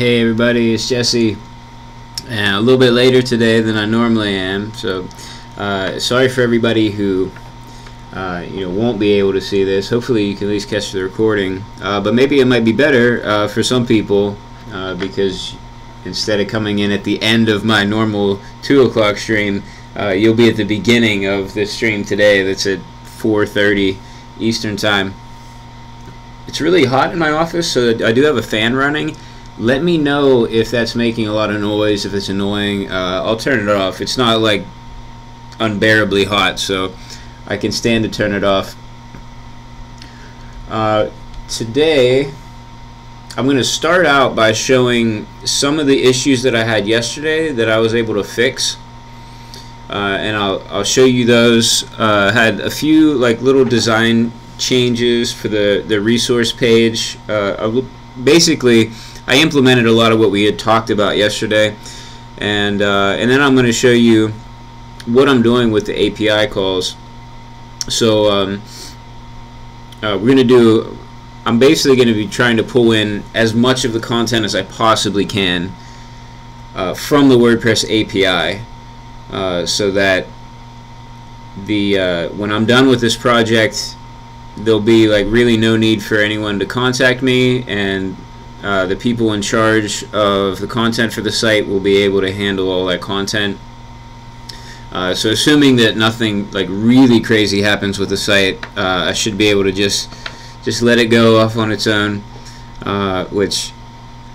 Hey everybody, it's Jesse, and a little bit later today than I normally am, so sorry for everybody who won't be able to see this. Hopefully you can at least catch the recording, but maybe it might be better for some people because instead of coming in at the end of my normal 2 o'clock stream, you'll be at the beginning of this stream today that's at 4:30 Eastern Time. It's really hot in my office, so I do have a fan running. Let me know if that's making a lot of noise, if it's annoying. I'll turn it off. It's not like unbearably hot, so I can stand to turn it off. Today, I'm going to start out by showing some of the issues that I had yesterday that I was able to fix. And I'll show you those. Had a few like little design changes for the resource page. Basically, I implemented a lot of what we had talked about yesterday, and then I'm going to show you what I'm doing with the API calls. So I'm basically going to be trying to pull in as much of the content as I possibly can from the WordPress API, so that when I'm done with this project, there'll be like really no need for anyone to contact me, and the people in charge of the content for the site will be able to handle all that content. So assuming that nothing like really crazy happens with the site, I should be able to just let it go off on its own, which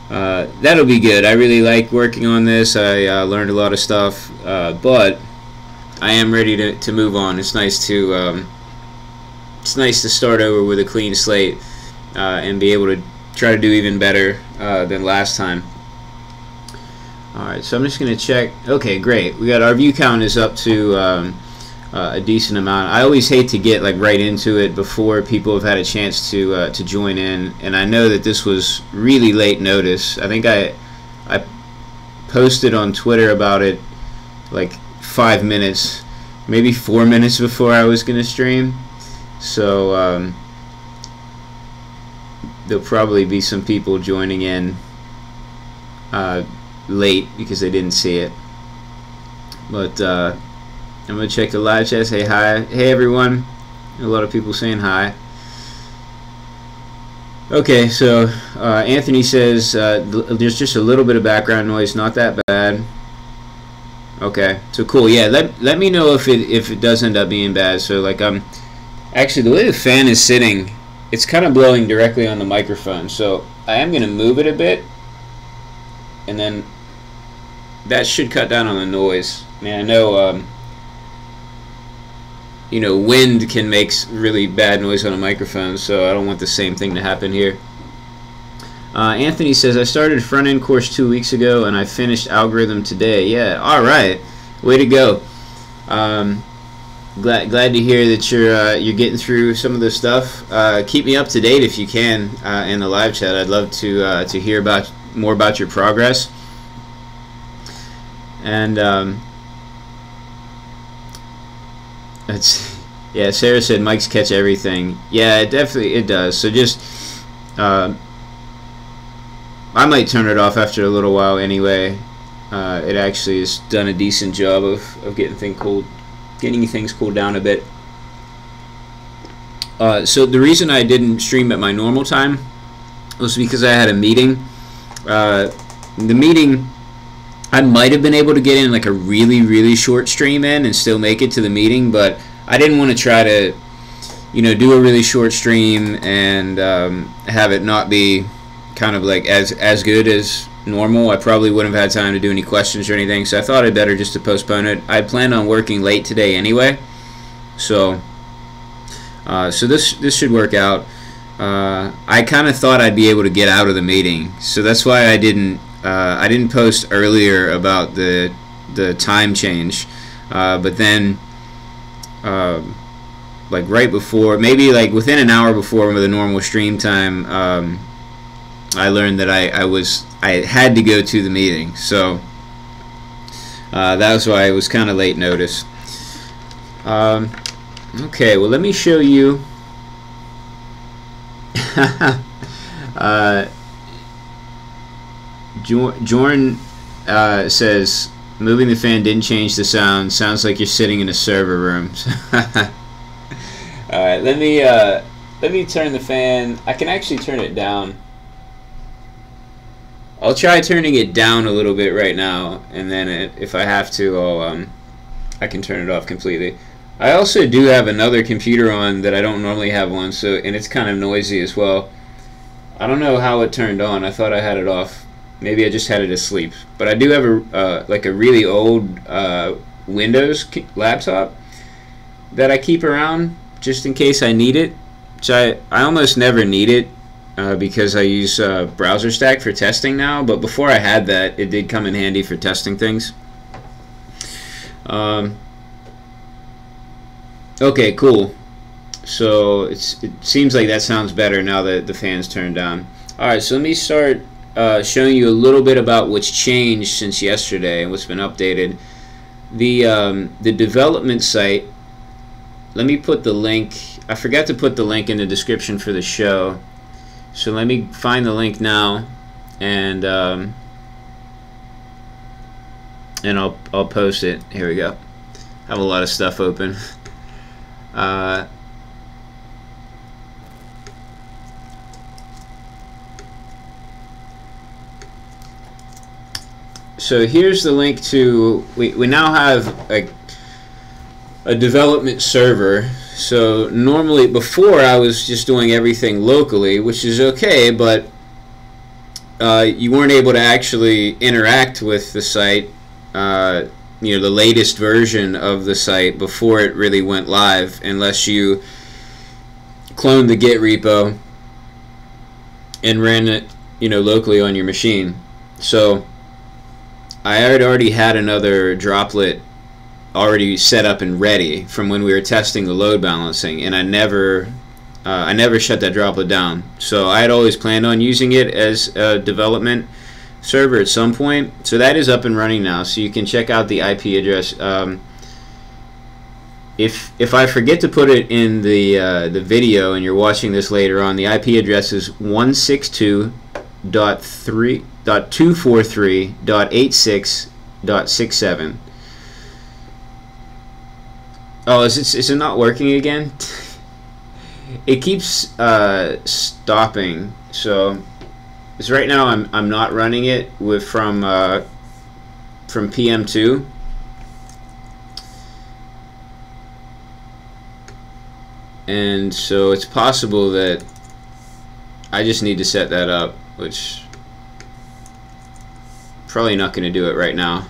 that'll be good. I really like working on this. I learned a lot of stuff, but I am ready to move on. It's nice to start over with a clean slate and be able to try to do even better than last time. Alright, so I'm just going to check. Okay, great. We got our view count is up to a decent amount. I always hate to get like right into it before people have had a chance to join in, and I know that this was really late notice. I think I posted on Twitter about it like 5 minutes, maybe 4 minutes before I was going to stream. So there'll probably be some people joining in late because they didn't see it. But I'm going to check the live chat, say hi. Hey everyone. A lot of people saying hi. Okay, so Anthony says there's just a little bit of background noise, not that bad. Okay, so cool. Yeah, let me know if it does end up being bad. So like actually the way the fan is sitting, it's kind of blowing directly on the microphone, so I am going to move it a bit, and then that should cut down on the noise. Man, I know wind can make really bad noise on a microphone, so I don't want the same thing to happen here. Anthony says, I started a front-end course 2 weeks ago and I finished algorithm today. Yeah, alright, way to go. Glad to hear that you're getting through some of this stuff. Keep me up to date if you can in the live chat. I'd love to hear more about your progress. And yeah, Sarah said mics catch everything. Yeah, it does. So just I might turn it off after a little while anyway. It actually has done a decent job of getting things cooled down a bit. So the reason I didn't stream at my normal time was because I had a meeting. The meeting, I might have been able to get in like a really short stream in and still make it to the meeting, but I didn't want to try to do a really short stream and have it not be kind of like as good as normal. I probably wouldn't have had time to do any questions or anything, so I thought it'd better just to postpone it. I planned on working late today anyway, so this should work out. I kind of thought I'd be able to get out of the meeting, so that's why I didn't post earlier about the time change, but then like right before, maybe like within an hour before the normal stream time, I learned that I had to go to the meeting, so that was why it was kind of late notice. Okay, well let me show you Jorn says moving the fan didn't change the sound. Sounds like you're sitting in a server room. All right, let me turn the fan. I can actually turn it down. I'll try turning it down a little bit right now, and then if I have to, I can turn it off completely. I also do have another computer on that I don't normally have on, and it's kind of noisy as well. I don't know how it turned on. I thought I had it off. Maybe I just had it asleep. But I do have like a really old Windows laptop that I keep around just in case I need it. So I almost never need it because I use BrowserStack for testing now. But before I had that, it did come in handy for testing things. Okay, cool. So it seems like that sounds better now that the fan's turned down. Alright, so let me start showing you a little bit about what's changed since yesterday and what's been updated. The development site, let me put the link. I forgot to put the link in the description for the show. So let me find the link now, and I'll post it. Here we go. I have a lot of stuff open. So here's the link to, we now have a development server. So normally, before, I was just doing everything locally, which is okay, but you weren't able to actually interact with the site, you know, the latest version of the site before it really went live, unless you cloned the Git repo and ran it, you know, locally on your machine. So I had already had another droplet already set up and ready from when we were testing the load balancing, and I never shut that droplet down. So I had always planned on using it as a development server at some point. So that is up and running now, so you can check out the IP address. If I forget to put it in the video and you're watching this later on, the IP address is 162.243.86.67. Oh, is it not working again? It keeps stopping. So right now I'm not running it with from PM2. And so it's possible that I just need to set that up, which probably not going to do it right now.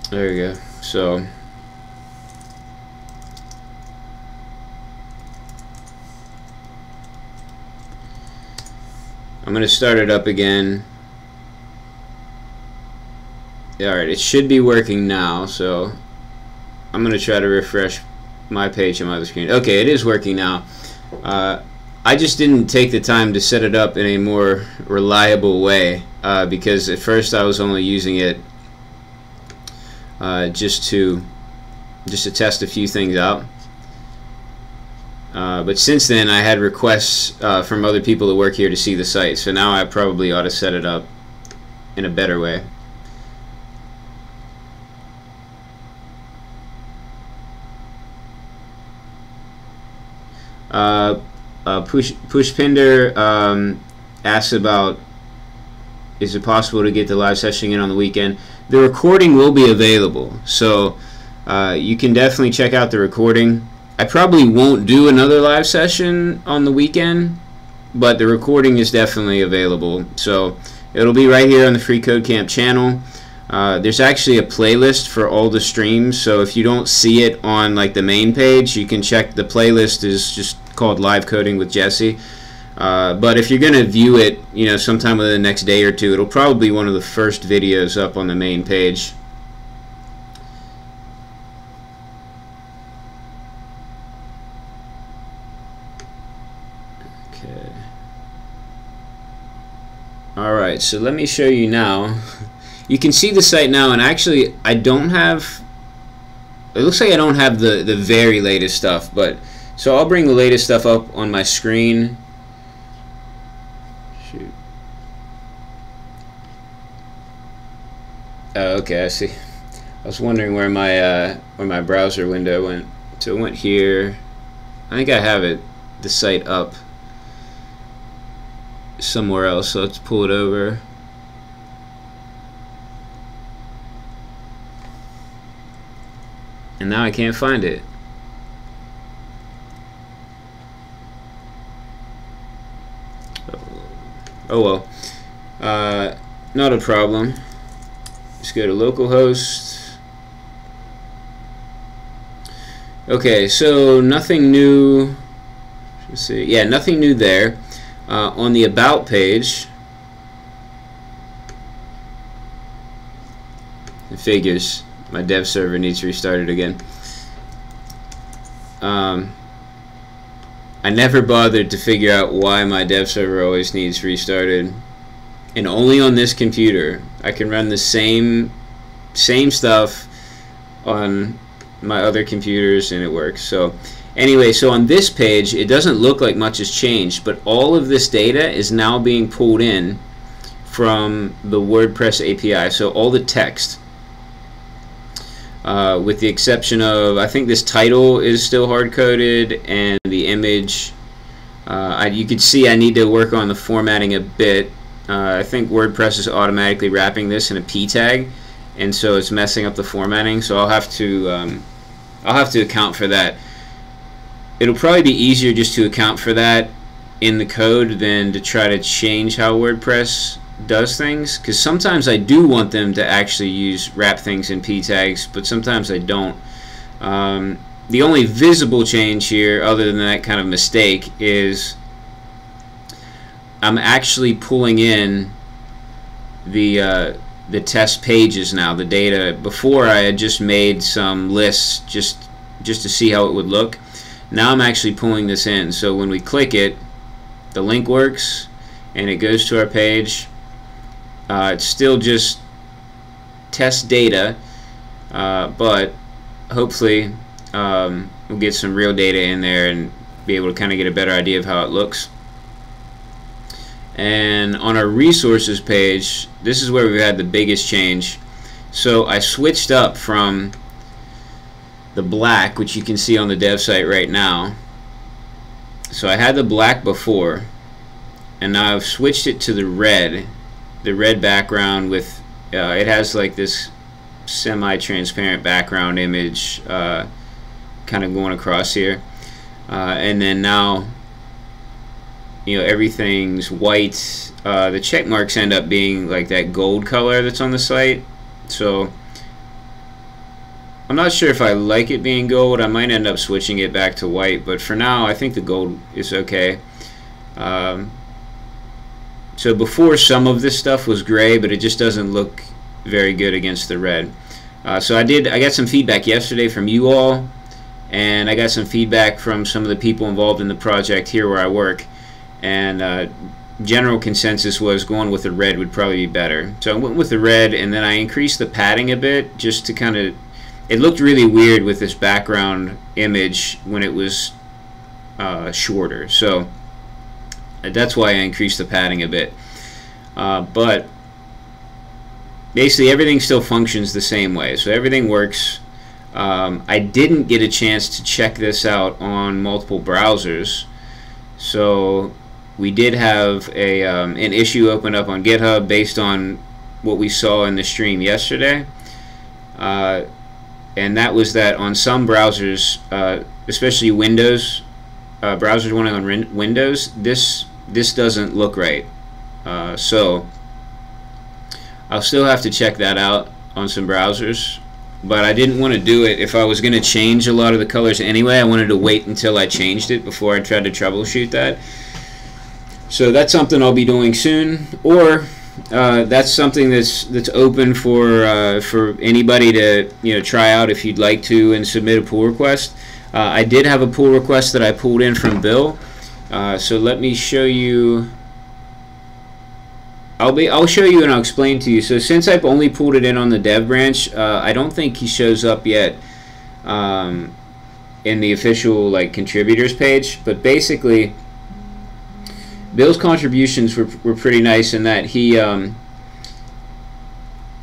There we go. So I'm going to start it up again. Alright, it should be working now, so I'm going to try to refresh my page on my other screen. Okay, it is working now. I just didn't take the time to set it up in a more reliable way because at first I was only using it just to test a few things out. But since then I had requests from other people that work here to see the site, so now I probably ought to set it up in a better way. Pushpinder asks about, is it possible to get the live session in on the weekend? The recording will be available, so you can definitely check out the recording. I probably won't do another live session on the weekend, but the recording is definitely available. So it'll be right here on the freeCodeCamp channel. There's actually a playlist for all the streams, so if you don't see it on like the main page, you can check. The playlist is just called Live Coding with Jesse. But if you're going to view it, you know, sometime within the next day or two, it'll probably be one of the first videos up on the main page. Okay. Alright, so let me show you now. You can see the site now, and actually I don't have, it looks like I don't have the very latest stuff, but So I'll bring the latest stuff up on my screen. Shoot. Oh, okay, I see. I was wondering where my browser window went. So it went here. I think I have the site up somewhere else. So let's pull it over. And now I can't find it. Oh well. Not a problem. Just go to localhost. Okay, so nothing new. Let's see. Yeah, nothing new there. On the About page, it figures my dev server needs restarted again. I never bothered to figure out why my dev server always needs restarted, and only on this computer. I can run the same stuff on my other computers and it works. So anyway, so on this page it doesn't look like much has changed, but all of this data is now being pulled in from the WordPress API. So all the text, with the exception of, I think this title is still hard-coded, and the image, you can see I need to work on the formatting a bit. I think WordPress is automatically wrapping this in a p tag, and so it's messing up the formatting. So I'll have to account for that. It'll probably be easier just to account for that in the code than to try to change how WordPress does things, because sometimes I do want them to actually wrap things in p tags, but sometimes I don't. The only visible change here, other than that kind of mistake, is I'm actually pulling in the test pages now, the data. Before I had just made some lists just to see how it would look. Now I'm actually pulling this in, so when we click it, the link works and it goes to our page. It's still just test data, but hopefully we'll get some real data in there and be able to kind of get a better idea of how it looks. And on our resources page, this is where we've had the biggest change. So I switched up from the black, which you can see on the dev site right now. So I had the black before, and now I've switched it to the red background with it has like this semi-transparent background image kind of going across here, and then now everything's white. The check marks end up being like that gold color that's on the site, so I'm not sure if I like it being gold. I might end up switching it back to white, but for now I think the gold is okay. So before, some of this stuff was gray, but it just doesn't look very good against the red. So I got some feedback yesterday from you all, and I got some feedback from some of the people involved in the project here where I work, and general consensus was going with the red would probably be better. So I went with the red, and then I increased the padding a bit just to kind of, it looked really weird with this background image when it was shorter. So that's why I increased the padding a bit. But basically everything still functions the same way, so everything works. I didn't get a chance to check this out on multiple browsers, so we did have an issue open up on GitHub based on what we saw in the stream yesterday, and that was that on some browsers, especially Windows browsers running on Windows, this doesn't look right. So I'll still have to check that out on some browsers, but I didn't want to do it if I was going to change a lot of the colors anyway. I wanted to wait until I changed it before I tried to troubleshoot that. So that's something I'll be doing soon, or that's something that's open for anybody to try out if you'd like to and submit a pull request. I did have a pull request that I pulled in from Bill. So let me show you. I'll show you and I'll explain to you. So since I've only pulled it in on the dev branch, I don't think he shows up yet in the official like contributors page, but basically Bill's contributions were pretty nice in that he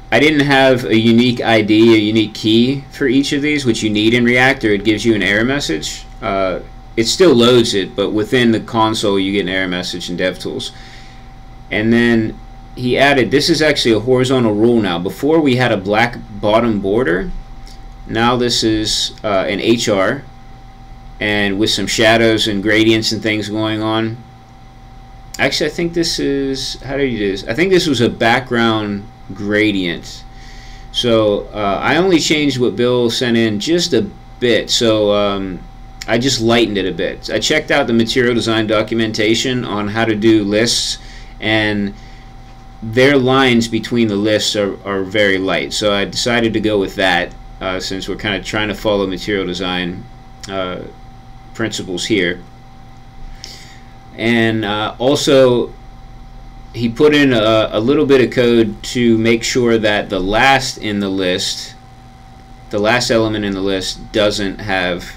I didn't have a unique ID, a unique key for each of these, which you need in React, or it gives you an error message. It still loads it, but within the console you get an error message in DevTools. And then he added, this is actually a horizontal rule now. Before we had a black bottom border. Now this is an HR, and with some shadows and gradients and things going on. Actually, I think this is, how do you do this? I think this was a background gradient. So I only changed what Bill sent in just a bit. So I just lightened it a bit. I checked out the material design documentation on how to do lists, and their lines between the lists are very light. So I decided to go with that since we're kind of trying to follow material design principles here. And also he put in a little bit of code to make sure that the last in the list, the last element in the list, doesn't have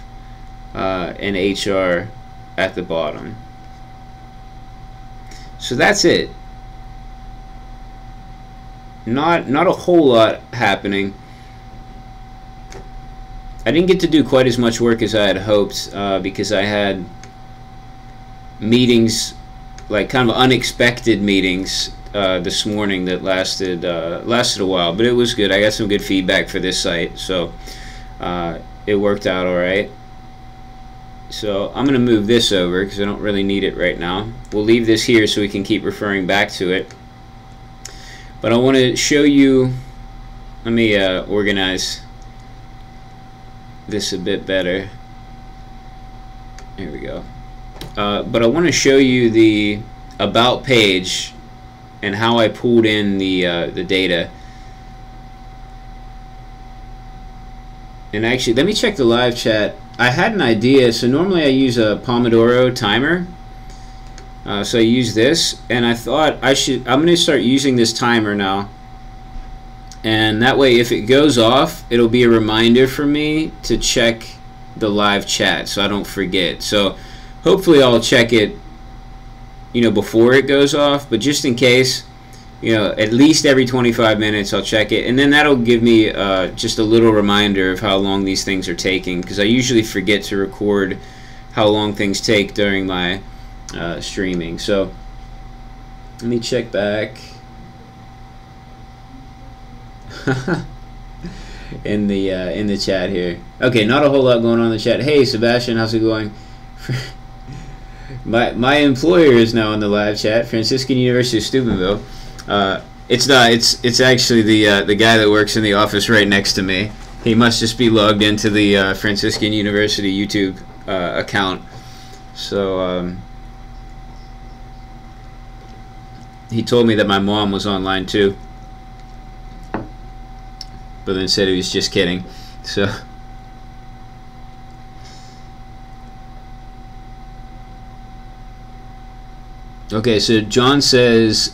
an HR at the bottom. So that's it. Not a whole lot happening. I didn't get to do quite as much work as I had hoped because I had meetings, like kind of unexpected meetings this morning that lasted a while, but it was good. I got some good feedback for this site, so it worked out all right. So I'm going to move this over because I don't really need it right now. We'll leave this here so we can keep referring back to it. But I want to show you, let me organize this a bit better. There we go. But I want to show you the about page and how I pulled in the data. And actually, let me check the live chat. I had an idea. So normally I use a Pomodoro timer. So I use this, and I thought I'm going to start using this timer now. And that way, if it goes off, it'll be a reminder for me to check the live chat so I don't forget. So hopefully I'll check it, before it goes off, but just in case, at least every 25 minutes I'll check it, and then that'll give me just a little reminder of how long these things are taking, because I usually forget to record how long things take during my streaming. So let me check back in the chat here. Okay, not a whole lot going on in the chat. Hey Sebastian, how's it going? My employer is now in the live chat, Franciscan University of Steubenville. It's not. It's actually the guy that works in the office right next to me. He must just be logged into the Franciscan University YouTube account. So he told me that my mom was online too, but then said he was just kidding. So. Okay, so John says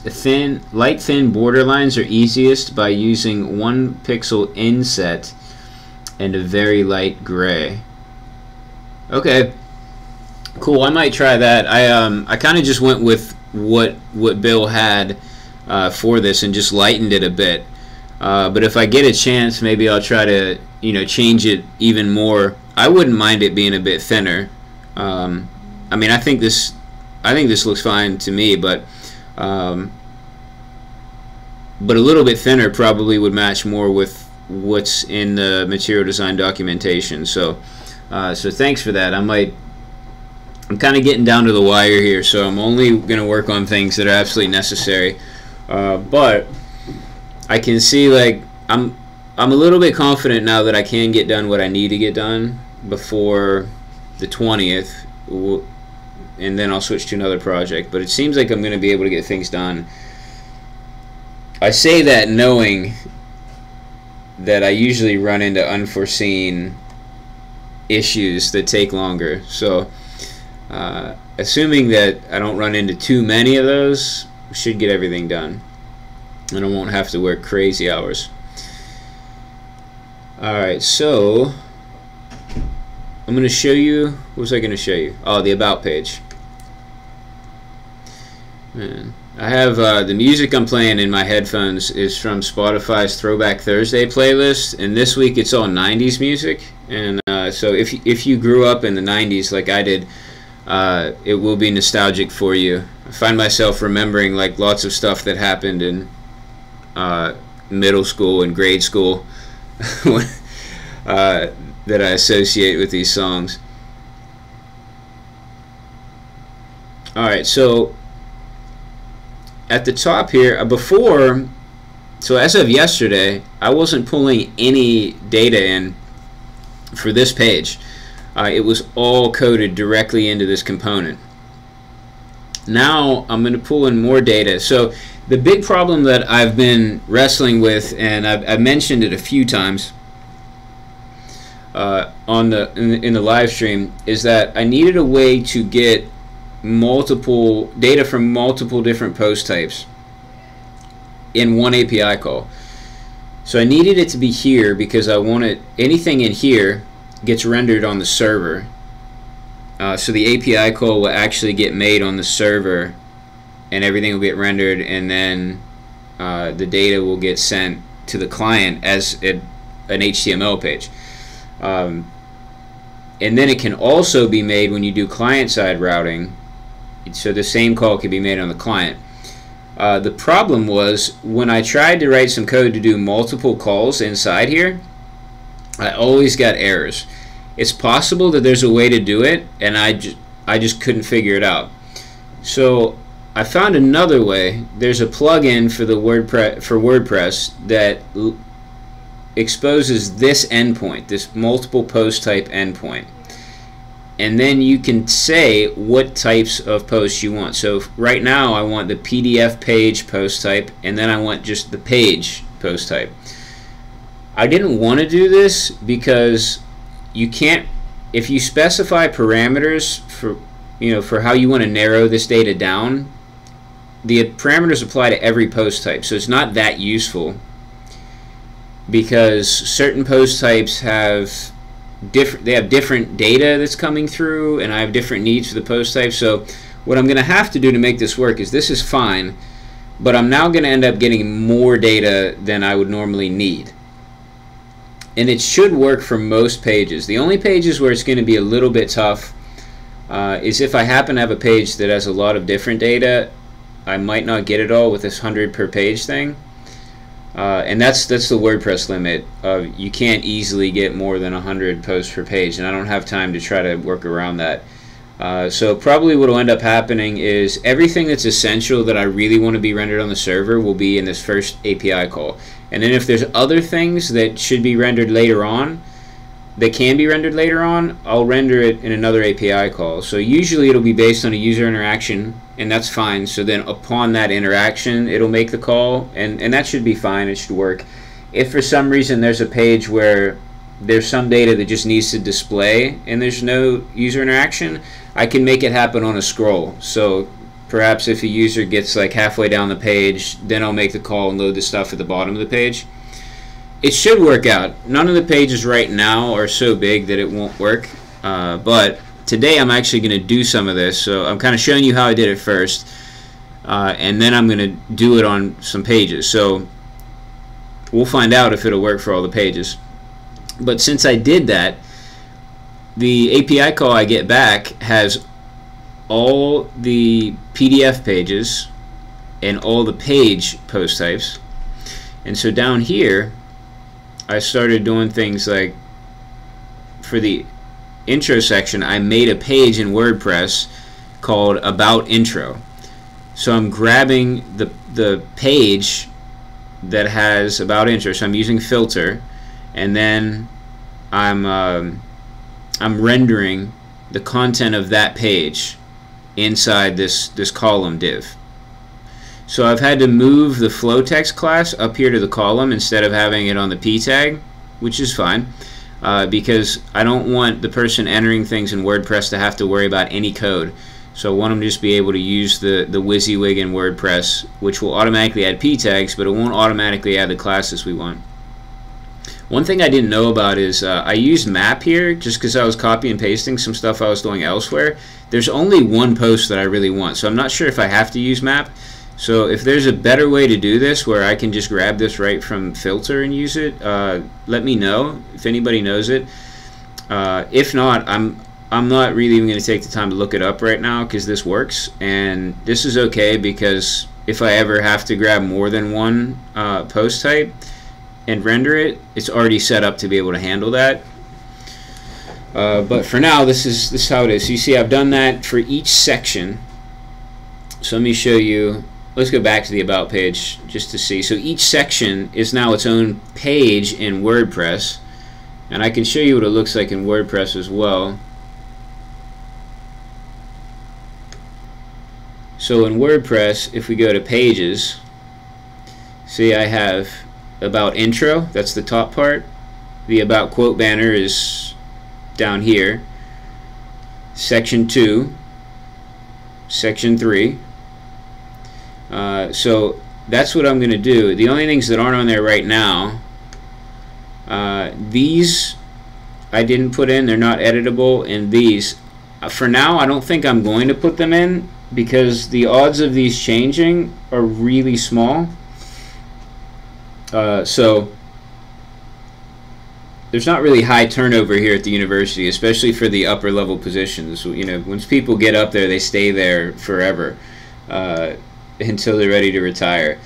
light thin border lines are easiest by using 1 pixel inset and a very light gray. Okay, cool. I might try that. I kind of just went with what Bill had for this and just lightened it a bit. But if I get a chance, maybe I'll try to change it even more. I wouldn't mind it being a bit thinner. I mean, I think this looks fine to me, but a little bit thinner probably would match more with what's in the material design documentation. So thanks for that. I'm kind of getting down to the wire here, so I'm only going to work on things that are absolutely necessary. But I can see, like, I'm a little bit confident now that I can get done what I need to get done before the 20th. And then I'll switch to another project. But it seems like I'm going to be able to get things done. I say that knowing that I usually run into unforeseen issues that take longer. So assuming that I don't run into too many of those, we should get everything done. And I won't have to work crazy hours. Alright, so I'm going to show you, what was I going to show you? Oh, the About page. Man, I have the music I'm playing in my headphones is from Spotify's Throwback Thursday playlist, and this week it's all 90s music. And so if you grew up in the 90s like I did, it will be nostalgic for you. I find myself remembering like lots of stuff that happened in middle school and grade school that I associate with these songs. Alright, so at the top here, before, so as of yesterday, I wasn't pulling any data in for this page. It was all coded directly into this component. Now I'm going to pull in more data. So the big problem that I've been wrestling with, and I've mentioned it a few times in the live stream, is that I needed a way to get multiple data from multiple different post types in one API call. So I needed it to be here because I wanted anything in here gets rendered on the server. So the API call will actually get made on the server, and everything will get rendered, and then the data will get sent to the client as an HTML page. And then it can also be made when you do client-side routing, so the same call can be made on the client. The problem was when I tried to write some code to do multiple calls inside here, I always got errors. It's possible that there's a way to do it, and I just couldn't figure it out. So I found another way. There's a plugin for WordPress that exposes this endpoint, this multiple post type endpoint, and then you can say what types of posts you want. So right now I want the PDF page post type, and then I want just the page post type. I didn't want to do this because you can't, if you specify parameters for how you want to narrow this data down, the parameters apply to every post type, so it's not that useful, because certain post types have different data that's coming through, and I have different needs for the post type. So what I'm going to have to do to make this work is, this is fine, but I'm now going to end up getting more data than I would normally need. And it should work for most pages. The only pages where it's going to be a little bit tough is if I happen to have a page that has a lot of different data. I might not get it all with this 100 per page thing. And that's the WordPress limit. You can't easily get more than 100 posts per page, and I don't have time to try to work around that. So probably what will end up happening is everything that's essential that I really want to be rendered on the server will be in this first API call. And then if there's other things that should be rendered later on, that can be rendered later on, I'll render it in another API call. So usually it'll be based on a user interaction, and that's fine. So then upon that interaction, it'll make the call, and that should be fine. It should work. If for some reason there's a page where there's some data that just needs to display and there's no user interaction, I can make it happen on a scroll. So perhaps if a user gets like halfway down the page, then I'll make the call and load the stuff at the bottom of the page. It should work out. None of the pages right now are so big that it won't work, but today I'm actually going to do some of this. So I'm kind of showing you how I did it first, and then I'm going to do it on some pages. So we'll find out if it'll work for all the pages. But since I did that, the API call I get back has all the PDF pages and all the page post types. And so down here, I started doing things like, for the intro section, I made a page in WordPress called About Intro. So I'm grabbing the page that has About Intro. So I'm using filter, and then I'm rendering the content of that page inside this column div. So I've had to move the flow text class up here to the column instead of having it on the p tag, which is fine, because I don't want the person entering things in WordPress to have to worry about any code. So I want them to just be able to use the WYSIWYG in WordPress, which will automatically add p tags, but it won't automatically add the classes we want. One thing I didn't know about is I used map here just because I was copy and pasting some stuff I was doing elsewhere. There's only one post that I really want, so I'm not sure if I have to use map. So if there's a better way to do this where I can just grab this right from filter and use it, let me know if anybody knows it. If not, I'm not really even going to take the time to look it up right now because this works, and this is okay because if I ever have to grab more than one post type and render it, it's already set up to be able to handle that. But for now, this is how it is. So you see I've done that for each section. So let me show you. Let's go back to the About page just to see. So each section is now its own page in WordPress, and I can show you what it looks like in WordPress as well. So in WordPress, if we go to Pages, see I have About Intro, that's the top part. The About Quote banner is down here. Section 2, Section 3. So that's what I'm going to do. The only things that aren't on there right now, these I didn't put in, they're not editable, and these, for now, I don't think I'm going to put them in because the odds of these changing are really small. So there's not really high turnover here at the university, especially for the upper level positions. You know, once people get up there, they stay there forever. Until they're ready to retire.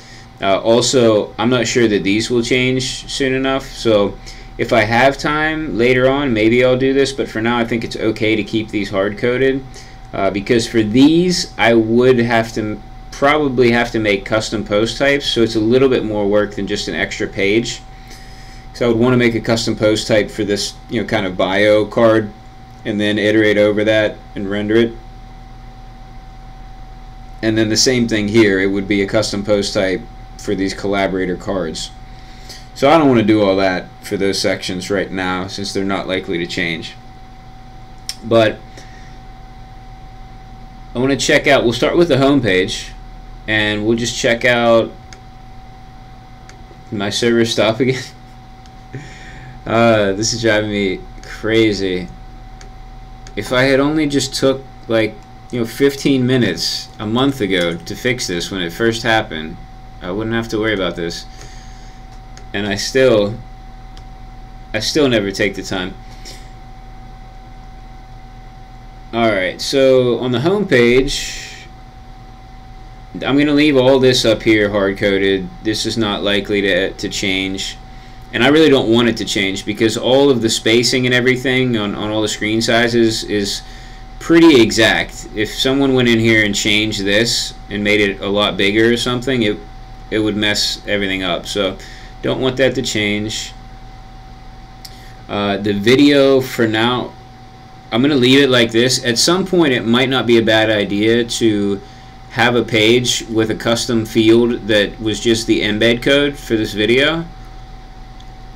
Also, I'm not sure that these will change soon enough, so if I have time later on, maybe I'll do this, but for now I think it's okay to keep these hard-coded, because for these I would probably have to make custom post types, so it's a little bit more work than just an extra page. So I would want to make a custom post type for this, you know, kind of bio card, and then iterate over that and render it. And then the same thing here, it would be a custom post type for these collaborator cards. So I don't want to do all that for those sections right now since they're not likely to change. But I want to check out, we'll start with the home page, and we'll just check out my server stop again. This is driving me crazy. If I had only just took like 15 minutes a month ago to fix this when it first happened, I wouldn't have to worry about this. And I still never take the time. Alright, so on the home page, I'm going to leave all this up here hard-coded. This is not likely to change. And I really don't want it to change because all of the spacing and everything on all the screen sizes is pretty exact. If someone went in here and changed this and made it a lot bigger or something, it would mess everything up. So don't want that to change. The video for now, I'm going to leave it like this. At some point it might not be a bad idea to have a page with a custom field that was just the embed code for this video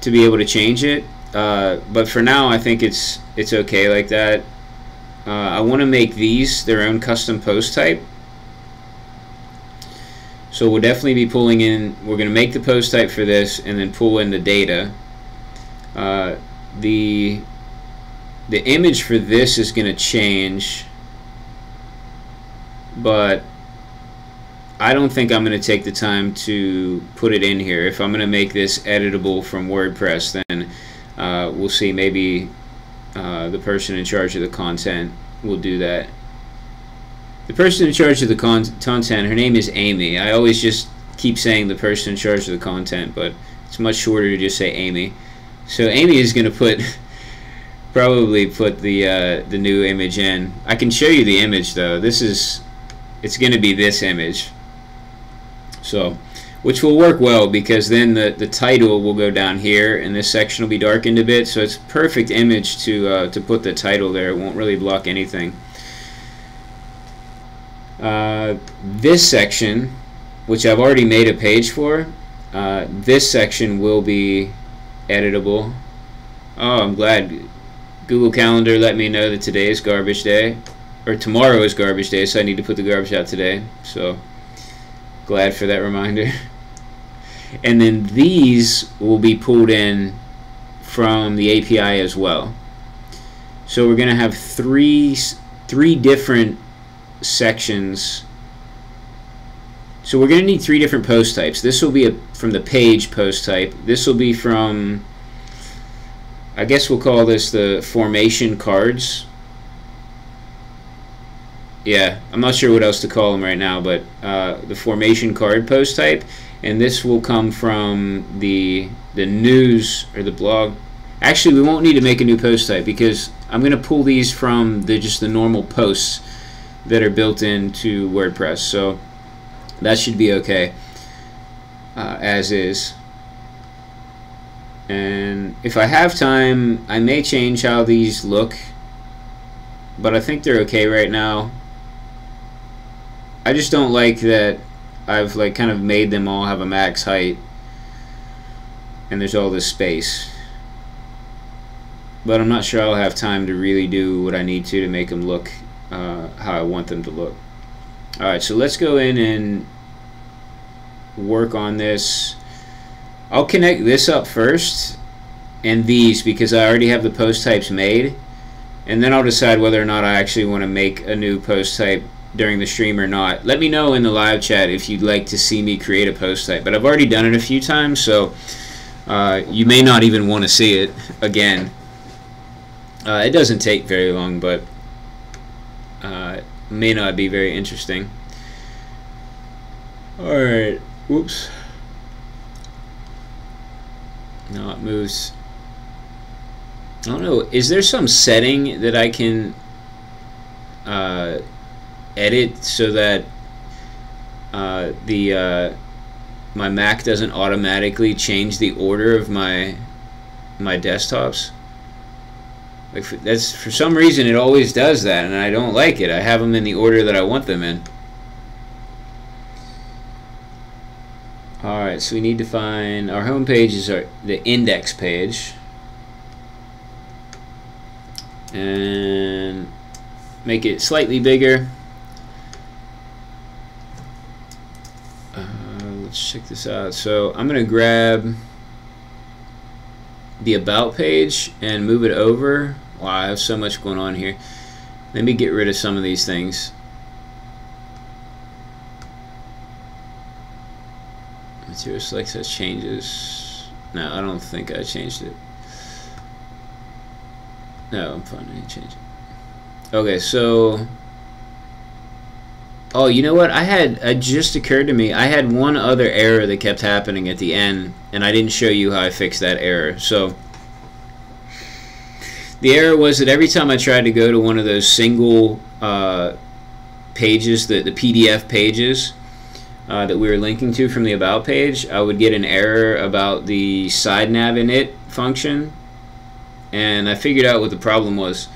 to be able to change it. But for now I think it's okay like that. I want to make these their own custom post type. So we'll definitely be pulling in, we're going to make the post type for this and then pull in the data. The image for this is going to change, but I don't think I'm going to take the time to put it in here. If I'm going to make this editable from WordPress, then we'll see, maybe the person in charge of the content will do that. The person in charge of the content, her name is Amy. I always just keep saying the person in charge of the content, but it's much shorter to just say Amy. So Amy is going to probably put the new image in. I can show you the image though. It's going to be this image. So, which will work well because then the title will go down here and this section will be darkened a bit, so it's a perfect image to put the title there. It won't really block anything. This section, which I've already made a page for, this section will be editable. Oh, I'm glad Google Calendar let me know that today is garbage day, or tomorrow is garbage day, so I need to put the garbage out today. So glad for that reminder. And then these will be pulled in from the API as well. So we're going to have three different sections. So we're going to need 3 different post types. This will be from the page post type. This will be from, I guess we'll call this the formation cards. Yeah, I'm not sure what else to call them right now, but the formation card post type, and this will come from the news or the blog. Actually, we won't need to make a new post type because I'm going to pull these from just the normal posts that are built into WordPress, so that should be okay as is. And if I have time, I may change how these look, but I think they're okay right now. I just don't like that I've kind of made them all have a max height and there's all this space. But I'm not sure I'll have time to really do what I need to make them look how I want them to look. Alright, so let's go in and work on this. I'll connect this up first and these because I already have the post types made, and then I'll decide whether or not I actually want to make a new post type during the stream or not. Let me know in the live chat if you'd like to see me create a post type, but I've already done it a few times, so you may not even want to see it again. It doesn't take very long, but may not be very interesting. Alright, whoops. No, it moves. I don't know, is there some setting that I can edit so that my Mac doesn't automatically change the order of my desktops? Like for some reason it always does that, and I don't like it. I have them in the order that I want them in. Alright, so we need to find our home page is the index page, and make it slightly bigger. Let's check this out. So I'm going to grab the about page and move it over. Wow, I have so much going on here. Let me get rid of some of these things. Material select says changes. No, I don't think I changed it. No, I'm fine. I didn't change it. Okay, so oh, you know what? It just occurred to me, I had one other error that kept happening at the end, and I didn't show you how I fixed that error. So the error was that every time I tried to go to one of those single pages, the PDF pages that we were linking to from the About page, I would get an error about the side nav init function, and I figured out what the problem was.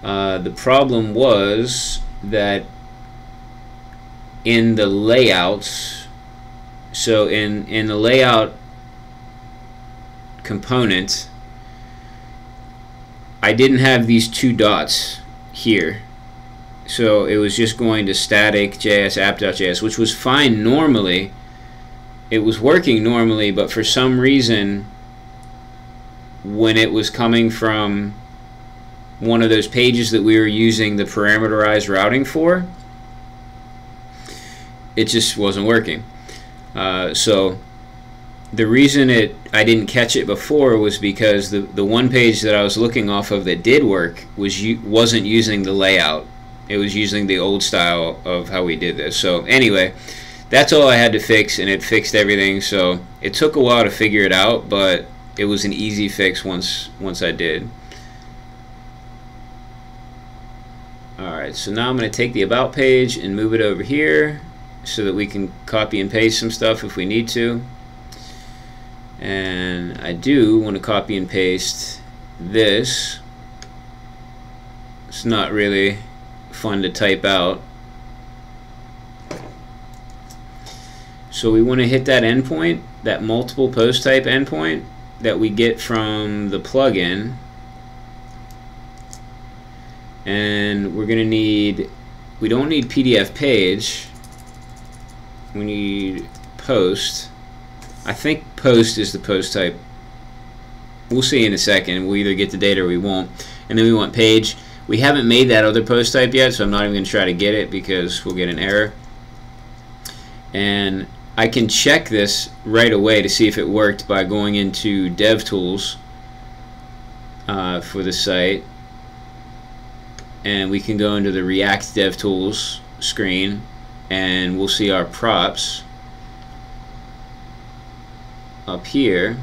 The problem was that in the layouts, so in the layout component, I didn't have these 2 dots here, so it was just going to static JS app.js, which was fine normally. It was working normally, but for some reason when it was coming from one of those pages that we were using the parameterized routing for, it just wasn't working. So the reason I didn't catch it before was because the one page that I was looking off of that did work wasn't using the layout. It was using the old style of how we did this. So anyway, that's all I had to fix, and it fixed everything. So it took a while to figure it out, but it was an easy fix once I did. Alright, so now I'm going to take the About page and move it over here so that we can copy and paste some stuff if we need to. And I do want to copy and paste this. It's not really fun to type out. So we want to hit that endpoint, that multiple post type endpoint that we get from the plugin. And we're going to need, we don't need PDF page, we need post. I think post is the post type. we'll see in a second. We'll either get the data or we won't. And then we want page. We haven't made that other post type yet, so I'm not even going to try to get it because we'll get an error. And I can check this right away to see if it worked by going into DevTools for the site. And we can go into the React DevTools screen and we'll see our props up here.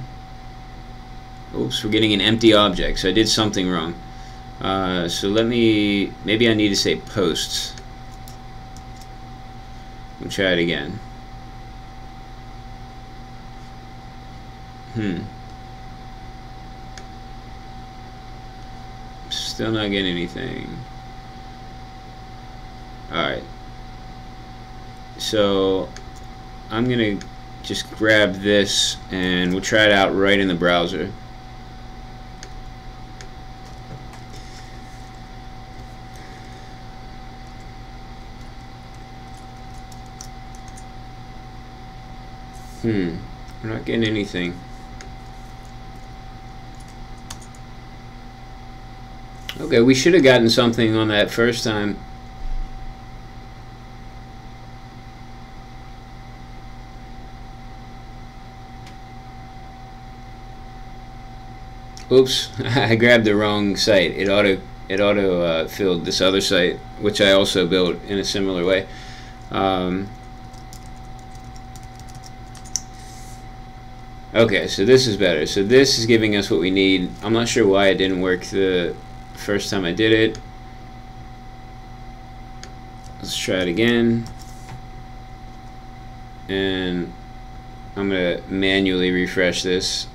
Oops, we're getting an empty object, so I did something wrong. So maybe I need to say posts. We'll try it again. Still not getting anything. Alright. So I'm gonna just grab this and we'll try it out right in the browser. We're not getting anything. Okay, we should have gotten something on that first time. Oops, I grabbed the wrong site. It auto filled this other site, which I also built in a similar way. Okay, so this is better. So this is giving us what we need. I'm not sure why it didn't work the first time I did it. Let's try it again. And I'm going to manually refresh this.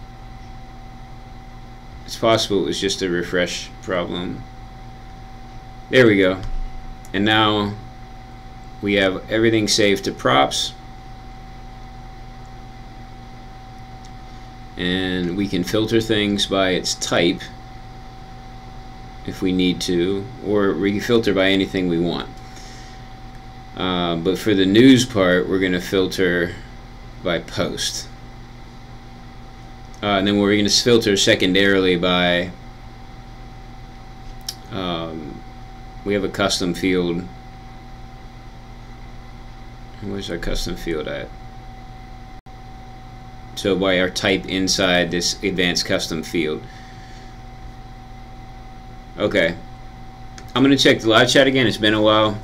It's possible it was just a refresh problem. There we go. And now we have everything saved to props. And we can filter things by its type if we need to, or we can filter by anything we want. But for the news part, we're going to filter by post. And then we're going to filter secondarily by, we have a custom field. Where's our custom field at? So by our type inside this advanced custom field. Okay. I'm going to check the live chat again. It's been a while.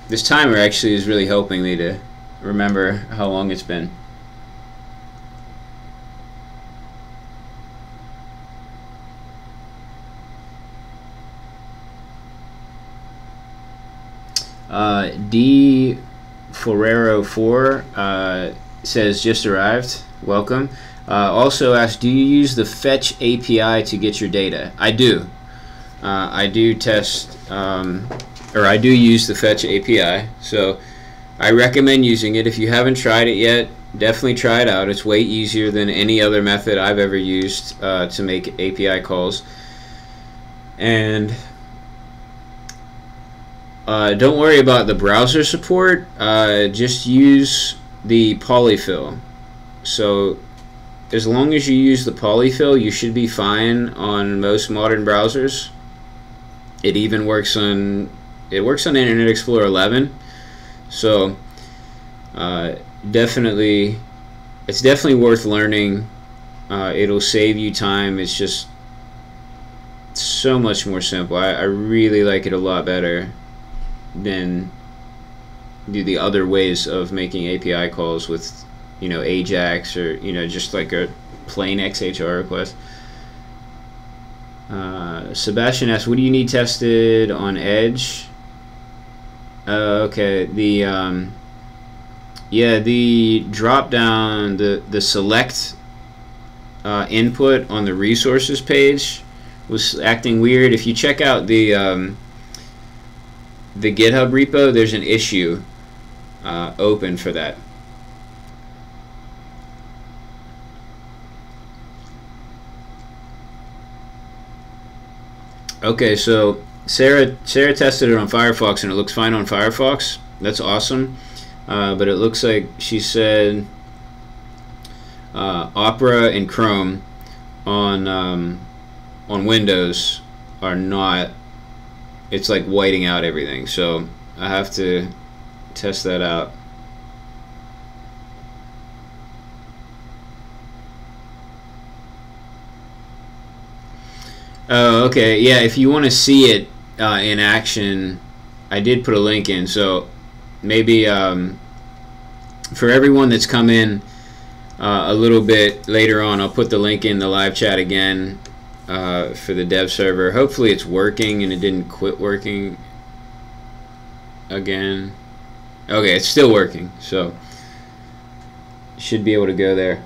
This timer actually is really helping me to remember how long it's been. D Ferrero 4 says just arrived. Welcome. Also asked, do you use the Fetch API to get your data? I do. I do test, or I do use the Fetch API. So I recommend using it. If you haven't tried it yet, definitely try it out. It's way easier than any other method I've ever used to make API calls. And don't worry about the browser support. Just use the polyfill. So as long as you use the polyfill, you should be fine on most modern browsers. It even works on Internet Explorer 11. So it's definitely worth learning. It'll save you time. It's just so much more simple. I really like it a lot better than the other ways of making API calls with, you know, Ajax or, you know, just like a plain XHR request. Sebastian asks, what do you need tested on Edge? Okay, the drop down, the select input on the resources page was acting weird. If you check out the GitHub repo, there's an issue open for that. Okay, so Sarah tested it on Firefox and it looks fine on Firefox. That's awesome. But it looks like she said Opera and Chrome on Windows are not. It's like whiting out everything. So I have to test that out. Oh, okay. Yeah, if you want to see it in action, I did put a link in. So maybe for everyone that's come in a little bit later on, I'll put the link in the live chat again for the dev server. Hopefully it's working and it didn't quit working again. Okay, it's still working, so you should be able to go there.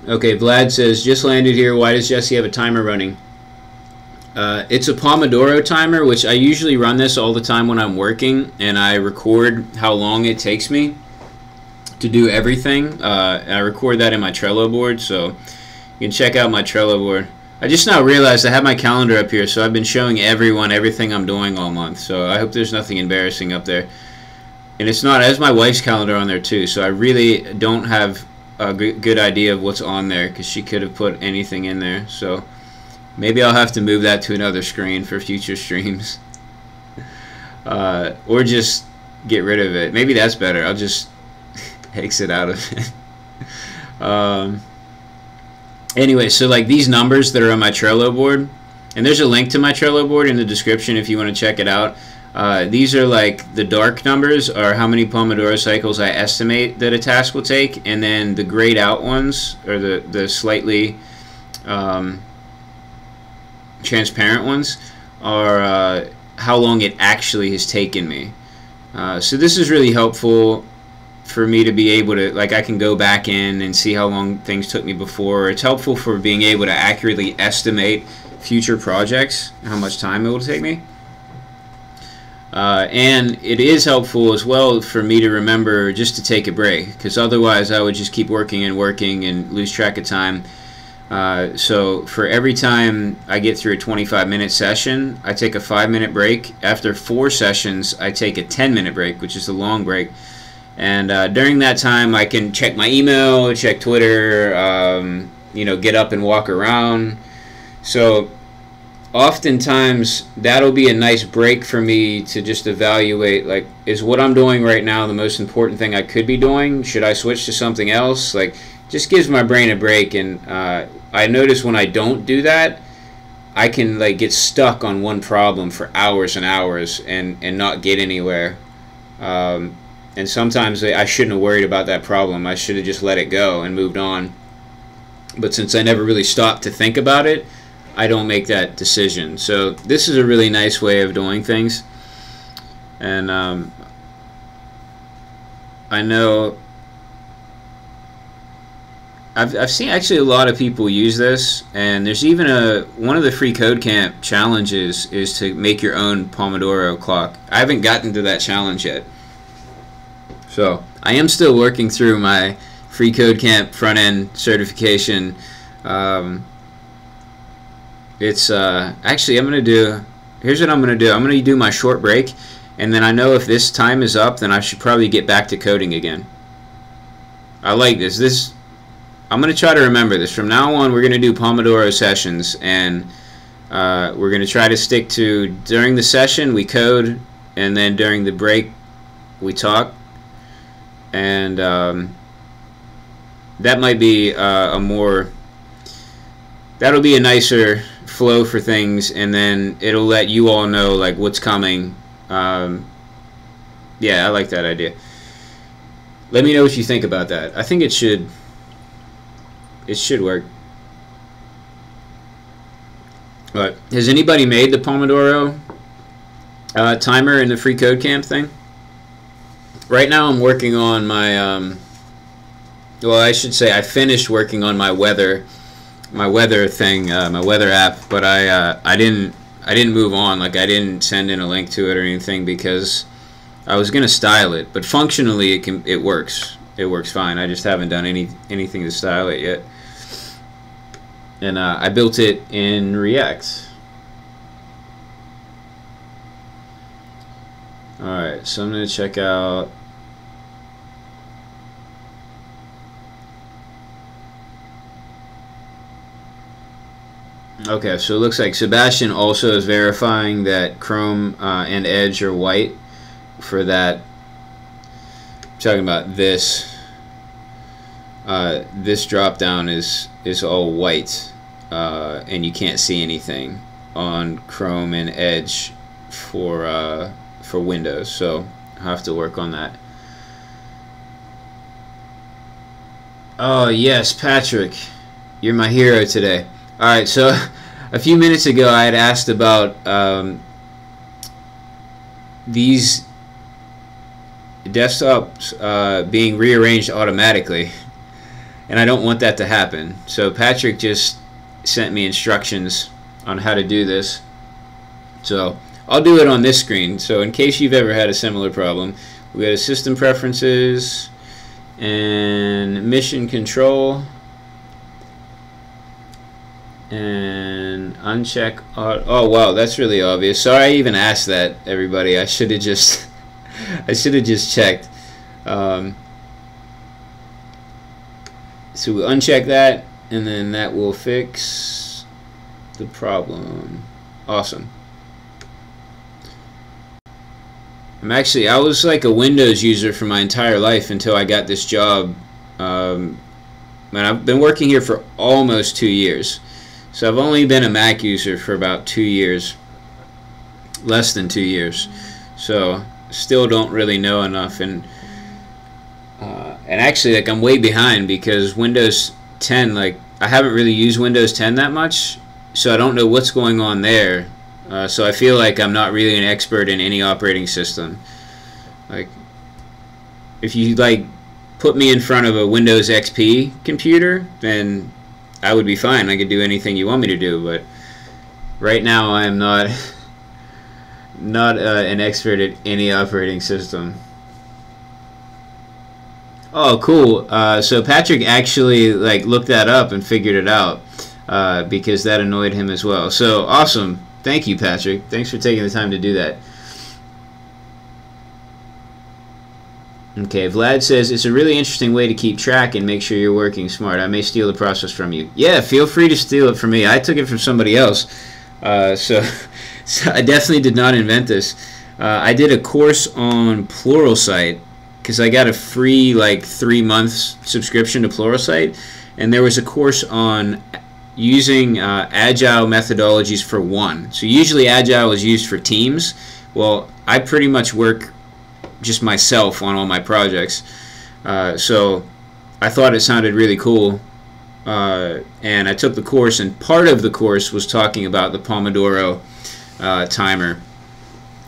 Okay, Vlad says, just landed here. Why does Jesse have a timer running? It's a Pomodoro timer, which I usually run this all the time when I'm working, and I record how long it takes me to do everything. I record that in my Trello board, so you can check out my Trello board. I just now realized I have my calendar up here, so I've been showing everyone everything I'm doing all month, so I hope there's nothing embarrassing up there. And it's not, as my wife's calendar on there too, so I really don't have a good idea of what's on there, because she could have put anything in there. So maybe I'll have to move that to another screen for future streams, or just get rid of it. Maybe that's better. I'll just exit out of it. Anyway, so like these numbers that are on my Trello board, and there's a link to my Trello board in the description if you want to check it out. These are like the dark numbers are how many Pomodoro cycles I estimate that a task will take, and then the grayed out ones, or the slightly transparent ones, are how long it actually has taken me. So this is really helpful for me to be able to, like, I can go back in and see how long things took me before. It's helpful for being able to accurately estimate future projects, how much time it will take me. And it is helpful as well for me to remember just to take a break, because otherwise I would just keep working and lose track of time. So for every time I get through a 25-minute session, I take a 5-minute break. After 4 sessions, I take a 10-minute break, which is a long break. And during that time, I can check my email, check Twitter, get up and walk around. So oftentimes that'll be a nice break for me to just evaluate, like, is what I'm doing right now the most important thing I could be doing? Should I switch to something else? Like, just gives my brain a break. And I notice when I don't do that, I can like get stuck on one problem for hours and hours and not get anywhere. And sometimes I shouldn't have worried about that problem. I should have just let it go and moved on. But since I never really stopped to think about it, I don't make that decision. So this is a really nice way of doing things. And I know I've seen actually a lot of people use this, and there's even one of the freeCodeCamp challenges is to make your own Pomodoro clock. I haven't gotten to that challenge yet. So I am still working through my freeCodeCamp front-end certification. It's actually, here's what I'm going to do. I'm going to do my short break, and then I know if this time is up, then I should probably get back to coding again. I like this. I'm going to try to remember this. From now on, we're going to do Pomodoro sessions, and we're going to try to stick to, during the session, we code, and then during the break, we talk. And that might be that'll be a nicer flow for things, and then it'll let you all know like what's coming. Yeah, I like that idea. Let me know what you think about that. I think it should work. But has anybody made the Pomodoro timer in the freeCodeCamp thing? Right now I'm working on my well, I should say I finished working on my weather thing, my weather app, but I didn't move on. Like, I didn't send in a link to it or anything because I was gonna style it, but functionally it works fine. I just haven't done anything to style it yet. And I built it in React. Alright, so I'm going to check out Okay, so it looks like Sebastian also is verifying that Chrome and Edge are white for that. I'm talking about this. This drop down is all white, and you can't see anything on Chrome and Edge for Windows. So I'll have to work on that. Oh yes, Patrick, you're my hero today. All right, so a few minutes ago I had asked about these desktops being rearranged automatically, and I don't want that to happen. So Patrick just sent me instructions on how to do this. So I'll do it on this screen. So in case you've ever had a similar problem, we go to System Preferences and Mission Control, and uncheck oh wow, that's really obvious. Sorry I even asked that, everybody. I should have just checked. So we uncheck that, and then that will fix the problem. Awesome. I was like a Windows user for my entire life until I got this job. And I've been working here for almost 2 years. So I've only been a Mac user for about 2 years, less than 2 years. So still don't really know enough, and actually, like, I'm way behind because Windows 10, like, I haven't really used Windows 10 that much, so I don't know what's going on there. So I feel like I'm not really an expert in any operating system. Like, if you like put me in front of a Windows XP computer, then I would be fine. I could do anything you want me to do, but right now I am not an expert at any operating system. Oh, cool. So Patrick actually like looked that up and figured it out because that annoyed him as well. So awesome. Thank you, Patrick. Thanks for taking the time to do that. Okay, Vlad says, it's a really interesting way to keep track and make sure you're working smart. I may steal the process from you. Yeah, feel free to steal it from me. I took it from somebody else. So I definitely did not invent this. I did a course on Pluralsight because I got a free like 3 months subscription to Pluralsight, and there was a course on using agile methodologies for one. So usually agile is used for teams. Well, I pretty much work just myself on all my projects. So I thought it sounded really cool, and I took the course, and part of the course was talking about the Pomodoro timer,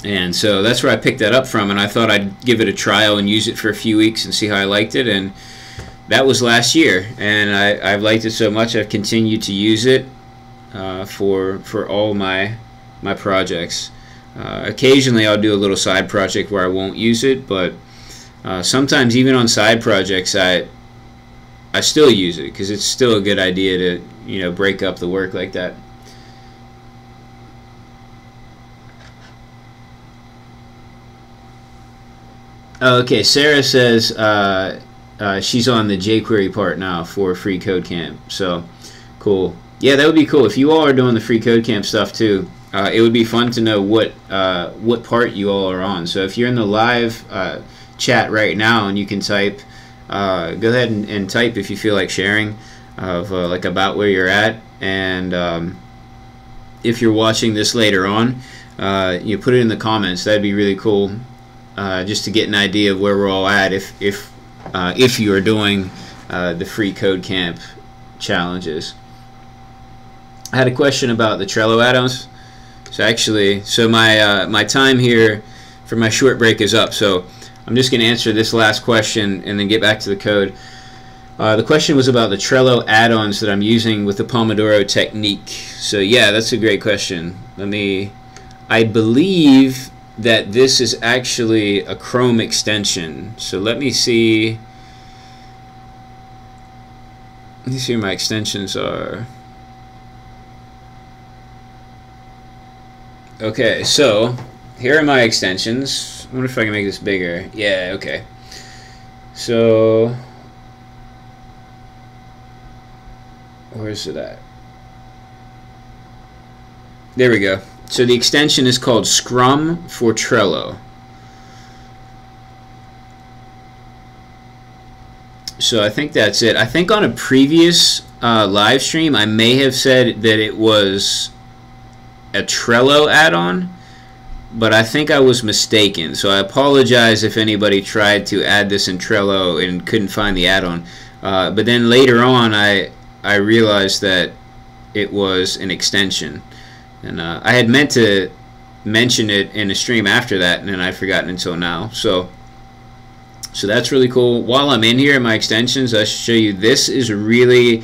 and so that's where I picked that up from, and I thought I'd give it a trial and use it for a few weeks and see how I liked it, and that was last year, and I've liked it so much I've continued to use it for all my projects. Occasionally I'll do a little side project where I won't use it, but sometimes even on side projects I still use it because it's still a good idea to break up the work like that. Okay, Sarah says she's on the jQuery part now for freeCodeCamp, so cool. Yeah, that would be cool if you all are doing the freeCodeCamp stuff too. It would be fun to know what part you all are on. So if you're in the live chat right now and you can type, go ahead and type if you feel like sharing of like about where you're at. And if you're watching this later on, you put it in the comments. That'd be really cool, just to get an idea of where we're all at. If you are doing the freeCodeCamp challenges. I had a question about the Trello add-ons. So my time here for my short break is up. So I'm just going to answer this last question and then get back to the code. The question was about the Trello add-ons that I'm using with the Pomodoro technique. So yeah, that's a great question. I believe that this is actually a Chrome extension. So let me see where my extensions are. Okay, so here are my extensions. I wonder if I can make this bigger. Yeah, okay. So where's it at? There we go. So the extension is called Scrum for Trello. So I think that's it. I think on a previous live stream I may have said that it was a Trello add-on, but I think I was mistaken. So I apologize if anybody tried to add this in Trello and couldn't find the add-on. But then later on I realized that it was an extension. And I had meant to mention it in a stream after that, and then I'd forgotten until now. So that's really cool. While I'm in here in my extensions, I should show you, this is a really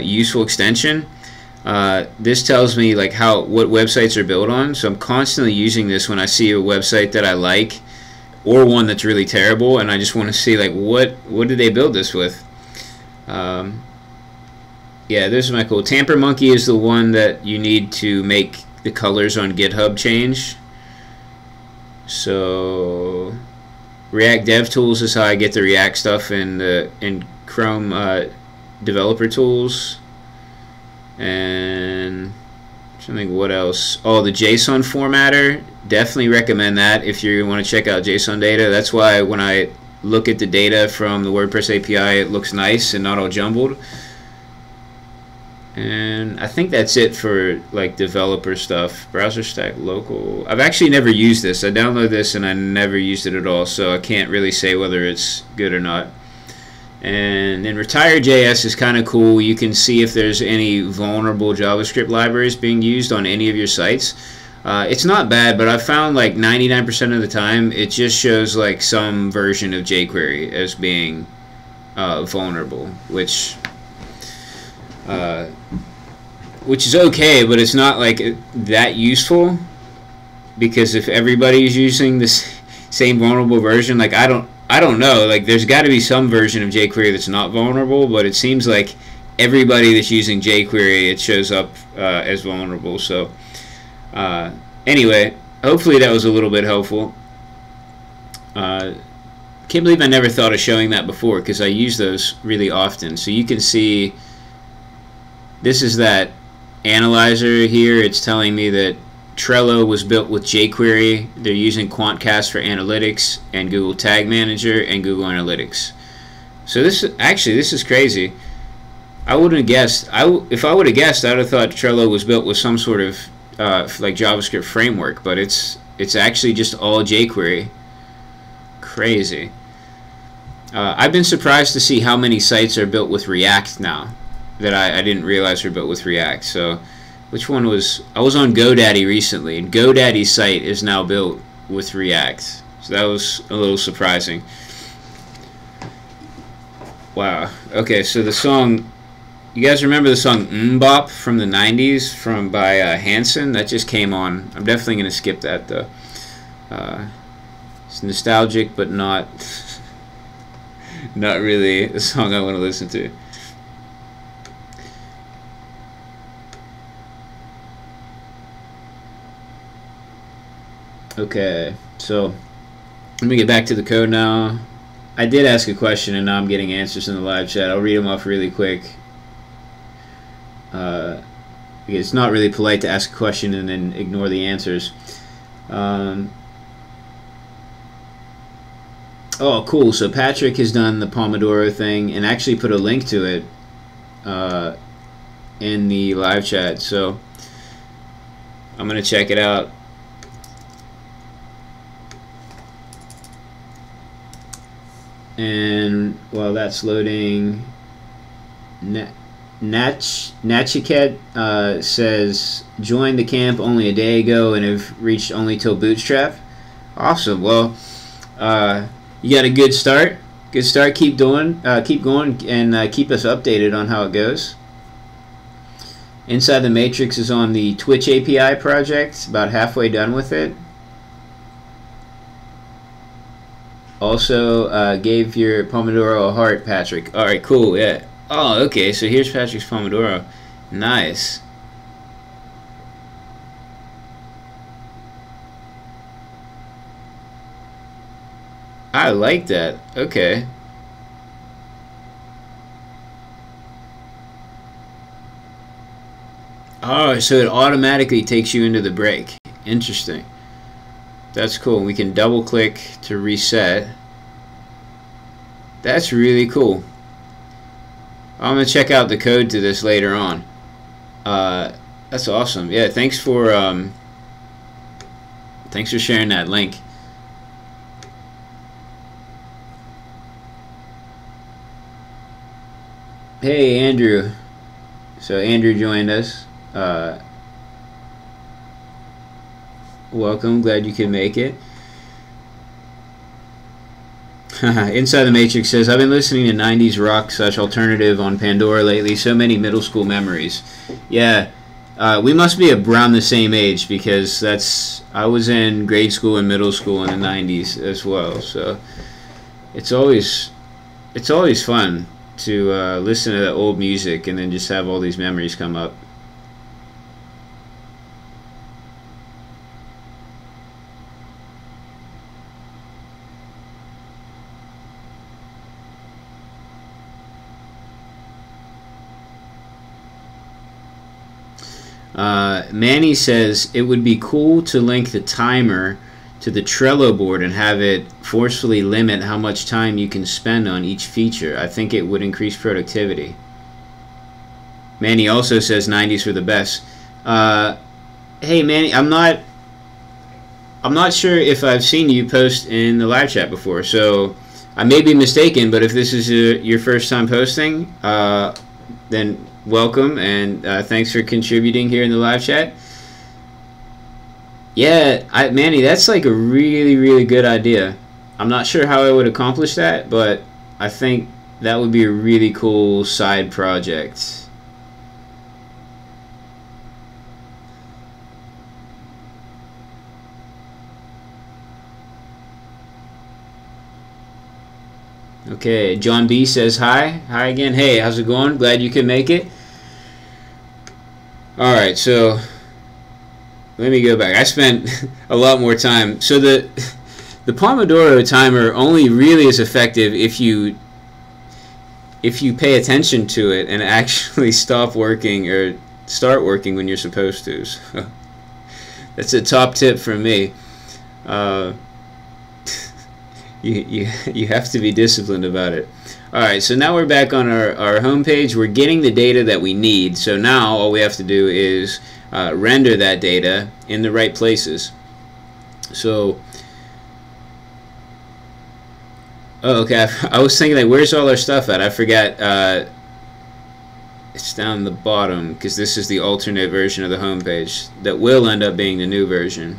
useful extension. This tells me like what websites are built on. So I'm constantly using this when I see a website that I like, or one that's really terrible, and I just want to see like what did they build this with. Yeah, this is my cool. Tamper Monkey is the one that you need to make the colors on GitHub change. So React DevTools is how I get the React stuff in Chrome Developer Tools. And something, what else? Oh, the JSON formatter. Definitely recommend that if you want to check out JSON data. That's why when I look at the data from the WordPress API, it looks nice and not all jumbled. And I think that's it for like developer stuff. Browser stack local. I've actually never used this. I downloaded this and I never used it at all, so I can't really say whether it's good or not. And then Retire.js is kind of cool. You can see if there's any vulnerable JavaScript libraries being used on any of your sites. It's not bad, but I found like 99% of the time it just shows like some version of jQuery as being vulnerable, which is okay, but it's not like that useful, because if everybody's using this same vulnerable version, like I don't know, like there's got to be some version of jQuery that's not vulnerable, but it seems like everybody that's using jQuery, it shows up as vulnerable. So anyway, hopefully that was a little bit helpful. Can't believe I never thought of showing that before, because I use those really often. So you can see this is that analyzer here. It's telling me that Trello was built with jQuery. They're using QuantCast for analytics, and Google Tag Manager, and Google Analytics. So this is crazy. I wouldn't have guessed. If I would have guessed, I would have thought Trello was built with some sort of like JavaScript framework, but it's actually just all jQuery. Crazy. I've been surprised to see how many sites are built with React now that I didn't realize were built with React. So which one was, I was on GoDaddy recently, and GoDaddy's site is now built with React. So that was a little surprising. Wow. Okay, so the song, you guys remember the song Mbop from the 90s by Hanson? That just came on. I'm definitely going to skip that though. It's nostalgic, but not not really a song I want to listen to. Okay, so let me get back to the code now. I did ask a question and now I'm getting answers in the live chat. I'll read them off really quick. It's not really polite to ask a question and then ignore the answers. Oh, cool. So Patrick has done the Pomodoro thing and actually put a link to it in the live chat. So I'm going to check it out. And while that's loading, Nachiket says, joined the camp only a day ago and have reached only till Bootstrap. Awesome. Well, you got a good start. Good start. Keep going, and keep us updated on how it goes. Inside the Matrix is on the Twitch API project. About halfway done with it. Also, gave your Pomodoro a heart, Patrick. Alright, cool, yeah. Oh, okay, so here's Patrick's Pomodoro. Nice. I like that. Okay. Oh, so it automatically takes you into the break. Interesting. That's cool. We can double click to reset. That's really cool. I'm gonna check out the code to this later on. That's awesome. Yeah, thanks for sharing that link. Hey, Andrew. So Andrew joined us. Welcome. Glad you could make it. Inside the Matrix says, I've been listening to 90s rock / alternative on Pandora lately. So many middle school memories. Yeah, we must be around the same age, because I was in grade school and middle school in the 90s as well. So it's always fun to listen to the old music and then just have all these memories come up. Manny says it would be cool to link the timer to the Trello board and have it forcefully limit how much time you can spend on each feature. I think it would increase productivity. Manny also says 90s were the best. Hey Manny, I'm not sure if I've seen you post in the live chat before, so I may be mistaken, but if this is your first time posting, then welcome, and thanks for contributing here in the live chat. Yeah, Manny, that's like a really, really good idea. I'm not sure how I would accomplish that, but I think that would be a really cool side project. Okay, John B says hi. Hi again. Hey, how's it going? Glad you could make it. Alright, so let me go back. I spent a lot more time. So the Pomodoro timer only really is effective if you pay attention to it and actually stop working or start working when you're supposed to. So that's a top tip from me. You have to be disciplined about it. Alright, so now we're back on our home page. We're getting the data that we need. So now all we have to do is render that data in the right places. So, oh, okay, I was thinking, like, where's all our stuff at? I forgot. It's down the bottom, because this is the alternate version of the home page that will end up being the new version.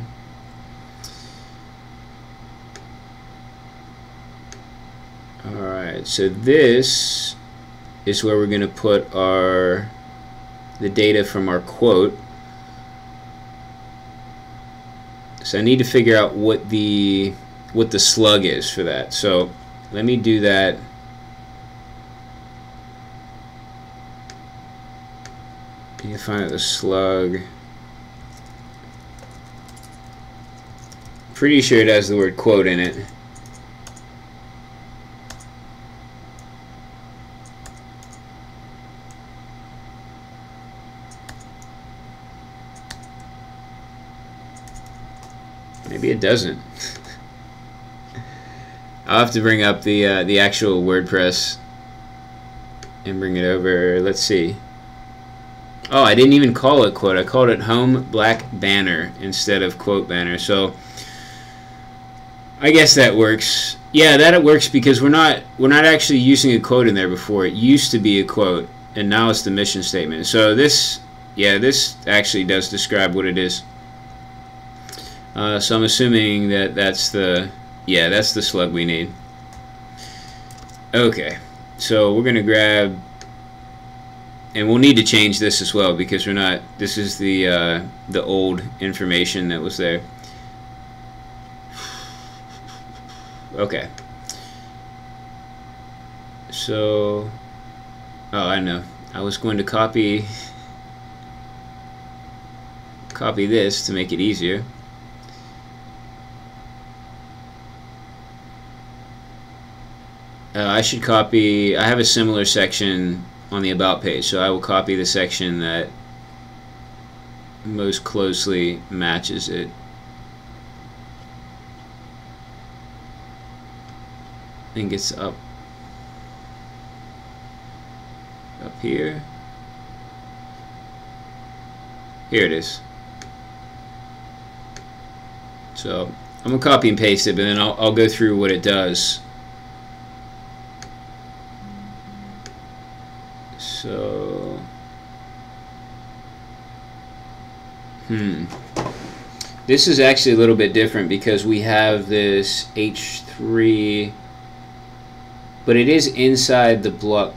Alright, so this is where we're going to put the data from our quote. So I need to figure out what the slug is for that. So let me do that. You can find out the slug. Pretty sure it has the word quote in it. Maybe it doesn't. I'll have to bring up the actual WordPress and bring it over. Let's see. Oh, I didn't even call it quote. I called it home black banner instead of quote banner. So I guess that works. Yeah, that it works because we're not actually using a quote in there before. It used to be a quote, and now it's the mission statement. So this actually does describe what it is. So I'm assuming that that's the slug we need. Okay, so we're gonna grab, and we'll need to change this as well because we're not. This is the old information that was there. Okay. So, oh, I know. I was going to copy this to make it easier. I should copy. I have a similar section on the About page, so I will copy the section that most closely matches it. I think it's up here. Here it is. So I'm gonna copy and paste it, but then I'll go through what it does. So this is actually a little bit different because we have this H3, but it is inside the block.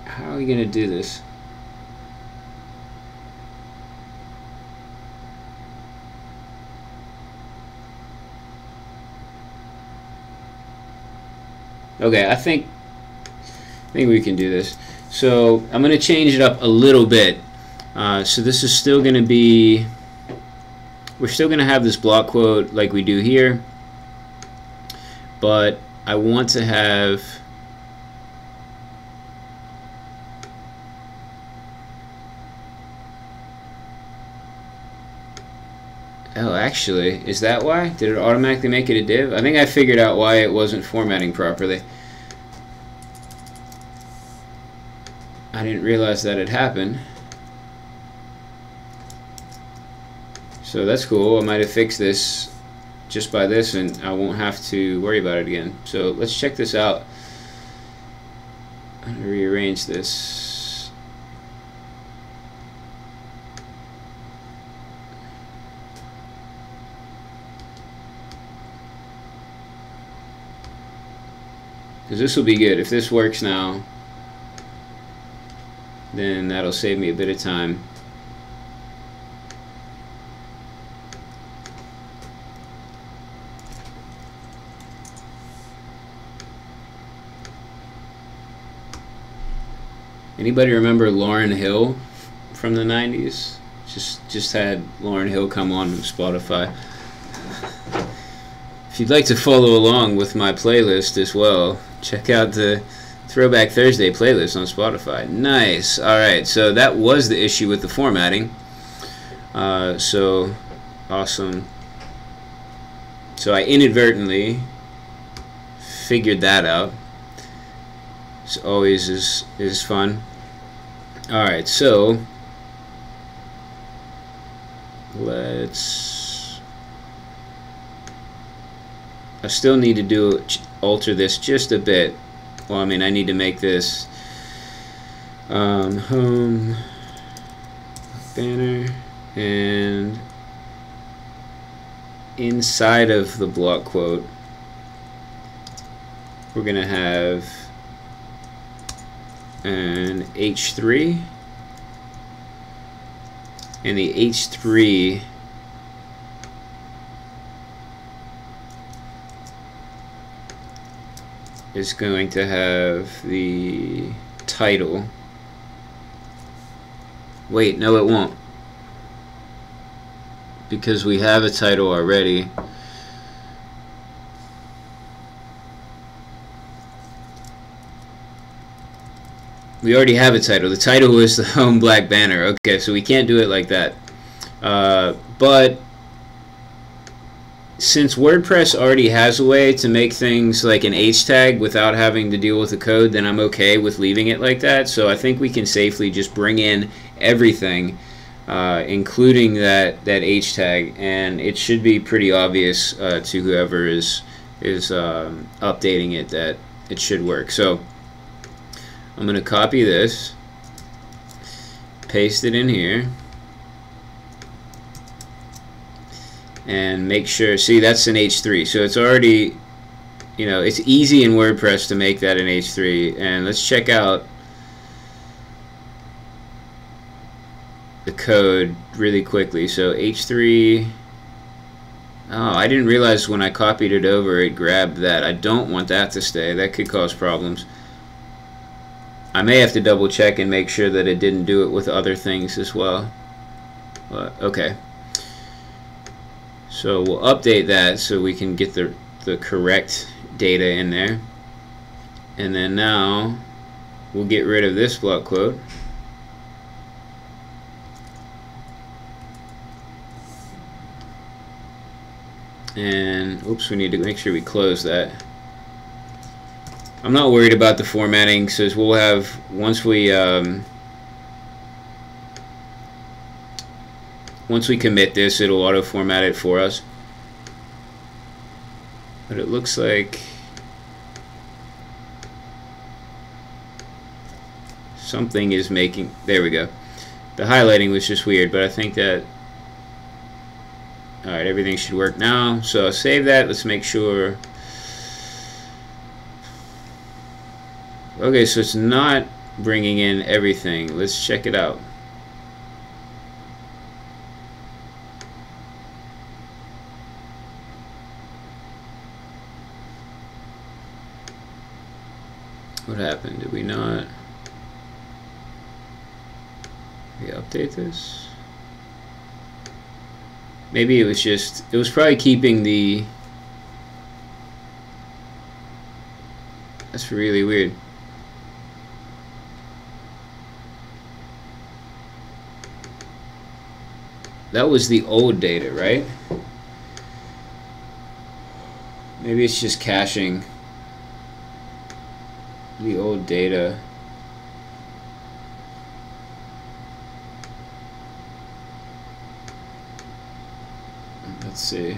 How are we gonna do this? Okay, I think we can do this. So I'm going to change it up a little bit. So this is still going to be, we're still going to have this block quote like we do here, but I want to have oh, actually, is that why? Did it automatically make it a div? I think I figured out why it wasn't formatting properly. I didn't realize that had happened. So that's cool. I might have fixed this just by this, and I won't have to worry about it again. So let's check this out. I'm going to rearrange this. Because this will be good. If this works now, then that'll save me a bit of time. Anybody remember Lauryn Hill from the 90s? Just had Lauryn Hill come on Spotify. If you'd like to follow along with my playlist as well, check out the Throwback Thursday playlist on Spotify. Nice. Alright, so that was the issue with the formatting. So awesome. So I inadvertently figured that out. It's always is fun. Alright, so I still need to alter this just a bit. Well, I mean, I need to make this home banner, and inside of the block quote we're gonna have an H3, and the H3 is going to have the title. Wait, no it won't, because we have a title already. We already have a title. The title is the home black banner. Okay, so we can't do it like that. But since WordPress already has a way to make things like an H tag without having to deal with the code, then I'm okay with leaving it like that. So I think we can safely just bring in everything, including that H tag, and it should be pretty obvious to whoever is updating it that it should work. So I'm going to copy this, paste it in here, and make sure, see, that's an H3, so it's already, you know, it's easy in WordPress to make that an H3. And let's check out the code really quickly. So H3, oh, I didn't realize when I copied it over it grabbed that. I don't want that to stay. That could cause problems. I may have to double check and make sure that it didn't do it with other things as well. But okay. So we'll update that so we can get the correct data in there. And then now we'll get rid of this block quote. And oops, we need to make sure we close that. I'm not worried about the formatting, because we'll have, once we commit this, it'll auto format it for us. But it looks like something is making, there we go. The highlighting was just weird, but I think that, alright, everything should work now. So I'll save that. Let's make sure. Okay, so it's not bringing in everything. Let's check it out. What happened? Did we not update this? Maybe it was just, it was probably keeping the, that's really weird. That was the old data, right? Maybe it's just caching the old data. Let's see.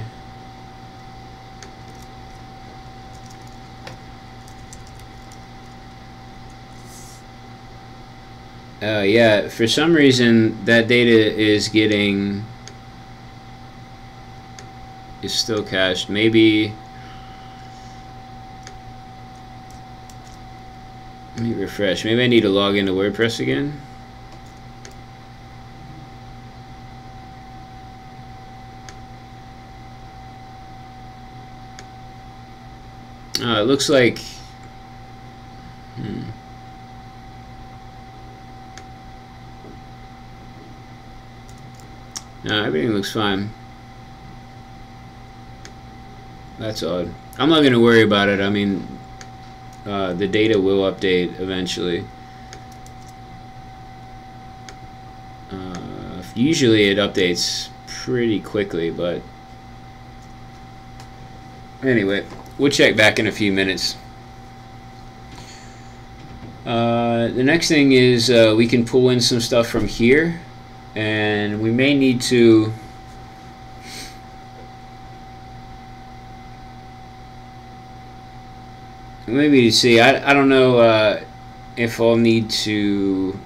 Yeah, for some reason that data is still cached. Maybe let me refresh. Maybe I need to log into WordPress again. It looks like no, everything looks fine. That's odd. I'm not going to worry about it. I mean, the data will update eventually. Usually it updates pretty quickly, but anyway, we'll check back in a few minutes. The next thing is we can pull in some stuff from here, and we may need to maybe see, I don't know if I'll need to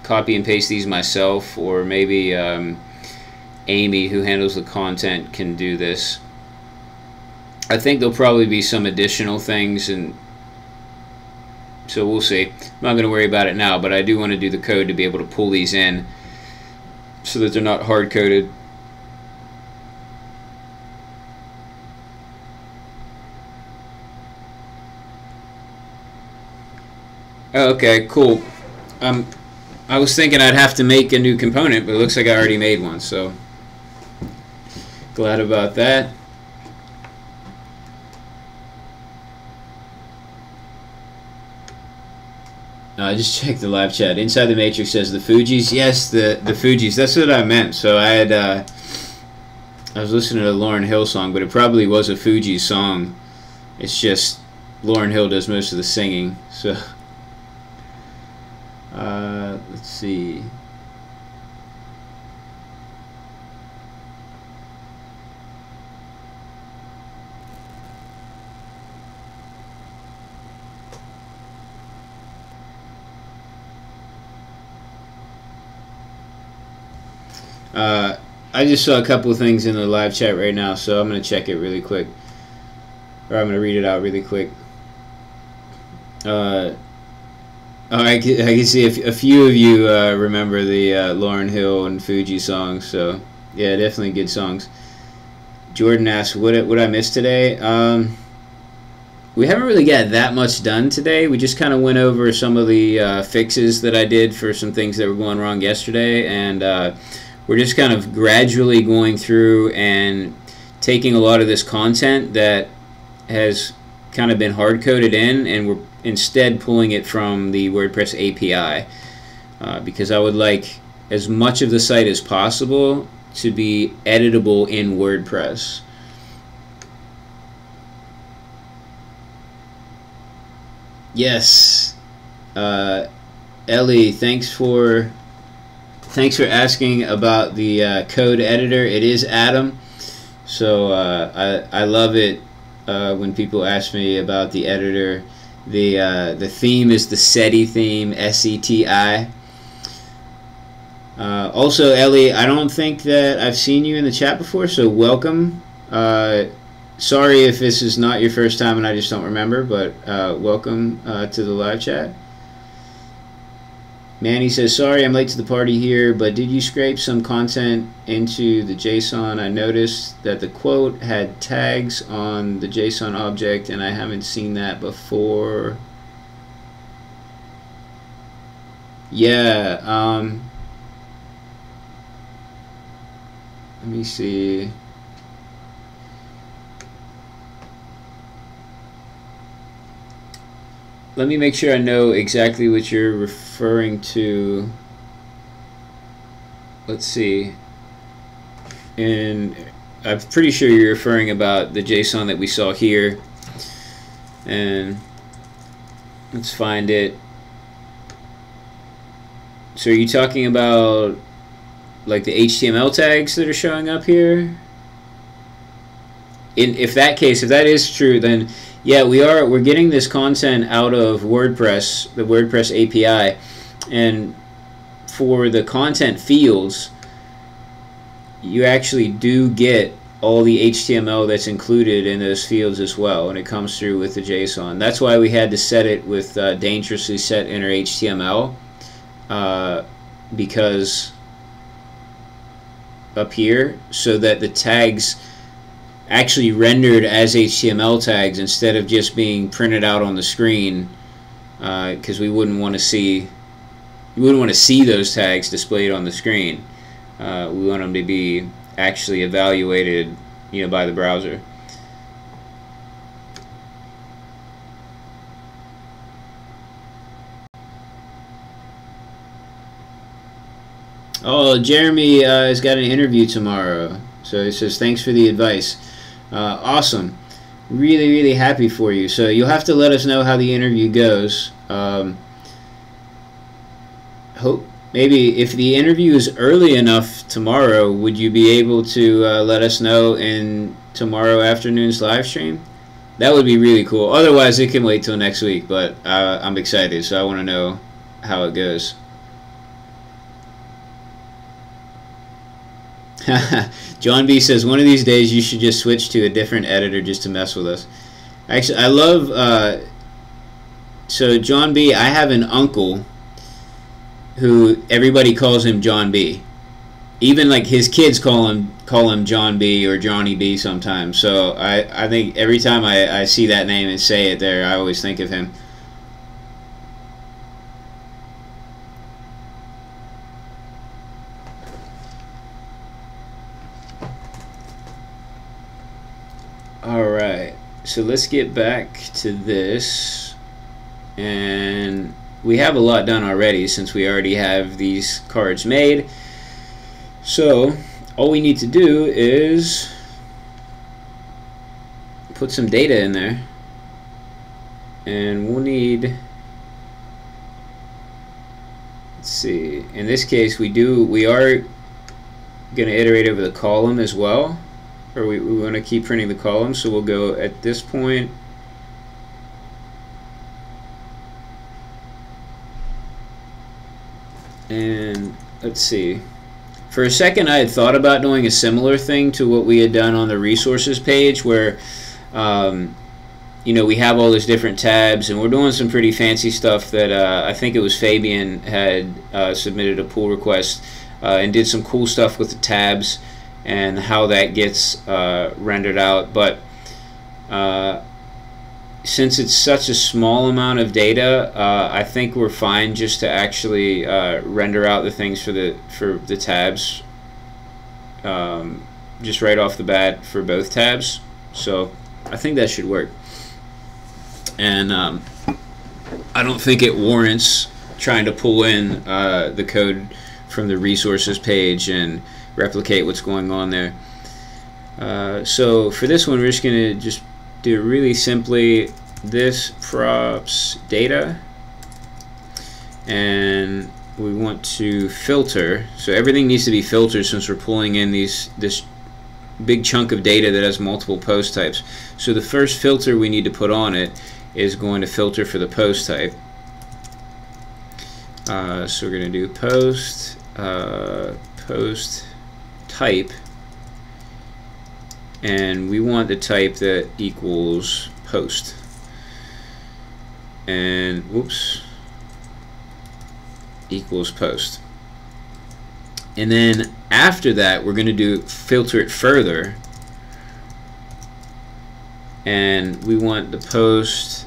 copy and paste these myself, or maybe Amy, who handles the content, can do this. I think there'll probably be some additional things, and so we'll see. I'm not going to worry about it now, but I do want to do the code to be able to pull these in so that they're not hard-coded. Okay, cool. I was thinking I'd have to make a new component, but it looks like I already made one, so glad about that. I just checked the live chat. Inside the Matrix says the Fugees. Yes, the Fugees. That's what I meant. So I had I was listening to a Lauryn Hill song, but it probably was a Fugees song. It's just Lauryn Hill does most of the singing. So let's see. I just saw a couple of things in the live chat right now, so I'm going to check it really quick. Or I'm going to read it out really quick. I can see a few of you remember the Lauryn Hill and Fuji songs, so yeah, definitely good songs. Jordan asks, what I missed today? We haven't really got that much done today. We just kind of went over some of the fixes that I did for some things that were going wrong yesterday, and we're just kind of gradually going through and taking a lot of this content that has kind of been hard-coded in, and we're instead pulling it from the WordPress API, because I would like as much of the site as possible to be editable in WordPress. Yes, Ellie, thanks for asking about the code editor. It is Atom, so I love it when people ask me about the editor. The theme is the SETI theme, SETI. Also, Ellie, I don't think that I've seen you in the chat before, so welcome. Sorry if this is not your first time and I just don't remember, but welcome to the live chat. Manny says, sorry I'm late to the party here, but did you scrape some content into the JSON? I noticed that the quote had tags on the JSON object, and I haven't seen that before. Yeah, let me see. Let me make sure I know exactly what you're referring to. Let's see. And I'm pretty sure you're referring about the JSON that we saw here. And let's find it. So are you talking about like the HTML tags that are showing up here? If that is true, then yeah, we're getting this content out of WordPress, the WordPress API, and for the content fields, you actually do get all the HTML that's included in those fields as well, and it comes through with the JSON. That's why we had to set it with dangerously set inner HTML, because up here, so that the tags actually rendered as HTML tags instead of just being printed out on the screen, because we wouldn't want to see those tags displayed on the screen. We want them to be actually evaluated, by the browser. Oh, Jeremy has got an interview tomorrow, so he says thanks for the advice. Awesome. Really, really happy for you. So you'll have to let us know how the interview goes. Hope maybe if the interview is early enough tomorrow, would you be able to let us know in tomorrow afternoon's live stream? That would be really cool. Otherwise, it can wait till next week, but I'm excited, so I want to know how it goes. John B says, one of these days you should just switch to a different editor just to mess with us. Actually, I love, so John B, I have an uncle who everybody calls him John B. Even like his kids call him John B or Johnny B sometimes. So I think every time I see that name and say it there, I always think of him. Alright, so let's get back to this, and we have a lot done already since we already have these cards made. So all we need to do is put some data in there, and we'll need, let's see, in this case we are going to iterate over the column as well. Or we want to keep printing the column, so we'll go at this point. And let's see. For a second, I had thought about doing a similar thing to what we had done on the resources page, where we have all these different tabs, and we're doing some pretty fancy stuff that I think it was Fabian had submitted a pull request and did some cool stuff with the tabs and how that gets rendered out. But since it's such a small amount of data, I think we're fine just to actually render out the things for the tabs just right off the bat for both tabs. So I think that should work. And I don't think it warrants trying to pull in the code from the resources page and replicate what's going on there. So for this one, we're just going to do it really simply this props data, and we want to filter. So everything needs to be filtered since we're pulling in this big chunk of data that has multiple post types. So the first filter we need to put on it is going to filter for the post type. So we're going to do post type, and we want the type that equals post. And whoops, equals post. And then after that, we're going to do filter it further, and we want the post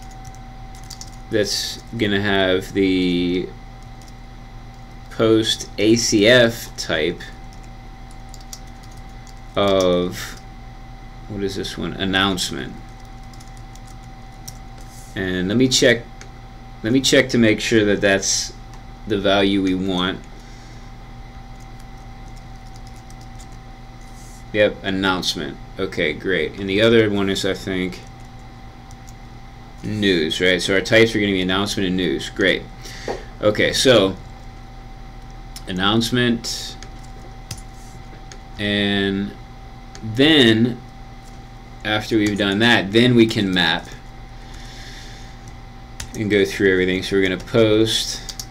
that's going to have the post ACF type of, what is this one, announcement. And let me check to make sure that that's the value we want. Yep, announcement. Okay, great. And the other one is, I think, news, right? So our types are going to be announcement and news. Great. Okay, so announcement, and then after we've done that, then we can map and go through everything. So we're going to post,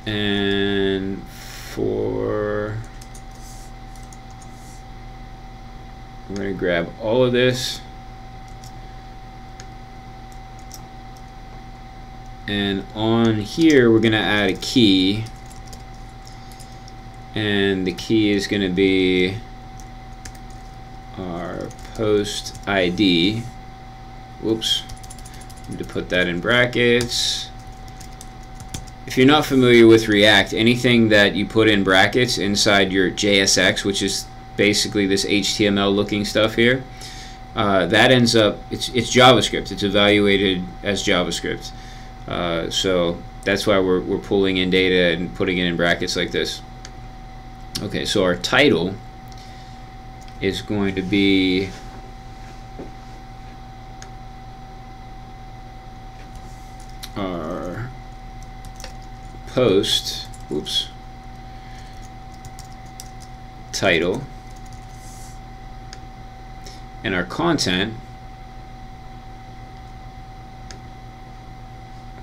and we're going to grab all of this, and on here we're going to add a key, and the key is going to be our post ID. Whoops, need to put that in brackets. If you're not familiar with React, anything that you put in brackets inside your JSX, which is basically this HTML looking stuff here, that ends up, it's JavaScript. It's evaluated as JavaScript. So that's why we're pulling in data and putting it in brackets like this. Okay, so our title is going to be our post, oops, title, and our content,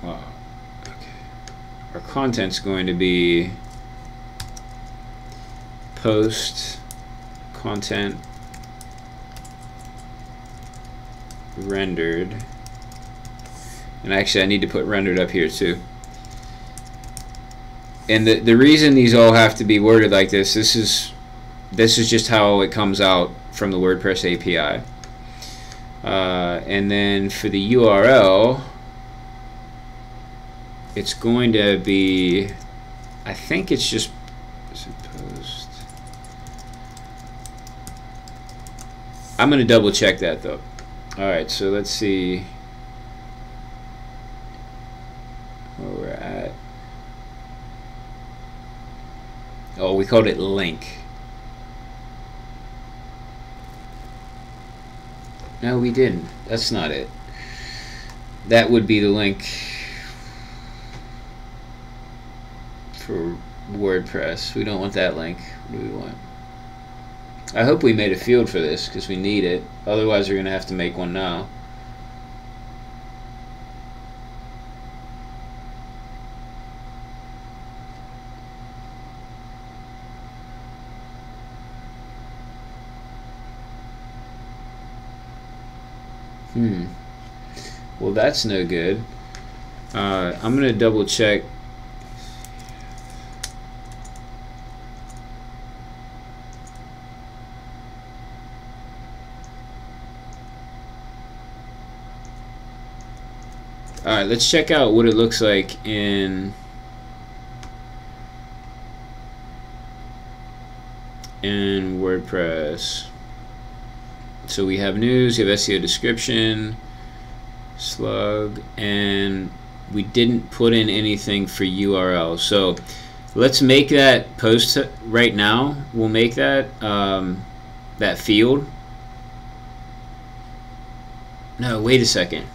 wow, okay, our content's going to be post content rendered, and actually I need to put rendered up here too. And the reason these all have to be worded like this is just how it comes out from the WordPress API. And then for the URL, it's going to be, I think it's just post. I'm going to double check that though. Alright, so let's see where we're at. Oh, we called it link. No, we didn't. That's not it. That would be the link for WordPress. We don't want that link. What do we want? I hope we made a field for this because we need it. Otherwise, we're going to have to make one now. Well, that's no good. I'm going to double check. Alright, let's check out what it looks like in WordPress. So we have news, we have SEO description, slug, and we didn't put in anything for URL. So let's make that post right now. We'll make that that field. No, wait a second.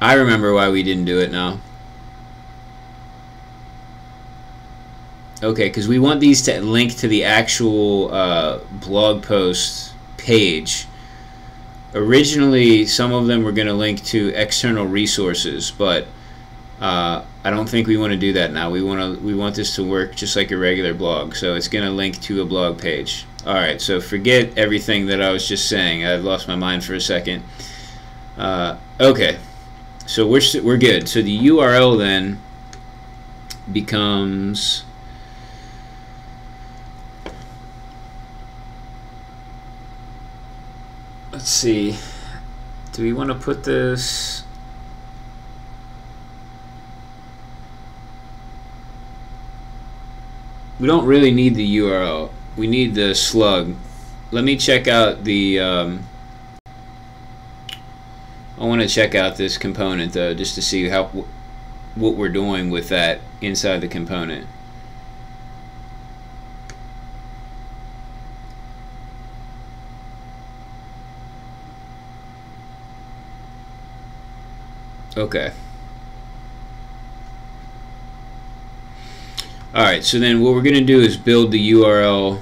I remember why we didn't do it now. Okay, because we want these to link to the actual blog post page. Originally, some of them were going to link to external resources, but I don't think we want to do that now. We want this to work just like a regular blog, so it's going to link to a blog page. All right, so forget everything that I was just saying. I've lost my mind for a second. Okay, so we're good. So the URL then becomes, let's see, do we want to put this? We don't really need the URL. We need the slug. Let me check out the I want to check out this component though, just to see what we're doing with that inside the component. Okay. Alright, so then what we're going to do is build the URL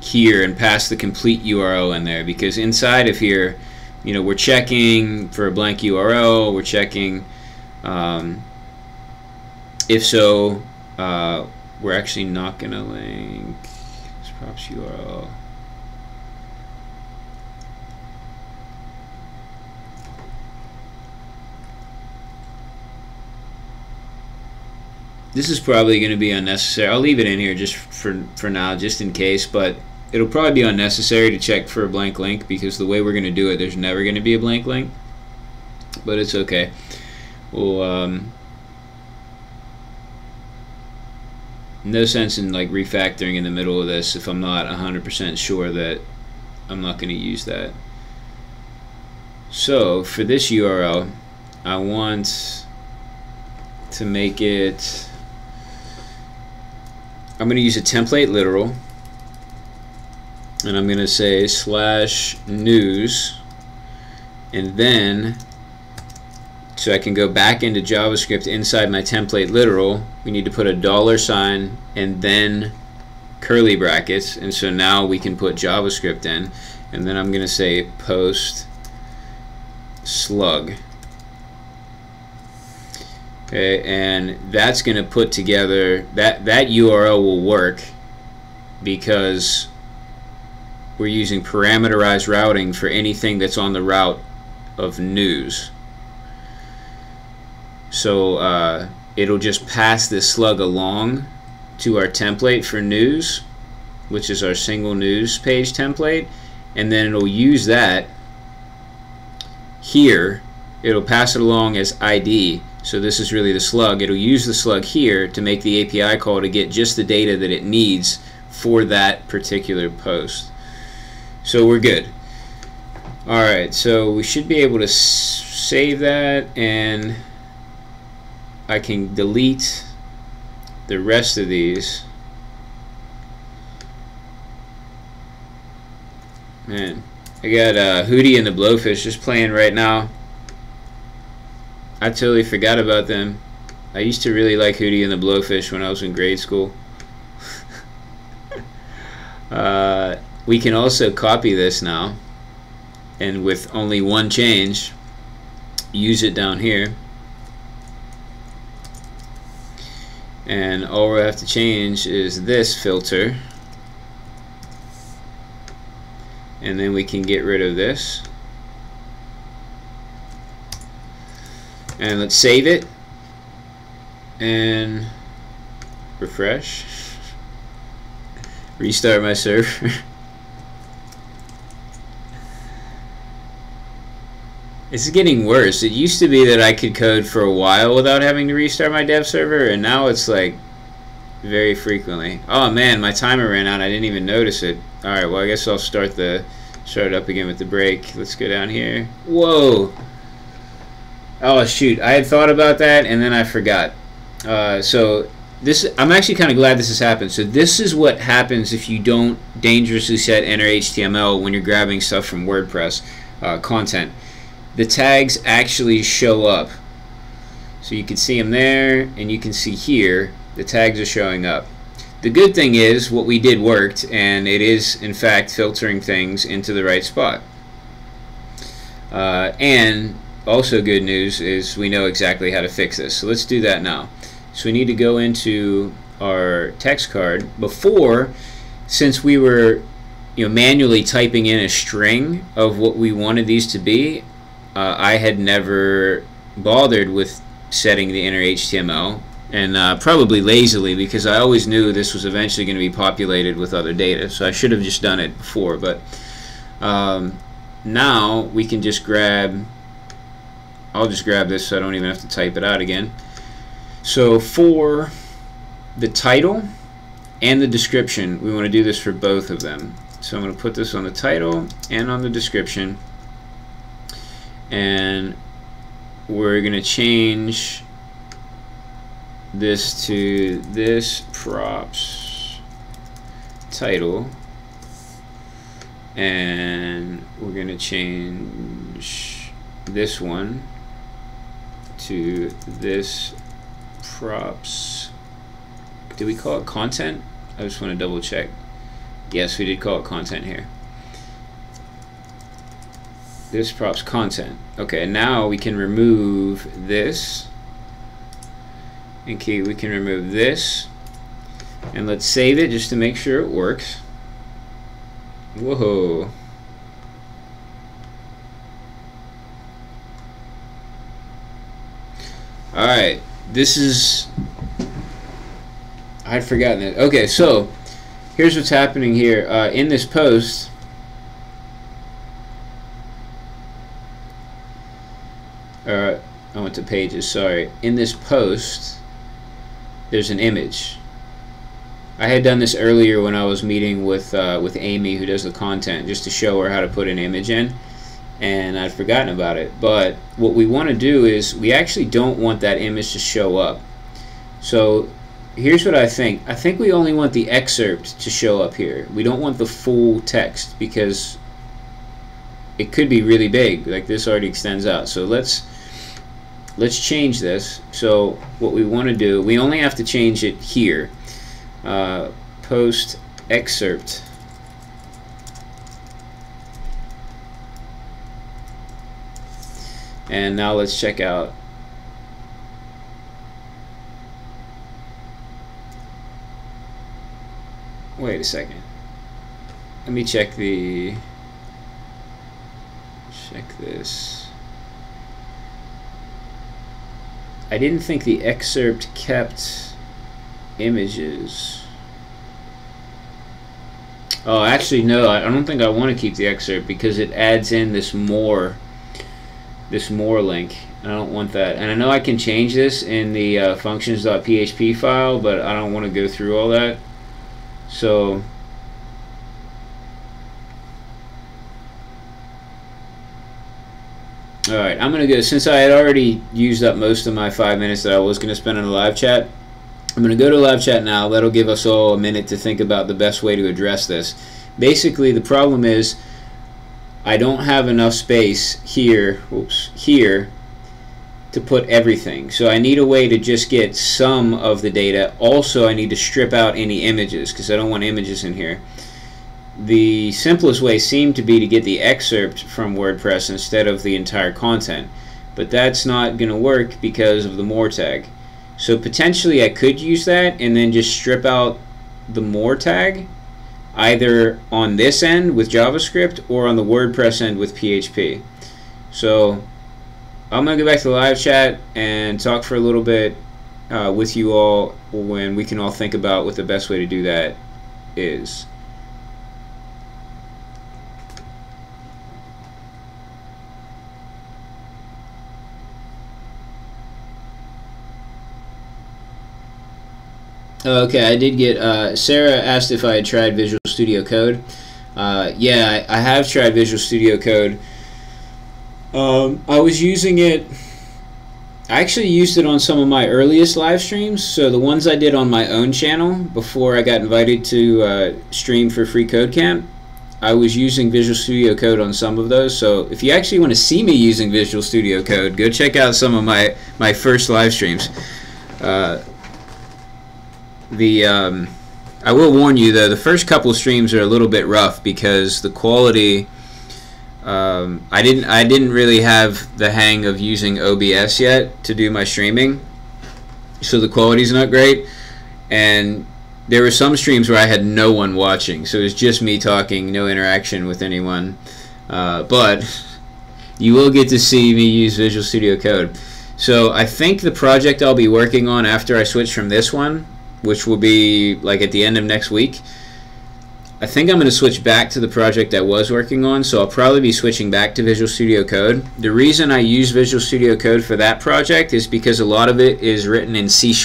here and pass the complete URL in there, because inside of here, you know, we're checking for a blank URL, we're checking if so, we're actually not going to link this props URL. This is probably going to be unnecessary. I'll leave it in here just for now, just in case, but it'll probably be unnecessary to check for a blank link, because the way we're going to do it, there's never going to be a blank link, but it's okay. We'll no sense in like refactoring in the middle of this if I'm not 100% sure that I'm not going to use that. So for this URL, I want to make it, I'm going to use a template literal, and I'm going to say /news, and then so I can go back into JavaScript inside my template literal, we need to put a $sign and then curly brackets, and so now we can put JavaScript in, and then I'm going to say post slug. Okay, and that's going to put together, that URL will work because we're using parameterized routing for anything that's on the route of news. So it'll just pass this slug along to our template for news, which is our single news page template, and then it'll use that here. It'll pass it along as ID. So this is really the slug. It'll use the slug here to make the API call to get just the data that it needs for that particular post. So we're good. Alright, so we should be able to save that, and I can delete the rest of these. Man, I got Hootie and the Blowfish just playing right now. I totally forgot about them. I used to really like Hootie and the Blowfish when I was in grade school. We can also copy this now, and with only one change, use it down here. And all we have to change is this filter, and then we can get rid of this. And let's save it and refresh. Restart my server. It's getting worse. It used to be that I could code for a while without having to restart my dev server, and now it's like very frequently. Oh man, my timer ran out. I didn't even notice it. Alright, well I guess I'll start it up again with the break. Let's go down here. Whoa! Oh shoot, I had thought about that and then I forgot. So I'm actually kind of glad this has happened. So this is what happens if you don't dangerously set enter HTML when you're grabbing stuff from WordPress content. The tags actually show up. So you can see them there, and you can see here the tags are showing up. The good thing is what we did worked, and it is in fact filtering things into the right spot. And also good news is we know exactly how to fix this. So let's do that now. So we need to go into our text card. Before, since we were manually typing in a string of what we wanted these to be, I had never bothered with setting the inner HTML, and probably lazily, because I always knew this was eventually going to be populated with other data, so I should have just done it before. But now we can just grab, I'll just grab this so I don't even have to type it out again. So for the title and the description, we want to do this for both of them. So I'm going to put this on the title and on the description, and we're going to change this to this props title, and we're going to change this one to this props. Did we call it content? I just want to double check. Yes, we did call it content here. This props content. Okay, now we can remove this. Okay, we can remove this, and let's save it just to make sure it works. Whoa. Alright, this is, I'd forgotten it. Okay, so here's what's happening here. In this post, I went to pages, sorry. In this post, there's an image. I had done this earlier when I was meeting with Amy, who does the content, just to show her how to put an image in, and I'd forgotten about it. But what we want to do is we actually don't want that image to show up. So here's what I think. I think we only want the excerpt to show up here. We don't want the full text, because it could be really big. Like this already extends out. So let's change this. So what we want to do, we only have to change it here. Post excerpt. And now let's check out. Wait a second. Let me check this. I didn't think the excerpt kept images. Oh, actually no, I don't think I want to keep the excerpt, because it adds in this more link. I don't want that. And I know I can change this in the functions.php file, but I don't want to go through all that. So alright, I'm going to go, since I had already used up most of my 5 minutes that I was going to spend on the live chat, I'm going to go to live chat now. That'll give us all a minute to think about the best way to address this. Basically, the problem is I don't have enough space here, here to put everything. So I need a way to just get some of the data. Also, I need to strip out any images, because I don't want images in here. The simplest way seemed to be to get the excerpt from WordPress instead of the entire content, but that's not going to work because of the more tag. So potentially I could use that and then just strip out the more tag, either on this end with JavaScript or on the WordPress end with PHP. So I'm going to go back to the live chat and talk for a little bit with you all, when we can all think about what the best way to do that is. Okay, I did get, Sarah asked if I had tried Visual Studio Code. Yeah, I have tried Visual Studio Code. I was using it I actually used it on some of my earliest live streams. So the ones I did on my own channel before I got invited to stream for freeCodeCamp, I was using Visual Studio Code on some of those. So if you actually want to see me using Visual Studio Code, go check out some of my first live streams. I will warn you though, the first couple streams are a little bit rough because the quality. I didn't really have the hang of using OBS yet to do my streaming, so the quality's not great. And there were some streams where I had no one watching, so it was just me talking, no interaction with anyone. But you will get to see me use Visual Studio Code. So I think the project I'll be working on after I switch from this one, which will be like at the end of next week, I think I'm going to switch back to the project I was working on, so I'll probably be switching back to Visual Studio Code. The reason I use Visual Studio Code for that project is because a lot of it is written in C#,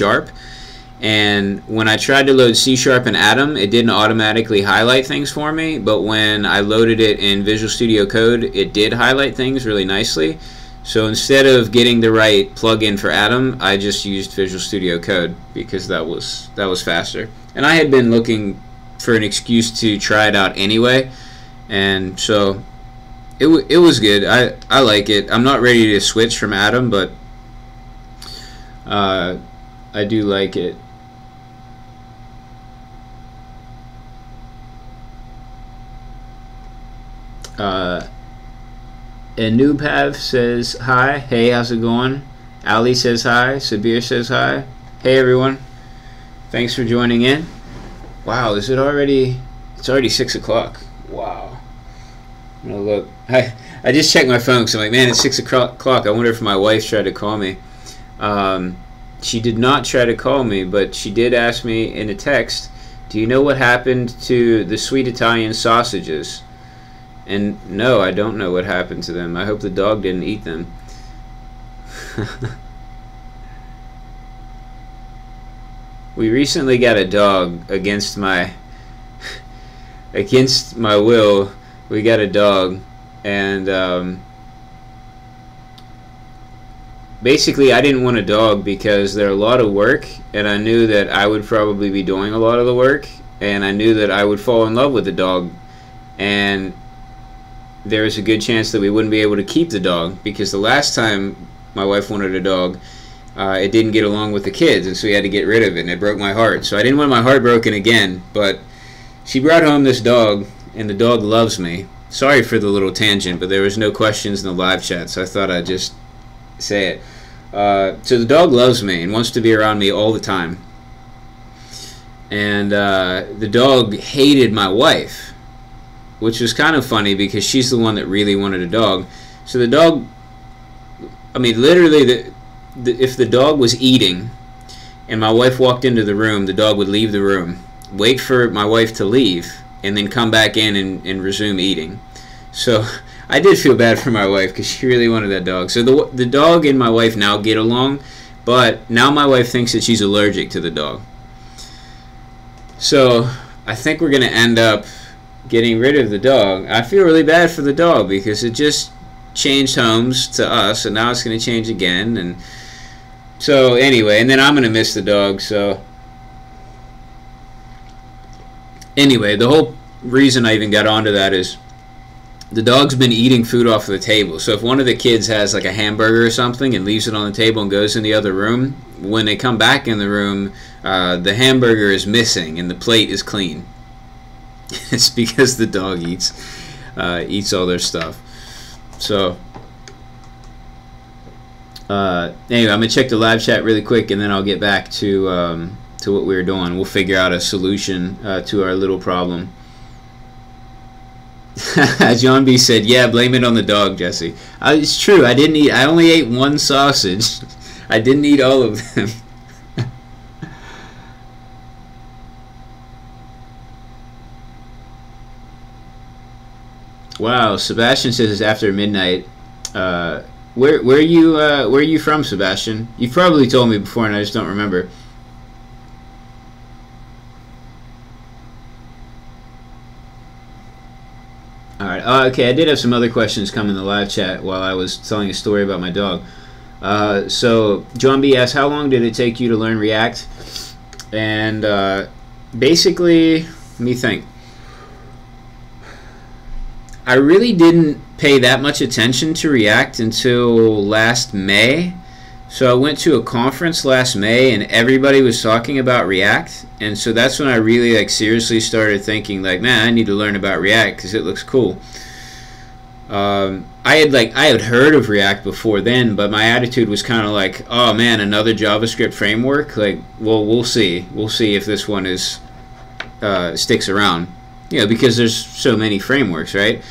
and when I tried to load C# in Atom, it didn't automatically highlight things for me, but when I loaded it in Visual Studio Code, it did highlight things really nicely. So instead of getting the right plugin for Atom, I just used Visual Studio Code because that was faster. And I had been looking for an excuse to try it out anyway, and so it was good. I like it. I'm not ready to switch from Atom, but I do like it. Anubhav says hi. Hey, how's it going? Ali says hi. Sabir says hi. Hey everyone, thanks for joining in. Wow, is it already? It's already 6 o'clock. Wow. I'm gonna look. I just checked my phone because I'm like, man, it's 6 o'clock. I wonder if my wife tried to call me. She did not try to call me, but she did ask me in a text, do you know what happened to the sweet Italian sausages? And no, I don't know what happened to them. I hope the dog didn't eat them. We recently got a dog against my will. We got a dog, and basically I didn't want a dog because they're a lot of work, and I knew that I would probably be doing a lot of the work, and I knew that I would fall in love with the dog, and there was a good chance that we wouldn't be able to keep the dog because the last time my wife wanted a dog, it didn't get along with the kids, and so we had to get rid of it, and it broke my heart. So I didn't want my heart broken again, but she brought home this dog, and the dog loves me. Sorry for the little tangent, but there was no questions in the live chat, so I thought I'd just say it. So the dog loves me and wants to be around me all the time. And the dog hated my wife, which was kind of funny because she's the one that really wanted a dog. So the dog, I mean, literally, if the dog was eating and my wife walked into the room, the dog would leave the room, wait for my wife to leave, and then come back in and resume eating. So I did feel bad for my wife because she really wanted that dog. So the dog and my wife now get along, but now my wife thinks that she's allergic to the dog. So I think we're going to end up getting rid of the dog. I feel really bad for the dog because it just changed homes to us, and now it's going to change again. And so anyway, and then I'm going to miss the dog. So anyway, the whole reason I even got onto that is the dog's been eating food off of the table. So if one of the kids has like a hamburger or something and leaves it on the table and goes in the other room, when they come back in the room, the hamburger is missing and the plate is clean. It's because the dog eats all their stuff. So anyway, I'm gonna check the live chat really quick, and then I'll get back to what we were doing. We'll figure out a solution to our little problem. John B said, "Yeah, blame it on the dog, Jesse." It's true. I only ate one sausage. I didn't eat all of them. Wow, Sebastian says it's after midnight. Where are you from, Sebastian? You've probably told me before, and I just don't remember. All right. Okay, I did have some other questions come in the live chat while I was telling a story about my dog. So John B asks, how long did it take you to learn React? And basically, let me think. I really didn't pay that much attention to React until last May. So I went to a conference last May and everybody was talking about React, and so that's when I really like seriously started thinking like, man, I need to learn about React because it looks cool. I had heard of React before then, but my attitude was kind of like, oh man, another JavaScript framework. Like, well, we'll see if this one is sticks around, because there's so many frameworks, right?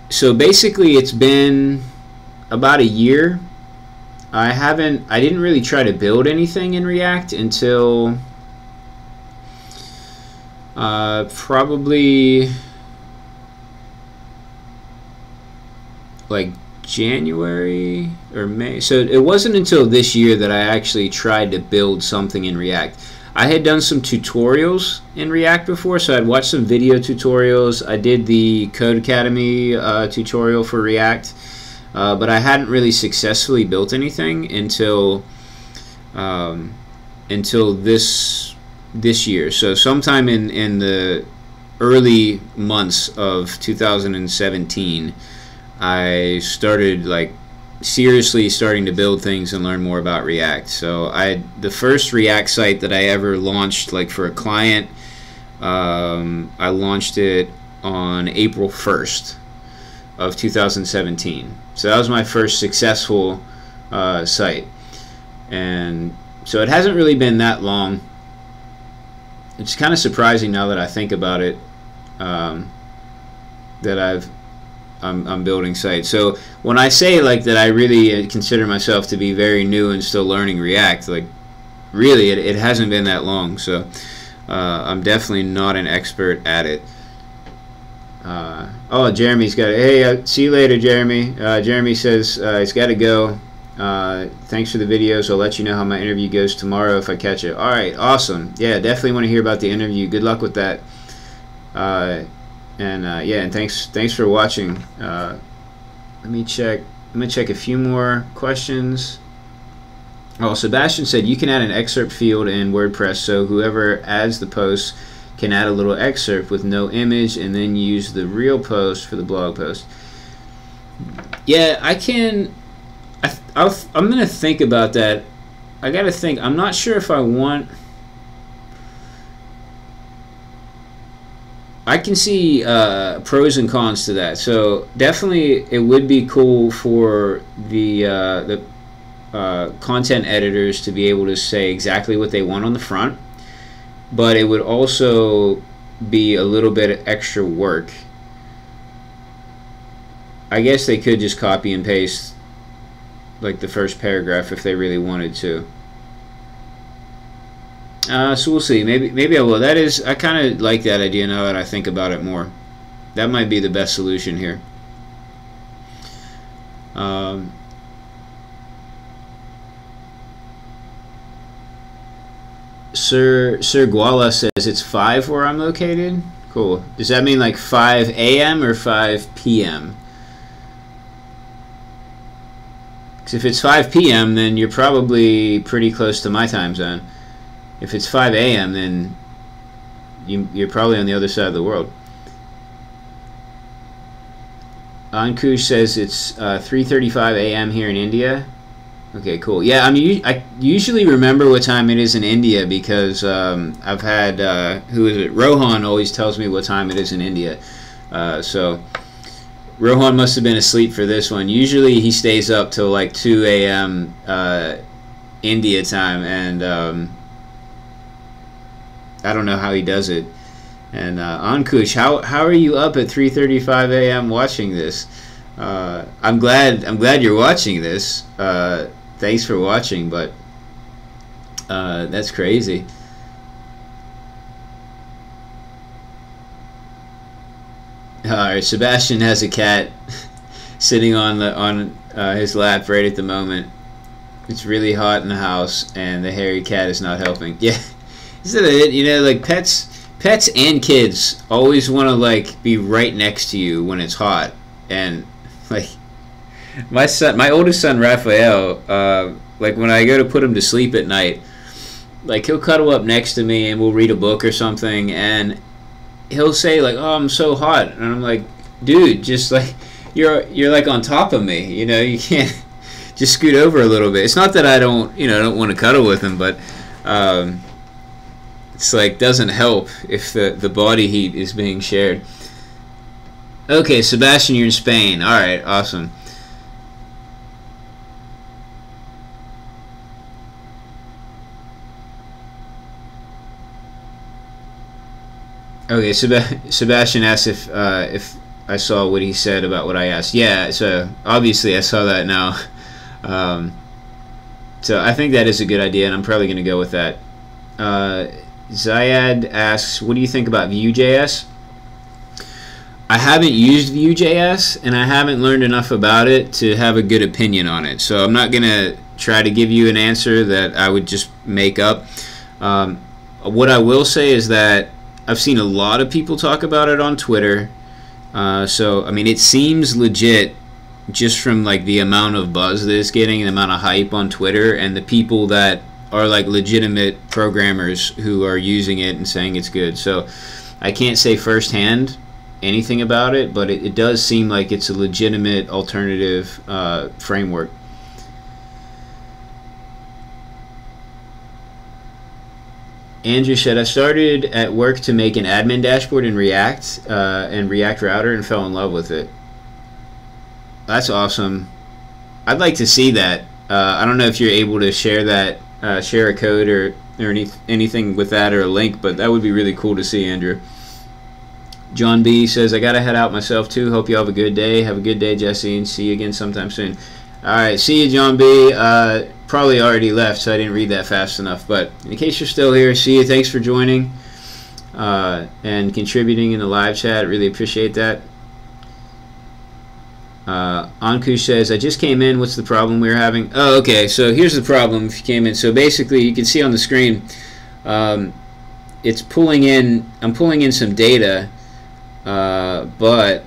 So basically, it's been about a year. I didn't really try to build anything in React until probably like January or May. So it wasn't until this year that I actually tried to build something in React. I had done some tutorials in React before, so I'd watched some video tutorials. I did the Code Academy tutorial for React, but I hadn't really successfully built anything until this year. So sometime in the early months of 2017, I started like seriously starting to build things and learn more about React. So the first React site that I ever launched like for a client, I launched it on April 1st of 2017. So that was my first successful site, and so it hasn't really been that long. It's kind of surprising now that I think about it, that I'm building sites. So when I say like that I really consider myself to be very new and still learning React, like really it hasn't been that long. So I'm definitely not an expert at it. Oh, Jeremy's got it. Hey, see you later, Jeremy. Jeremy says he's got to go. Thanks for the videos. I'll let you know how my interview goes tomorrow if I catch it. All right, awesome. Yeah, definitely want to hear about the interview. Good luck with that. And thanks for watching. Let me check. I'm gonna check a few more questions. Oh, Sebastian said you can add an excerpt field in WordPress, so whoever adds the post can add a little excerpt with no image and then use the real post for the blog post. Yeah, I can. I'm gonna think about that. I gotta think. I'm not sure if I want. I can see pros and cons to that. So definitely, it would be cool for the content editors to be able to say exactly what they want on the front, but it would also be a little bit of extra work. I guess they could just copy and paste like the first paragraph if they really wanted to. So we'll see. Maybe I will. I kind of like that idea now that I think about it more. That might be the best solution here. Sir Guala says it's 5 where I'm located. Cool. Does that mean like 5 a.m. or 5 p.m.? Because if it's 5 p.m., then you're probably pretty close to my time zone. If it's 5 a.m., then you're probably on the other side of the world. Ankush says it's 3:35 a.m. here in India. Okay, cool. Yeah, I mean, I usually remember what time it is in India because I've had, who is it? Rohan always tells me what time it is in India. So Rohan must have been asleep for this one. Usually he stays up till like 2 a.m. India time, and I don't know how he does it. And Ankush, how are you up at 3:35 a.m. watching this? I'm glad you're watching this. Thanks for watching, but that's crazy. All right, Sebastian has a cat sitting on his lap right at the moment. It's really hot in the house, and the hairy cat is not helping. Yeah, isn't it? You know, like pets and kids always want to like be right next to you when it's hot, and like my oldest son Raphael, like when I go to put him to sleep at night, like he'll cuddle up next to me and we'll read a book or something, and he'll say like, "Oh, I'm so hot," and I'm like, "Dude, just like you're like on top of me, you know, you can't just scoot over a little bit." It's not that I don't want to cuddle with him, but it's like doesn't help if the body heat is being shared. Okay, Sebastian, you're in Spain. All right, awesome. Okay, Sebastian asked if I saw what he said about what I asked. Yeah, so obviously I saw that now. So I think that is a good idea, and I'm probably going to go with that. Zayad asks, what do you think about Vue.js? I haven't used Vue.js, and I haven't learned enough about it to have a good opinion on it. So I'm not going to try to give you an answer that I would just make up. What I will say is that I've seen a lot of people talk about it on Twitter. So, I mean, it seems legit just from like the amount of buzz that it's getting and the amount of hype on Twitter and the people that are like legitimate programmers who are using it and saying it's good. So I can't say firsthand anything about it, but it does seem like it's a legitimate alternative framework. Andrew said, I started at work to make an admin dashboard in React and React Router and fell in love with it. That's awesome. I'd like to see that. I don't know if you're able to share that, share a code or anything with that or a link, but that would be really cool to see, Andrew. John B says, I gotta head out myself too. Hope you have a good day. Have a good day, Jesse, and see you again sometime soon. All right, see you, John B. Probably already left, so I didn't read that fast enough. But in case you're still here, see you. Thanks for joining and contributing in the live chat. Really appreciate that. Ankush says, I just came in. What's the problem we were having? Oh, okay. So here's the problem if you came in. So basically, you can see on the screen, it's pulling in. I'm pulling in some data, but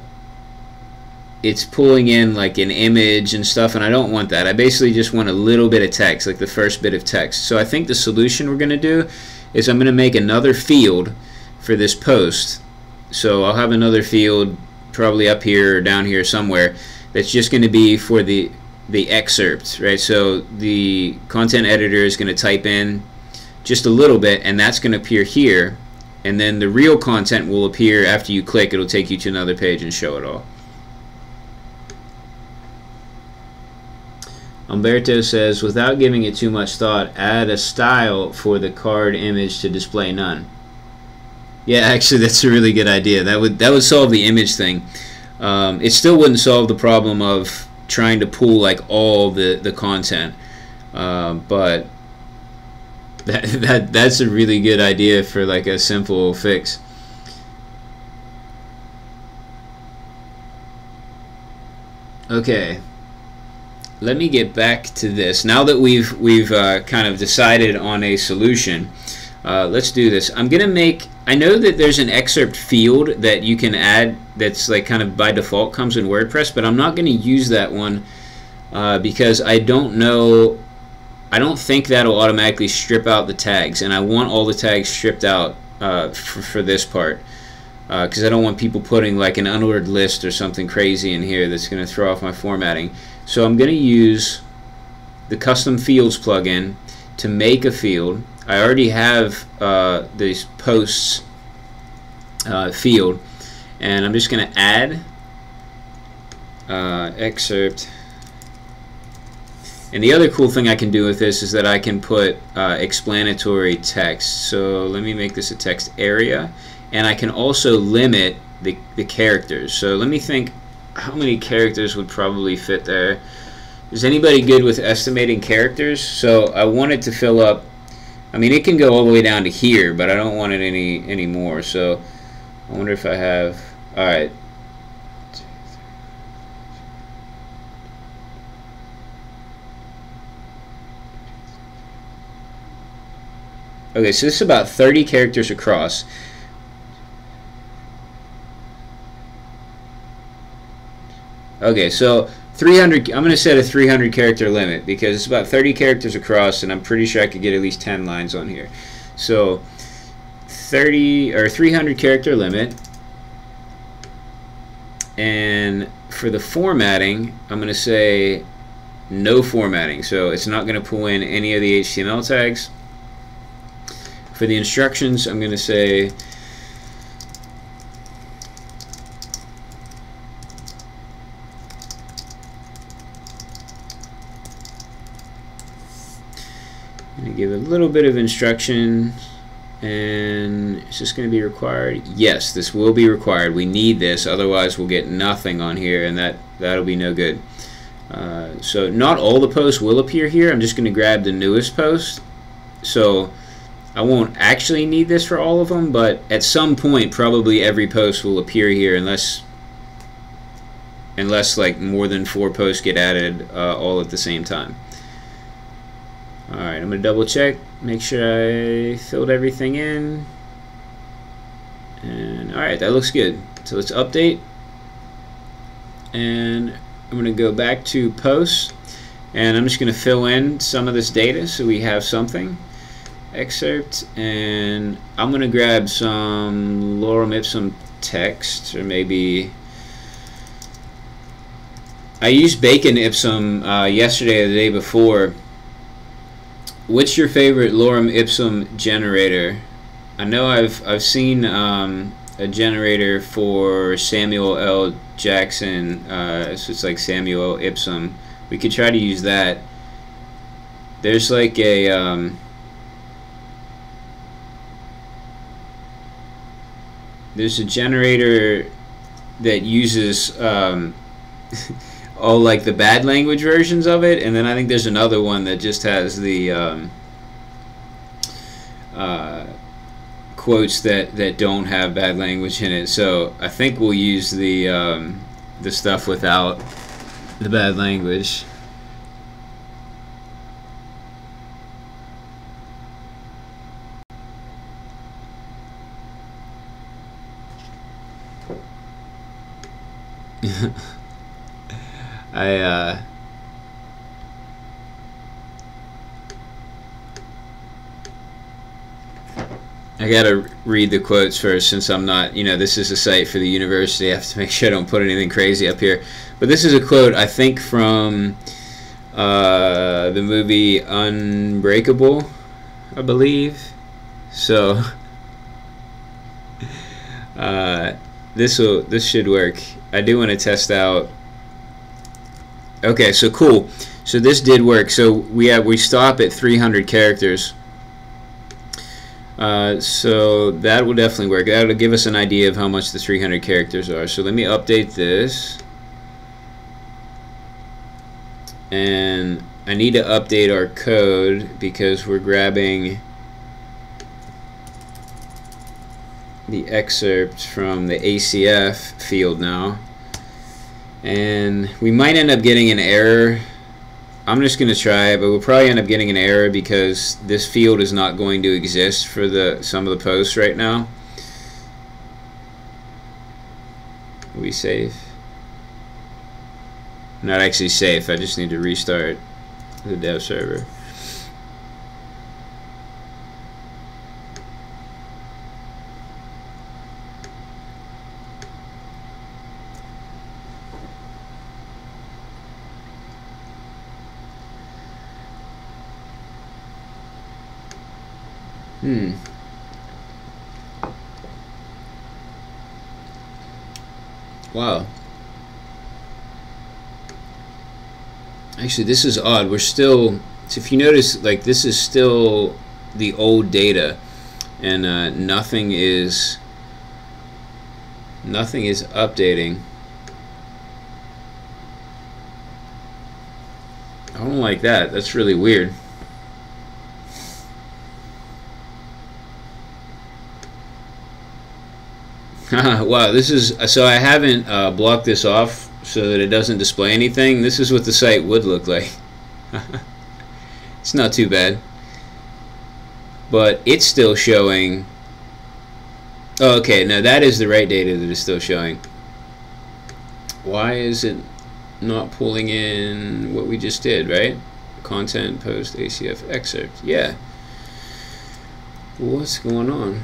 it's pulling in like an image and stuff, and I don't want that. I basically just want a little bit of text, like the first bit of text. So I think the solution we're going to do is I'm going to make another field for this post. So I'll have another field probably up here or down here somewhere that's just going to be for the excerpt, right? So the content editor is going to type in just a little bit, and that's going to appear here, and then the real content will appear after you click. It'll take you to another page and show it all. Umberto says, without giving it too much thought, add a style for the card image to display none. Yeah, actually, that's a really good idea. That would solve the image thing. It still wouldn't solve the problem of trying to pull like all the content, but that's a really good idea for like a simple fix. Okay. Let me get back to this. Now that we've kind of decided on a solution, let's do this. I'm gonna make. I know that there's an excerpt field that you can add that's like kind of by default comes in WordPress, but I'm not gonna use that one because I don't know. I don't think that'll automatically strip out the tags, and I want all the tags stripped out for this part because I don't want people putting like an unordered list or something crazy in here that's gonna throw off my formatting. So I'm going to use the custom fields plugin to make a field. I already have this posts field, and I'm just going to add excerpt. And the other cool thing I can do with this is that I can put explanatory text. So let me make this a text area, and I can also limit the characters. So let me think. How many characters would probably fit there? Is anybody good with estimating characters? So I want it to fill up. I mean, it can go all the way down to here, but I don't want it any more. So I wonder if I have. All right. Okay, so this is about 30 characters across. Okay, so 300. I'm going to set a 300 character limit because it's about 30 characters across, and I'm pretty sure I could get at least 10 lines on here. So 30 or 300 character limit. And for the formatting, I'm going to say no formatting. So it's not going to pull in any of the HTML tags. For the instructions, I'm going to say I'm going to give a little bit of instruction. And is this going to be required? Yes, this will be required. We need this, otherwise we'll get nothing on here, and that'll be no good. So not all the posts will appear here. I'm just going to grab the newest post. So I won't actually need this for all of them, but at some point probably every post will appear here unless like more than 4 posts get added all at the same time. Alright, I'm going to double check, make sure I filled everything in. And alright, that looks good. So let's update. And I'm going to go back to posts. And I'm just going to fill in some of this data so we have something. Excerpt. And I'm going to grab some lorem ipsum text, or maybe... I used bacon ipsum yesterday or the day before. What's your favorite lorem ipsum generator? I know I've seen a generator for Samuel L. Jackson. So it's like Samuel Ipsum. We could try to use that. There's like a there's a generator that uses all like the bad language versions of it, and then I think there's another one that just has the quotes that don't have bad language in it. So I think we'll use the stuff without the bad language. I gotta read the quotes first, since I'm not, this is a site for the university. I have to make sure I don't put anything crazy up here. But this is a quote, I think, from the movie Unbreakable, I believe. So this should work. I do want to test out. Okay, so cool. So this did work. So we stop at 300 characters. So that will definitely work. That will give us an idea of how much the 300 characters are. So let me update this. And I need to update our code because we're grabbing the excerpt from the ACF field now. And we might end up getting an error. I'm just going to try it, but we'll probably end up getting an error because this field is not going to exist for some of the posts right now. Are we safe? Not actually safe. I just need to restart the dev server. Wow. Actually, this is odd. We're still, so if you notice, like, this is still the old data, and nothing is updating. I don't like that. That's really weird. Wow, this is, so I haven't blocked this off so that it doesn't display anything. This is what the site would look like. It's not too bad. But it's still showing. Oh, okay, now that is the right data that is still showing. Why is it? not pulling in what we just did, right? Content, post, ACF, excerpt. Yeah. What's going on?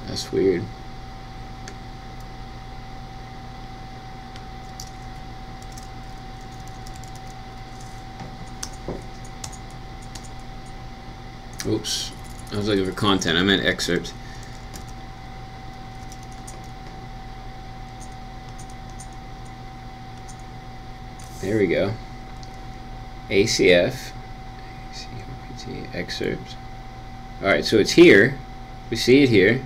That's weird. Oops. I was looking for content. I meant excerpt. There we go. ACF. Excerpt. Alright, so it's here. We see it here.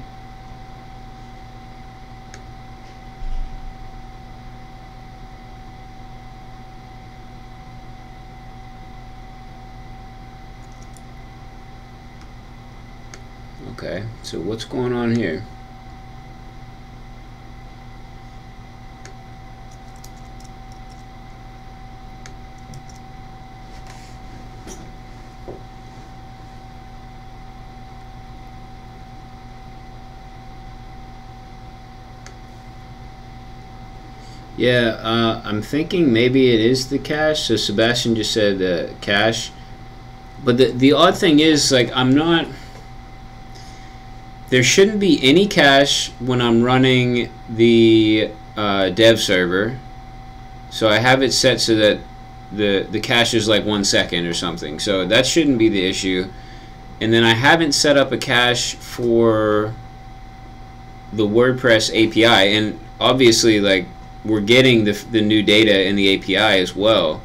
Okay, so what's going on here? Yeah, I'm thinking maybe it is the cache. So Sebastian just said cache. But the odd thing is, like, I'm not... There shouldn't be any cache when I'm running the dev server. So I have it set so that the cache is like 1 second or something. So that shouldn't be the issue. And then I haven't set up a cache for the WordPress API. And obviously, like, we're getting the new data in the API as well.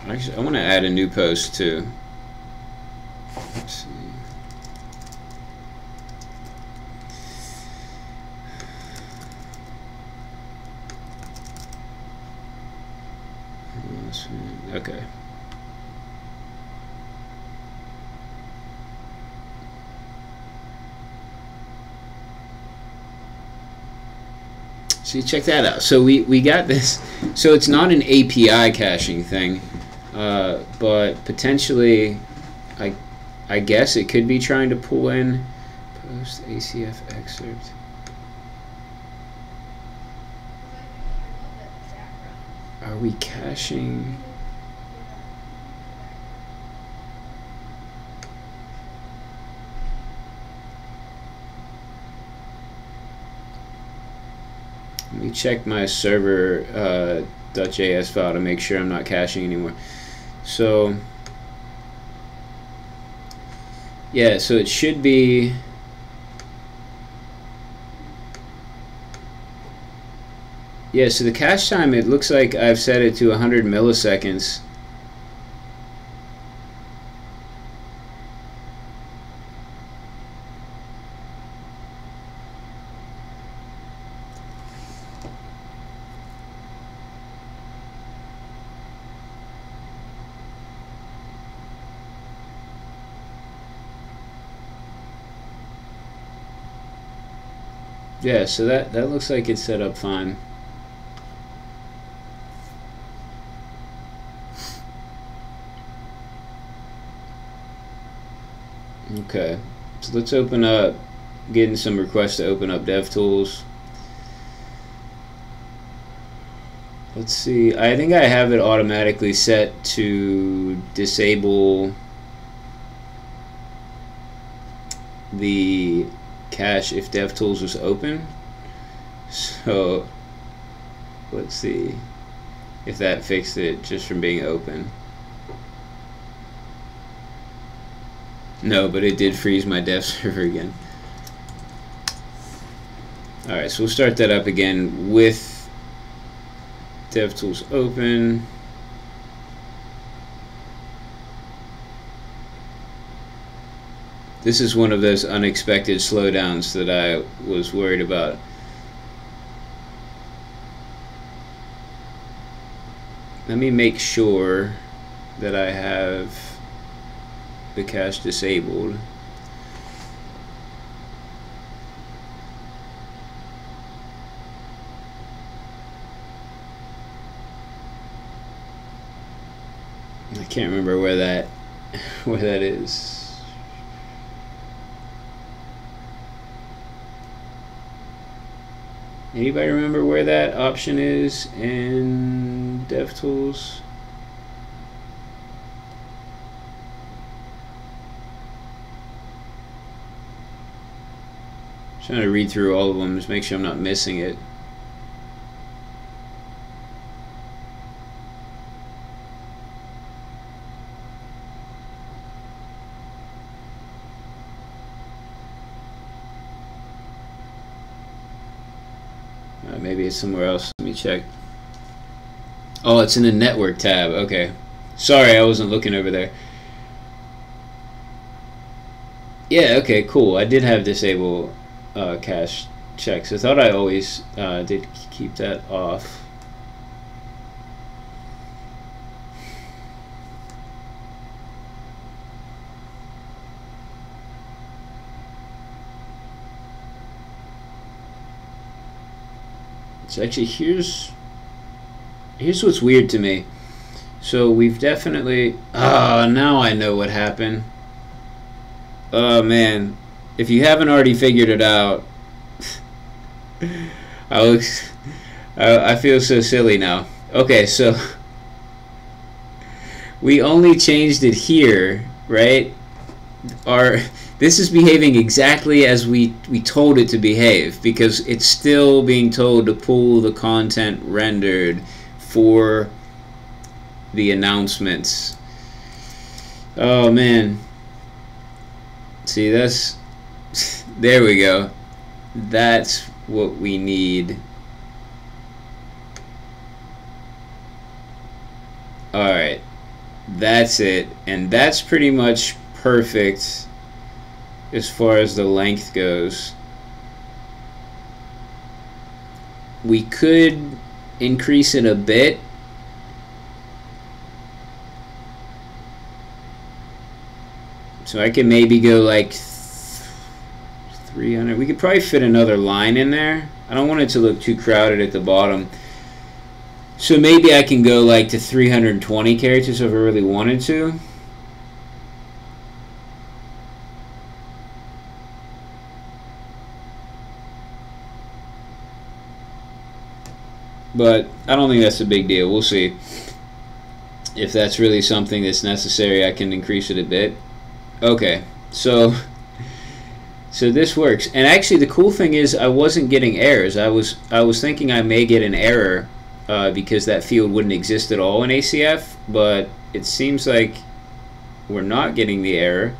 Actually, I want to add a new post too. Let's see. Okay. See, check that out. So we got this. So it's not an API caching thing, but potentially, I guess it could be trying to pull in post ACF excerpt. Are we caching? Let me check my server .js file to make sure I'm not caching anymore. So yeah, so it should be yeah, so the cache time, it looks like I've set it to 100 milliseconds. Yeah, so that looks like it's set up fine. Okay, so let's open up, getting some requests to open up DevTools. Let's see, I think I have it automatically set to disable the cache if DevTools was open. So let's see if that fixed it just from being open. No, but it did freeze my dev server again. Alright, so we'll start that up again with DevTools open. This is one of those unexpected slowdowns that I was worried about. Let me make sure that I have the cache disabled. I can't remember where that is. Anybody remember where that option is in DevTools? Trying to read through all of them, just make sure I'm not missing it. Maybe it's somewhere else. Let me check. Oh, it's in the network tab. Okay. Sorry, I wasn't looking over there. Yeah, okay, cool. I did have disable cache checks. I thought I always did keep that off. So actually, here's what's weird to me. So we've definitely... now I know what happened. Oh man, if you haven't already figured it out, I feel so silly now. Okay, so we only changed it here, right? This is behaving exactly as we told it to behave, because it's still being told to pull the content rendered for the announcements. Oh man. See, that's... there we go. That's what we need. Alright. That's it. And that's pretty much perfect as far as the length goes. We could increase it a bit. So I could maybe go like 300. We could probably fit another line in there. I don't want it to look too crowded at the bottom. So maybe I can go like to 320 characters if I really wanted to. But I don't think that's a big deal. We'll see. If that's really something that's necessary, I can increase it a bit. Okay, so this works. And actually the cool thing is I wasn't getting errors. I was thinking I may get an error because that field wouldn't exist at all in ACF, but it seems like we're not getting the error.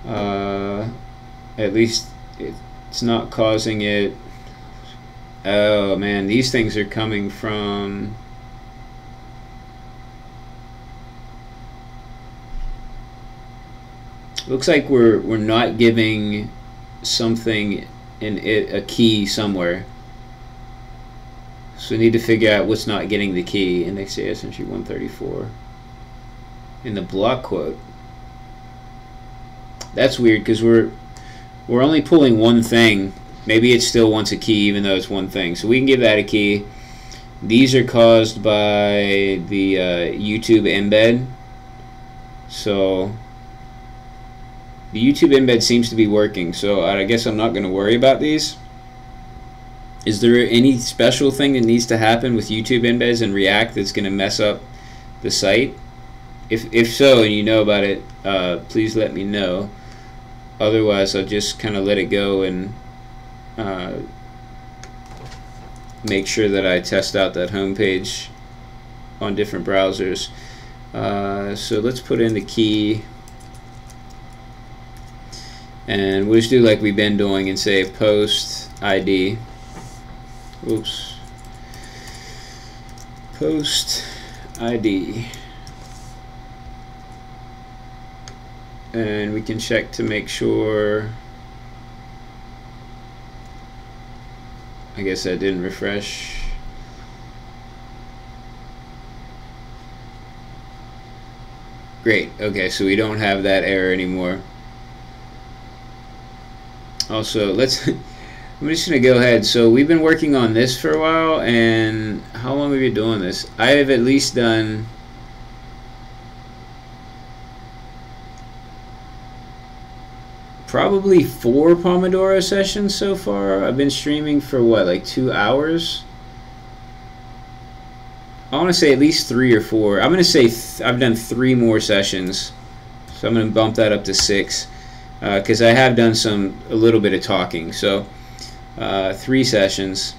At least it's not causing it. Oh man, these things are coming from... Looks like we're not giving something in it a key somewhere. So we need to figure out what's not getting the key. Index.js entry 134 in the block quote. That's weird because we're only pulling one thing. Maybe it still wants a key even though it's one thing. So we can give that a key. These are caused by the YouTube embed. So the YouTube embed seems to be working. So I guess I'm not going to worry about these. Is there any special thing that needs to happen with YouTube embeds and React that's going to mess up the site? If so, and you know about it, please let me know. Otherwise, I'll just kind of let it go and make sure that I test out that home page on different browsers. So let's put in the key, and we'll just do like we've been doing and say post ID. Oops. Post ID. and we can check to make sure. I guess that didn't refresh. Great. Okay, so we don't have that error anymore. Also, I'm just going to go ahead. So we've been working on this for a while, and how long have we been doing this? I have at least done probably 4 Pomodoro sessions so far. I've been streaming for what, like 2 hours? I want to say at least 3 or 4. I'm going to say I've done 3 more sessions, so I'm going to bump that up to 6 because I have done a little bit of talking. So 3 sessions.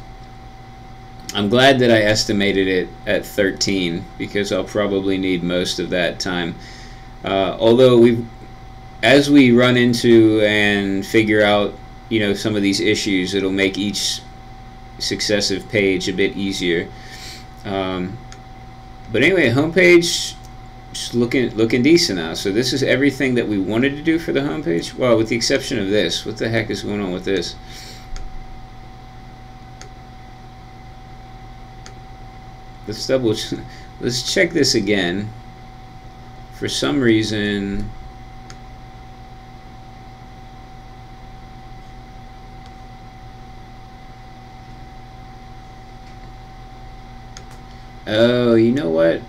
I'm glad that I estimated it at 13 because I'll probably need most of that time. Although as we run into and figure out, some of these issues, it'll make each successive page a bit easier. But anyway, homepage just looking decent now. So this is everything that we wanted to do for the homepage. Well, with the exception of this. What the heck is going on with this? Let's check this again. For some reason, oh, you know what?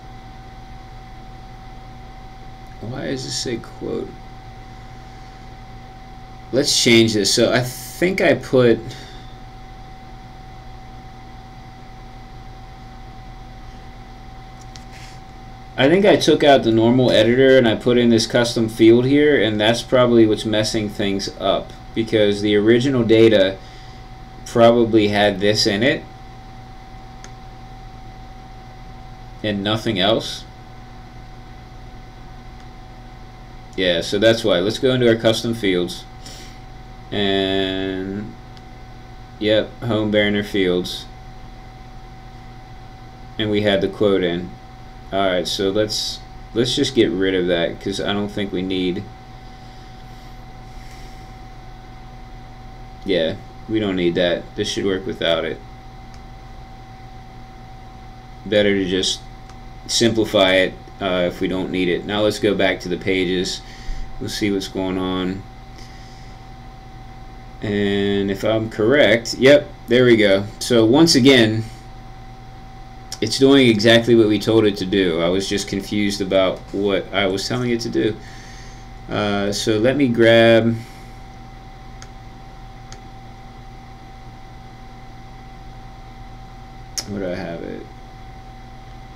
Why does this say quote? Let's change this. So I think I took out the normal editor and I put in this custom field here, and that's probably what's messing things up because the original data probably had this in it and nothing else. Yeah, so that's why. Let's go into our custom fields and yep, home banner fields, and we had the quote in. Alright, so let's just get rid of that because I don't think we need. Yeah, we don't need that. This should work without it. Better to just simplify it if we don't need it. Now let's go back to the pages. We'll see what's going on. And if I'm correct, yep, there we go. So once again, it's doing exactly what we told it to do. I was just confused about what I was telling it to do. So let me grab. Where do I have it?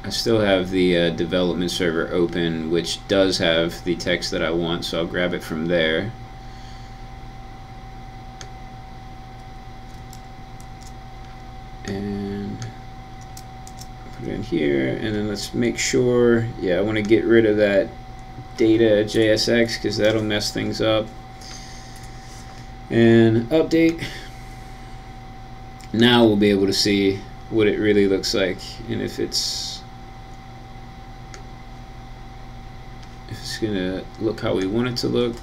I still have the development server open, which does have the text that I want, so I'll grab it from there. And put it in here, and then let's make sure, yeah, I want to get rid of that data JSX because that'll mess things up. And update. Now we'll be able to see what it really looks like, and if it's gonna look how we want it to look.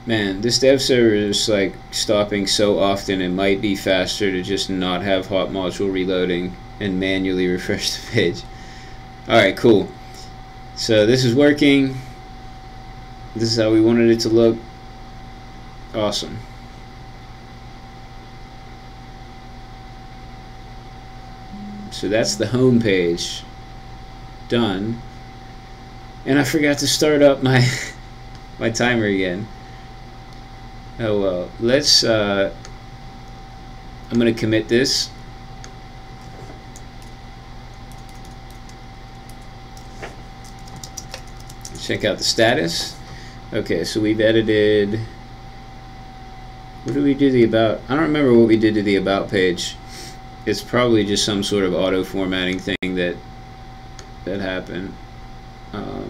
Man, this dev server is like stopping so often. It might be faster to just not have hot module reloading and manually refresh the page. Alright, cool. So this is working. This is how we wanted it to look. Awesome. So that's the home page done. And I forgot to start up my my timer again. Oh well, let's I'm gonna commit this. Check out the status. Okay, so we've edited. What did we do the about? I don't remember what we did to the about page. It's probably just some sort of auto formatting thing that happened. So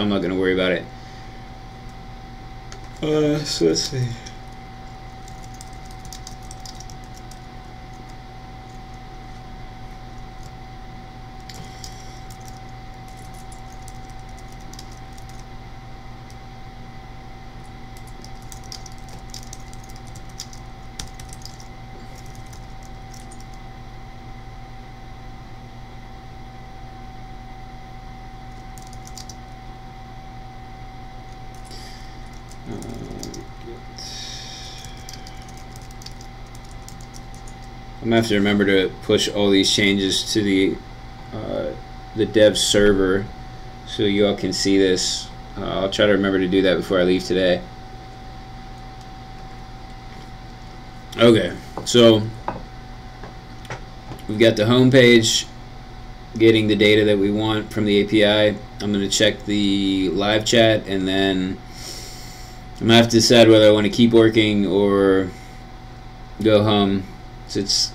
I'm not going to worry about it. So let's see. I'm gonna have to remember to push all these changes to the dev server so you all can see this. I'll try to remember to do that before I leave today. Okay, so we've got the home page getting the data that we want from the API. I'm going to check the live chat, and then I'm going to have to decide whether I want to keep working or go home. So it's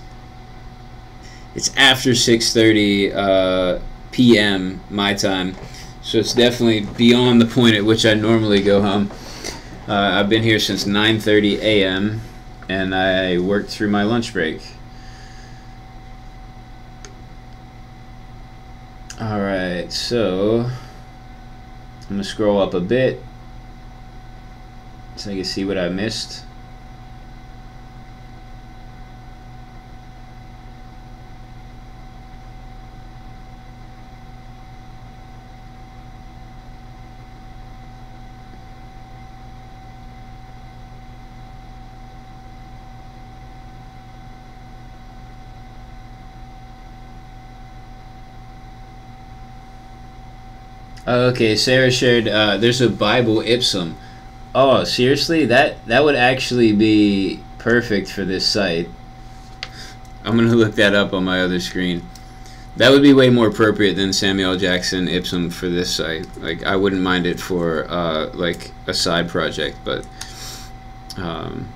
after 6:30 p.m. my time, so it's definitely beyond the point at which I normally go home. I've been here since 9:30 a.m. and I worked through my lunch break. Alright, so I'm going to scroll up a bit so I can see what I missed. Okay, Sarah shared there's a Bible Ipsum. Oh, seriously? That would actually be perfect for this site. I'm going to look that up on my other screen. That would be way more appropriate than Samuel L. Jackson Ipsum for this site. Like, I wouldn't mind it for like a side project, but oh,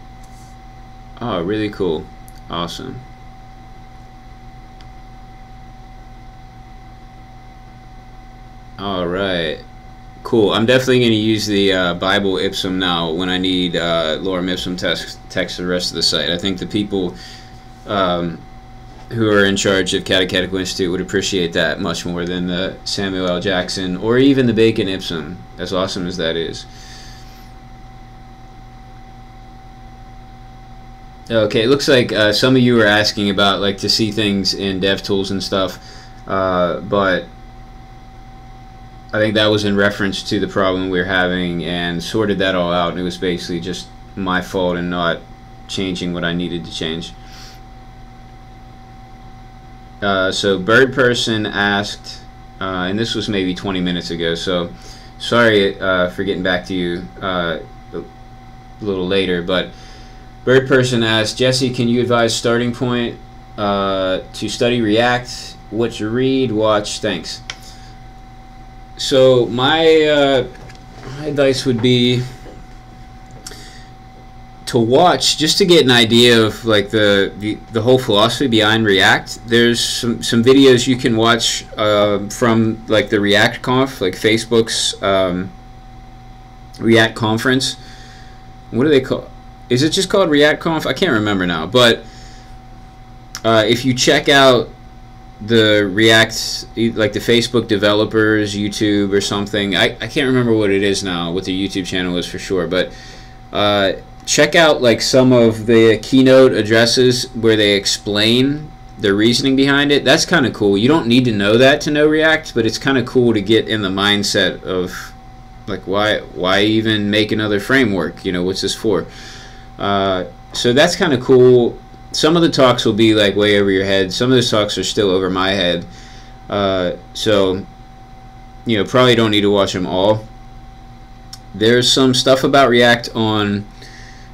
really cool. Awesome. Alright, cool. I'm definitely going to use the Bible Ipsum now when I need lorem ipsum text for the rest of the site. I think the people who are in charge of Catechetical Institute would appreciate that much more than the Samuel L. Jackson or even the Bacon Ipsum, as awesome as that is. Okay, it looks like some of you were asking about like to see things in DevTools and stuff, but I think that was in reference to the problem we were having and sorted that all out, and it was basically just my fault in not changing what I needed to change. So Bird Person asked, and this was maybe 20 minutes ago, so sorry for getting back to you a little later, but Bird Person asked, Jesse, can you advise starting point to study React, what to read, watch, thanks. So my advice would be to watch, just to get an idea of like the whole philosophy behind React. There's some videos you can watch from like the React Conf, like Facebook's React conference. What do they call? Is it just called React Conf? I can't remember now. But if you check out the React, like the Facebook developers YouTube or something, I can't remember what it is now, what the YouTube channel is for sure, but check out like some of the keynote addresses where they explain the reasoning behind it. That's kind of cool. You don't need to know that to know React, but it's kind of cool to get in the mindset of like why even make another framework, you know, what's this for? So that's kind of cool. Some of the talks will be like way over your head. Some of the talks are still over my head. So, you know, probably don't need to watch them all. There's some stuff about React on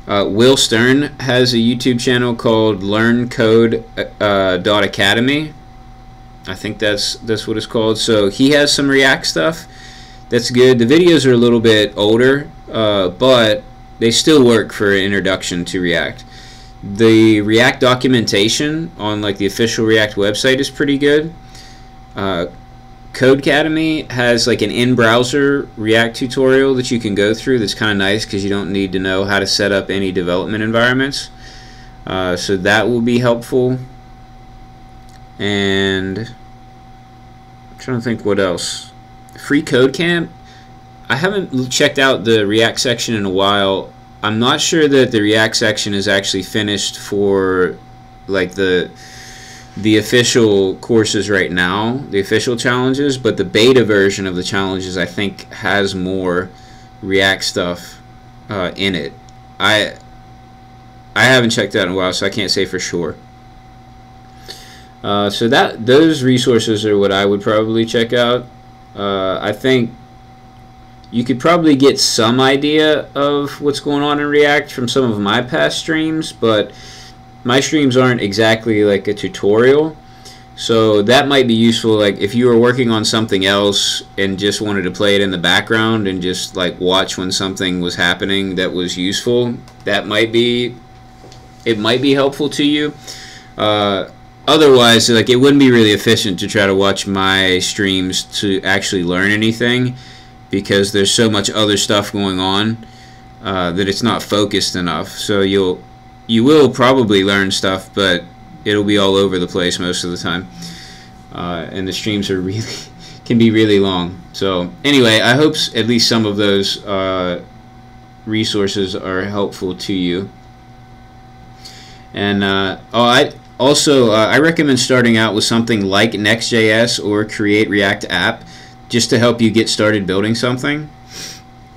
Will Stern has a YouTube channel called LearnCode.academy. I think that's what it's called. So he has some React stuff that's good. The videos are a little bit older, but they still work for an introduction to React. The React documentation on like the official React website is pretty good. Codecademy has like an in-browser React tutorial that you can go through that's kind of nice because you don't need to know how to set up any development environments. So that will be helpful. And I'm trying to think what else. freeCodeCamp. I haven't checked out the React section in a while. I'm not sure that the React section is actually finished for like the official courses right now, the official challenges, but the beta version of the challenges I think has more React stuff in it. I haven't checked that in a while, so I can't say for sure. So those resources are what I would probably check out. I think you could probably get some idea of what's going on in React from some of my past streams, but my streams aren't exactly like a tutorial. So that might be useful, like if you were working on something else and just wanted to play it in the background and just like watch when something was happening that was useful. It might be helpful to you. Otherwise, like, it wouldn't be really efficient to try to watch my streams to actually learn anything, because there's so much other stuff going on that it's not focused enough. So you will probably learn stuff, but it'll be all over the place most of the time, and the streams are can be really long. So anyway, I hope at least some of those resources are helpful to you. And I recommend starting out with something like Next.js or Create React App, just to help you get started building something.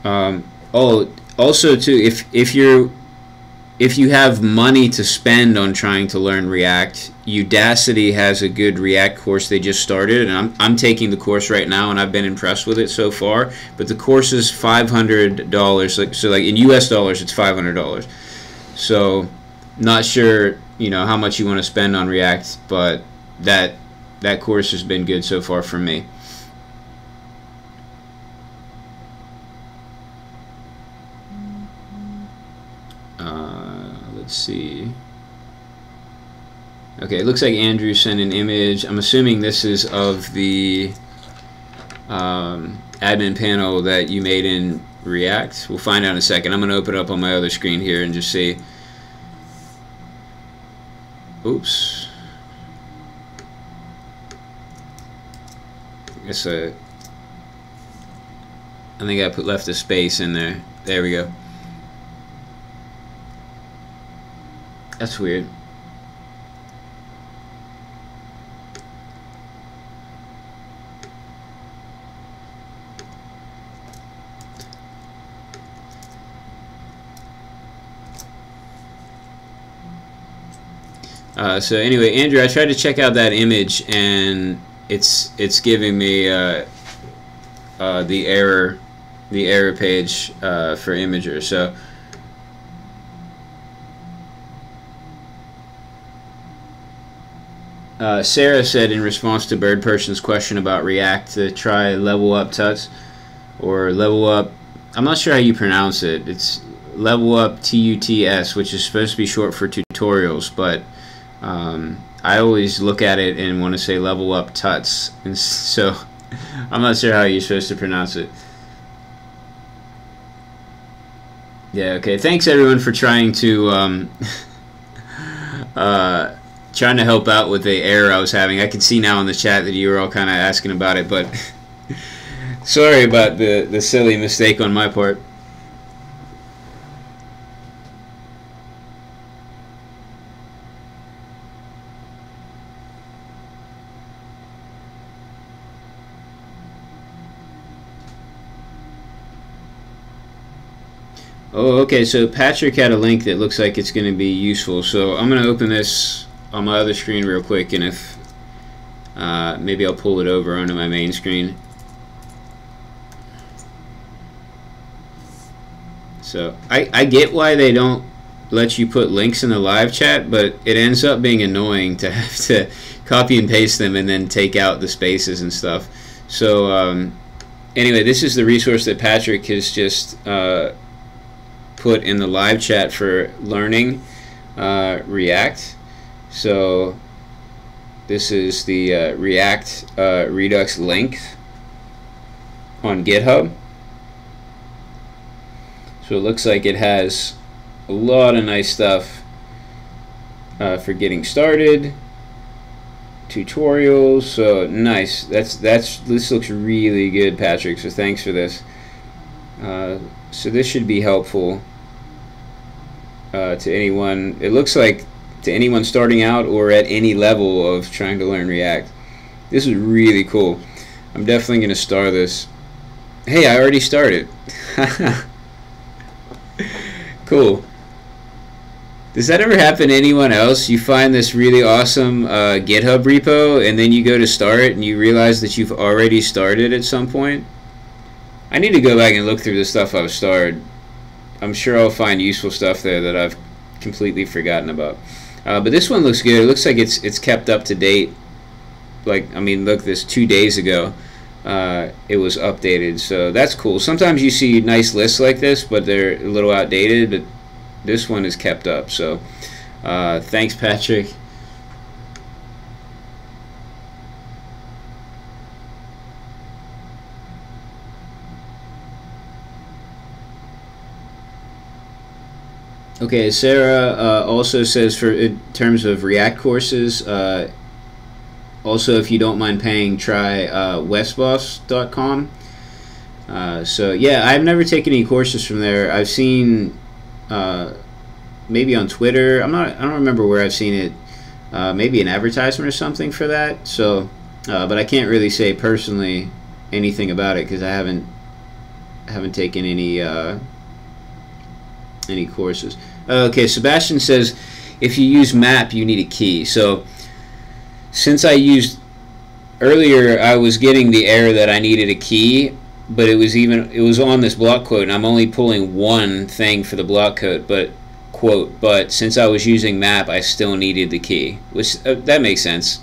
Also too, if you have money to spend on trying to learn React, Udacity has a good React course they just started, and I'm taking the course right now, and I've been impressed with it so far. But the course is $500, so like in US dollars, it's $500. So not sure, how much you want to spend on React, but that course has been good so far for me. Let's see. Okay, it looks like Andrew sent an image. I'm assuming this is of the admin panel that you made in React. We'll find out in a second. I'm going to open it up on my other screen here and just see. Oops. I think I left a space in there. There we go. That's weird. So anyway, Andrew, I tried to check out that image, and it's giving me the error page for Imager. So Sarah said in response to Bird Person's question about React to try Level Up Tuts, or Level Up. I'm not sure how you pronounce it. It's Level Up TUTS, which is supposed to be short for tutorials, but I always look at it and want to say Level Up Tuts, and so I'm not sure how you're supposed to pronounce it. Yeah, okay. Thanks everyone for trying to help out with the error I was having. I can see now in the chat that you were all kind of asking about it, but sorry about the silly mistake on my part. Oh, okay, so Patrick had a link that looks like it's going to be useful. So I'm going to open this on my other screen real quick, and if maybe I'll pull it over onto my main screen. So I get why they don't let you put links in the live chat, but it ends up being annoying to have to copy and paste them and then take out the spaces and stuff. So anyway, this is the resource that Patrick has just put in the live chat for learning React. So this is the React Redux link on GitHub. So it looks like it has a lot of nice stuff for getting started, tutorials. So nice. This looks really good, Patrick. So thanks for this. So this should be helpful to anyone. It looks like to anyone starting out or at any level of trying to learn React. This is really cool. I'm definitely going to star this. Hey, I already started. Cool. Does that ever happen to anyone else? You find this really awesome GitHub repo, and then you go to start and you realize that you've already started at some point? I need to go back and look through the stuff I've started. I'm sure I'll find useful stuff there that I've completely forgotten about. But this one looks good. It looks like it's kept up to date. Like, I mean, look, this 2 days ago it was updated, so that's cool. Sometimes you see nice lists like this, but they're a little outdated, but this one is kept up, so thanks, Patrick. Okay, Sarah also says, for in terms of React courses, also, if you don't mind paying, try westboss.com. So yeah, I've never taken any courses from there. I've seen maybe on Twitter. I don't remember where I've seen it. Maybe an advertisement or something for that. So, but I can't really say personally anything about it because I haven't taken any courses. Okay, Sebastian says if you use map, you need a key. So since I used earlier, I was getting the error that I needed a key, but it was on this block quote, and I'm only pulling one thing for the block quote. But since I was using map, I still needed the key, which that makes sense.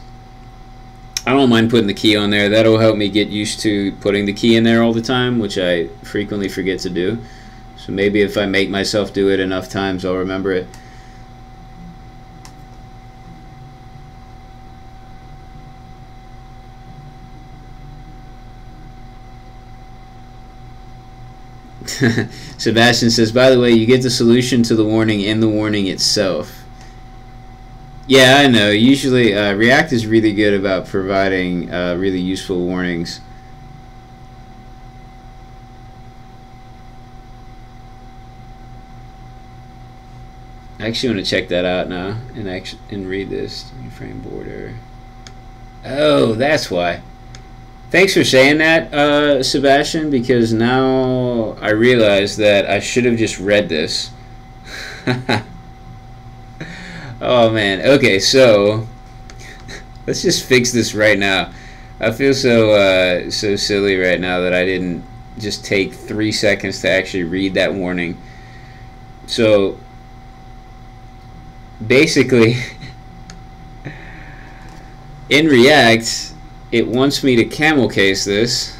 I don't mind putting the key on there. That'll help me get used to putting the key in there all the time, which I frequently forget to do. So maybe if I make myself do it enough times, I'll remember it. Sebastian says, by the way, you get the solution to the warning in the warning itself. Yeah, I know. Usually React is really good about providing really useful warnings. I actually want to check that out now and read this. Frame border. Oh, that's why. Thanks for saying that, Sebastian, because now I realize that I should have just read this. Oh man. Okay, so let's just fix this right now. I feel so silly right now that I didn't just take 3 seconds to actually read that warning. So basically, in React, it wants me to camel case this.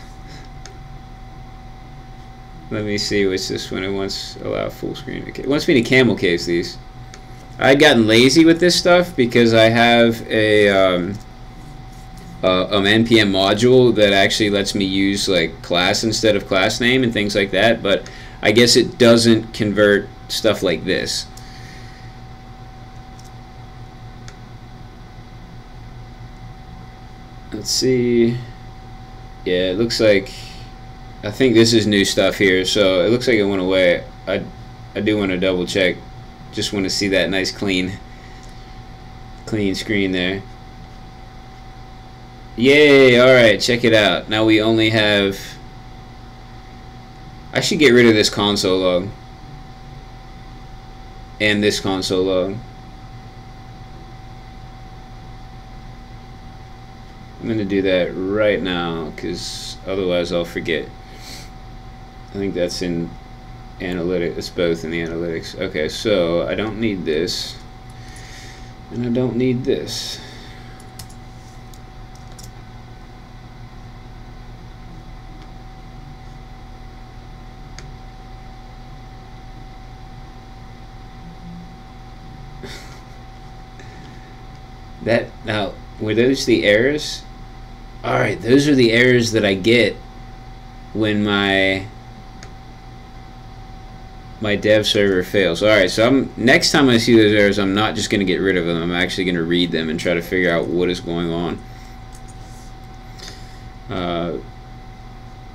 Let me see what's this one. It wants allow full screen. Okay. It wants me to camel case these. I'd gotten lazy with this stuff because I have a npm module that actually lets me use like class instead of class name and things like that, but I guess it doesn't convert stuff like this. Let's see. Yeah, it looks like, I think this is new stuff here, so it looks like it went away. I do want to double check. Just want to see that nice clean screen there. Yay, alright, check it out. Now we only have, I should get rid of this console log and this console log. I'm going to do that right now because otherwise I'll forget. I think that's in analytics. It's both in the analytics. Okay, so I don't need this and I don't need this. That, now, were those the errors? Alright, those are the errors that I get when my dev server fails. Alright, so next time I see those errors, I'm not just going to get rid of them. I'm actually going to read them and try to figure out what is going on.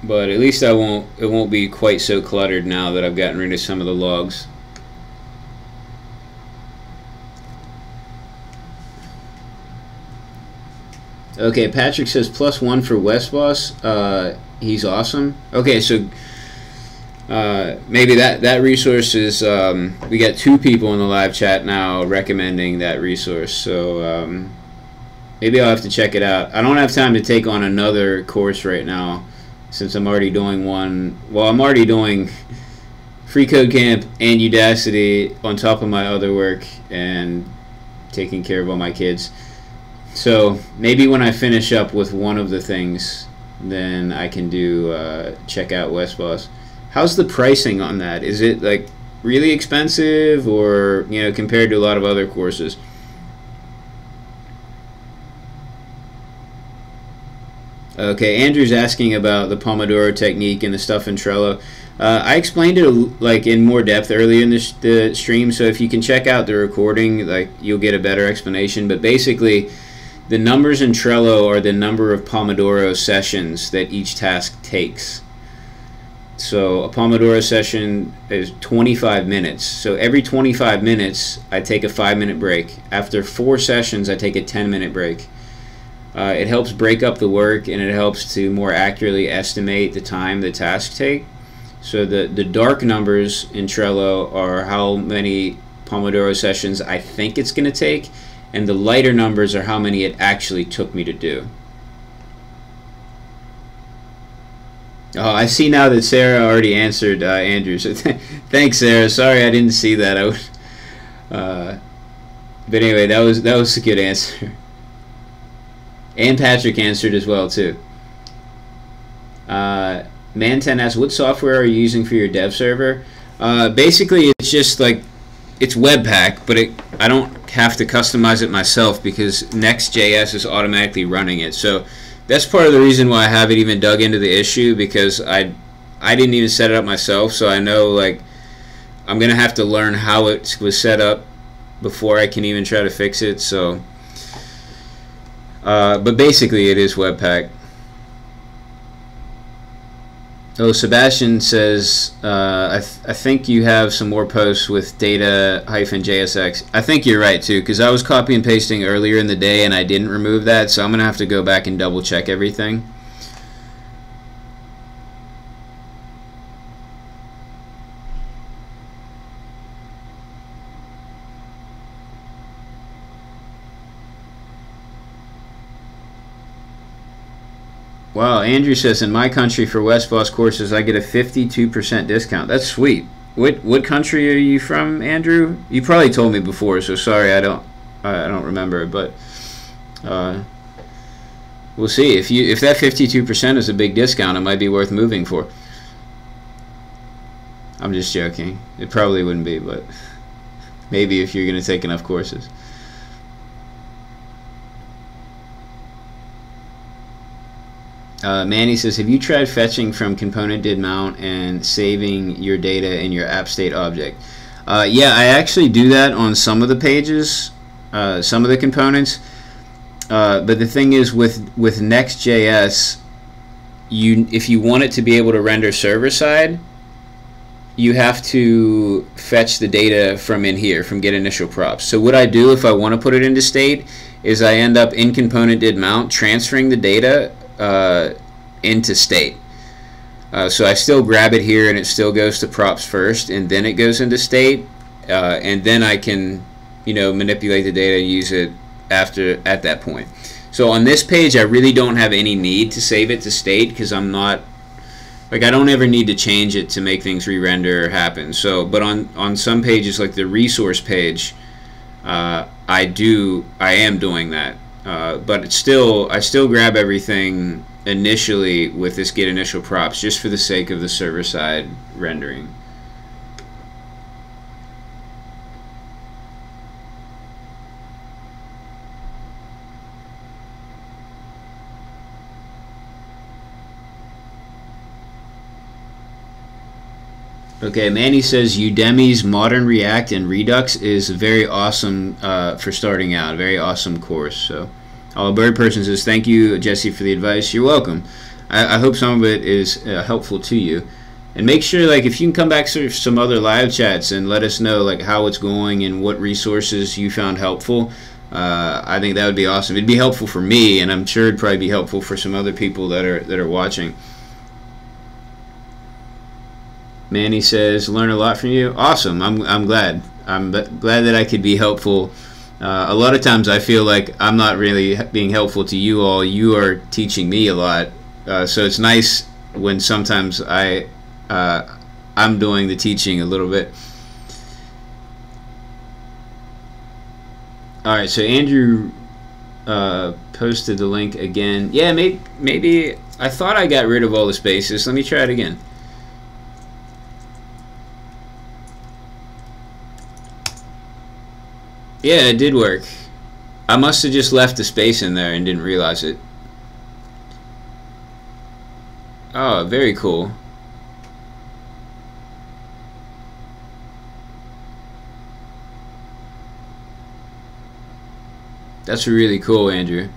But at least it won't be quite so cluttered now that I've gotten rid of some of the logs. Okay, Patrick says +1 for Westboss. He's awesome. Okay, so maybe that resource is, we got 2 people in the live chat now recommending that resource, so maybe I'll have to check it out. I don't have time to take on another course right now since I'm already doing one. Well, I'm already doing freeCodeCamp and Udacity on top of my other work and taking care of all my kids. So maybe when I finish up with one of the things, then I can do check out WestBoss. How's the pricing on that? Is it like really expensive, or compared to a lot of other courses? Okay, Andrew's asking about the Pomodoro technique and the stuff in Trello. I explained it like in more depth earlier in the stream, so if you can check out the recording, like you'll get a better explanation. But basically, the numbers in Trello are the number of Pomodoro sessions that each task takes. So a Pomodoro session is 25 minutes. So every 25 minutes, I take a 5-minute break. After 4 sessions, I take a 10-minute break. It helps break up the work, and it helps to more accurately estimate the time the tasks take. So the dark numbers in Trello are how many Pomodoro sessions I think it's going to take, and the lighter numbers are how many it actually took me to do. Oh, I see now that Sarah already answered Andrew. So thanks, Sarah. Sorry I didn't see that. But anyway, that was a good answer. And Patrick answered as well too. Man10 asks, what software are you using for your dev server? Basically, it's just like, it's Webpack, but I don't have to customize it myself because Next.js is automatically running it. So that's part of the reason why I haven't even dug into the issue, because I didn't even set it up myself. So I know, like, I'm gonna have to learn how it was set up before I can even try to fix it. So, but basically, it is Webpack. Oh, Sebastian says, I think you have some more posts with data-JSX. I think you're right, too, because I was copy and pasting earlier in the day and I didn't remove that, so I'm going to have to go back and double-check everything. Wow, Andrew says, in my country for WestBoss courses, I get a 52% discount. That's sweet. What country are you from, Andrew? You probably told me before, so sorry, I don't remember. But we'll see. If that 52% is a big discount, it might be worth moving for. I'm just joking. It probably wouldn't be, but maybe if you're going to take enough courses. Manny says, have you tried fetching from component did mount and saving your data in your app state object? Yeah, I actually do that on some of the pages, some of the components. But the thing is, with Next.js, if you want it to be able to render server side, you have to fetch the data from in here, from get initial props. So what I do if I want to put it into state is I end up in component did mount transferring the data into state. So I still grab it here and it still goes to props first, and then it goes into state, and then I can manipulate the data and use it at that point. So on this page I really don't have any need to save it to state because I'm not, like, I don't ever need to change it to make things re-render happen. So but on some pages, like the resource page, I am doing that. But I still grab everything initially with this get initial props just for the sake of the server side rendering. Okay, Manny says Udemy's Modern React and Redux is very awesome for starting out. A very awesome course. So, Bird Person says, thank you, Jesse, for the advice. You're welcome. I hope some of it is helpful to you. And make sure, like, if you can come back to some other live chats and let us know, like, how it's going and what resources you found helpful, I think that would be awesome. It'd be helpful for me, and I'm sure it'd probably be helpful for some other people that are watching. Manny says, learn a lot from you. Awesome. I'm glad. I'm glad that I could be helpful. A lot of times I feel like I'm not really being helpful to you all. You are teaching me a lot. So it's nice when sometimes I'm doing the teaching a little bit. Alright, so Andrew posted the link again. Yeah, maybe I thought I got rid of all the spaces. Let me try it again. Yeah, it did work. I must have just left the space in there and didn't realize it. Oh, very cool. That's really cool, Andrew.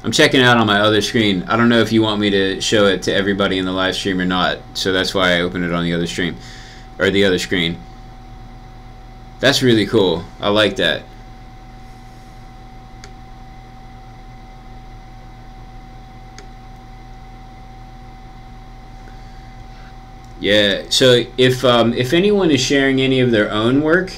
I'm checking it out on my other screen. I don't know if you want me to show it to everybody in the live stream or not, so that's why I opened it on the other stream, or the other screen. That's really cool. I like that. Yeah, so if anyone is sharing any of their own work,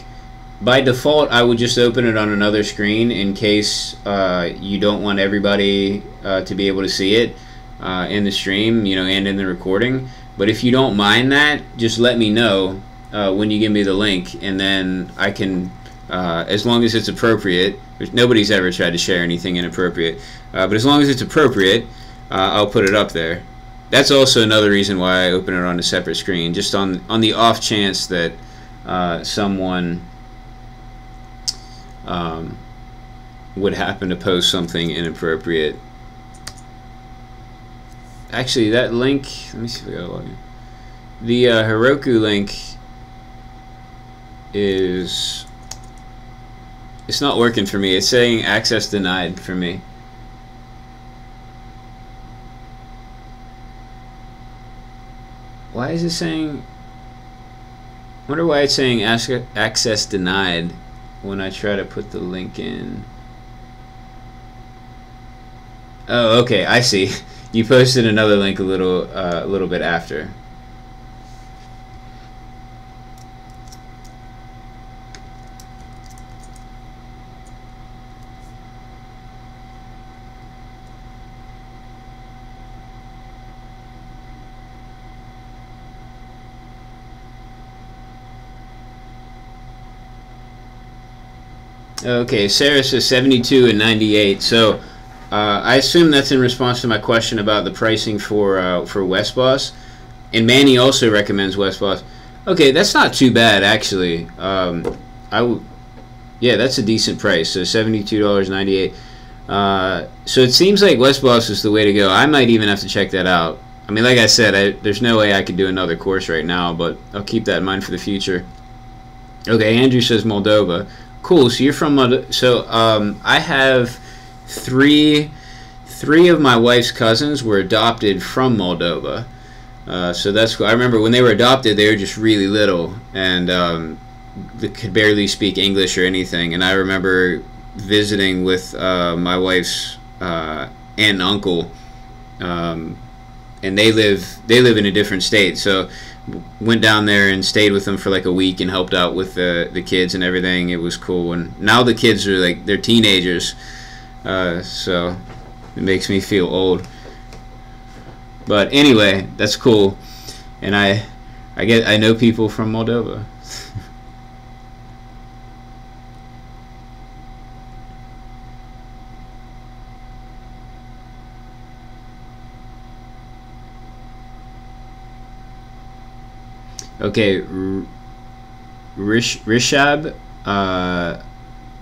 by default I would just open it on another screen in case you don't want everybody to be able to see it in the stream, you know, and in the recording. But if you don't mind that, just let me know when you give me the link, and then I can, as long as it's appropriate. Nobody's ever tried to share anything inappropriate, but as long as it's appropriate, I'll put it up there. That's also another reason why I open it on a separate screen, just on the off chance that someone would happen to post something inappropriate. Actually, that link, let me see if I gotta log in. The Heroku link it's not working for me. It's saying access denied for me. Why is it saying, I wonder why it's saying access denied when I try to put the link in. Oh, okay, I see. You posted another link a little bit after. Okay, Sarah says 72 and 98. So I assume that's in response to my question about the pricing for WestBoss. And Manny also recommends WestBoss. Okay, that's not too bad actually. Yeah, that's a decent price. So $72.98. So it seems like WestBoss is the way to go. I might even have to check that out. I mean, like I said, there's no way I could do another course right now, but I'll keep that in mind for the future. Okay, Andrew says Moldova. Cool. So you're from Moldova. So I have three of my wife's cousins were adopted from Moldova. So that's cool. I remember when they were adopted, they were just really little and they could barely speak English or anything. And I remember visiting with my wife's aunt and uncle, and they live in a different state. So went down there and stayed with them for like a week and helped out with the kids and everything. It was cool. And now the kids are like, they're teenagers, so it makes me feel old. But anyway, that's cool. And I know people from Moldova. Okay, Rishab, I'm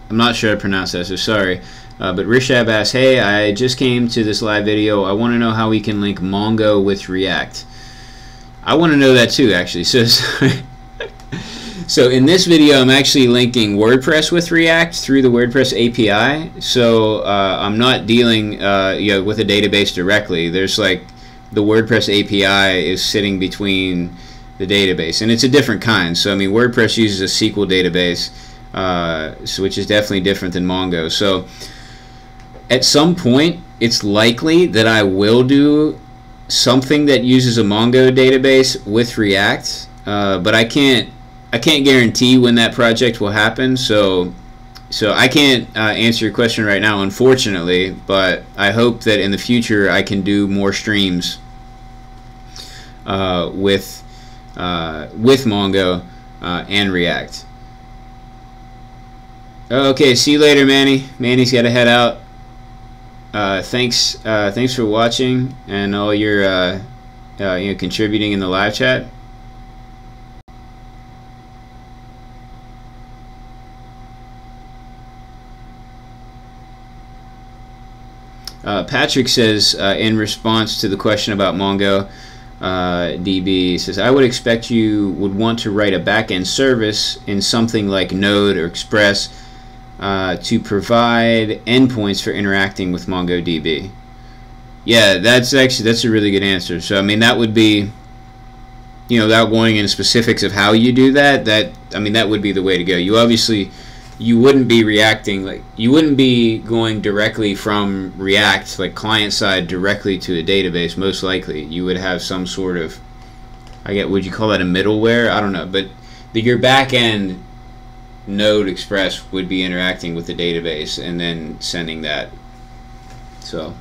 not sure how to pronounce that, so sorry. But Rishab asks, hey, I just came to this live video. I want to know how we can link Mongo with React. I want to know that too, actually. So in this video, I'm actually linking WordPress with React through the WordPress API. So I'm not dealing with a database directly. There's like the WordPress API is sitting between the database, and it's a different kind. So I mean, WordPress uses a SQL database, which is definitely different than Mongo. So at some point, it's likely that I will do something that uses a Mongo database with React. but I can't guarantee when that project will happen. So I can't answer your question right now, unfortunately. But I hope that in the future I can do more streams with Mongo and React. Okay, see you later, Manny. Manny's got to head out. Thanks for watching and all your contributing in the live chat. Patrick says in response to the question about Mongo DB, says, I would expect you would want to write a backend service in something like Node or Express to provide endpoints for interacting with MongoDB. Yeah, that's a really good answer. So I mean, that would be, without going into specifics of how you do that, that would be the way to go. You wouldn't be you wouldn't be going directly from React, like client side, directly to a database. Most likely you would have some sort of, would you call that a middleware? I don't know, but your back end Node Express would be interacting with the database and then sending that. So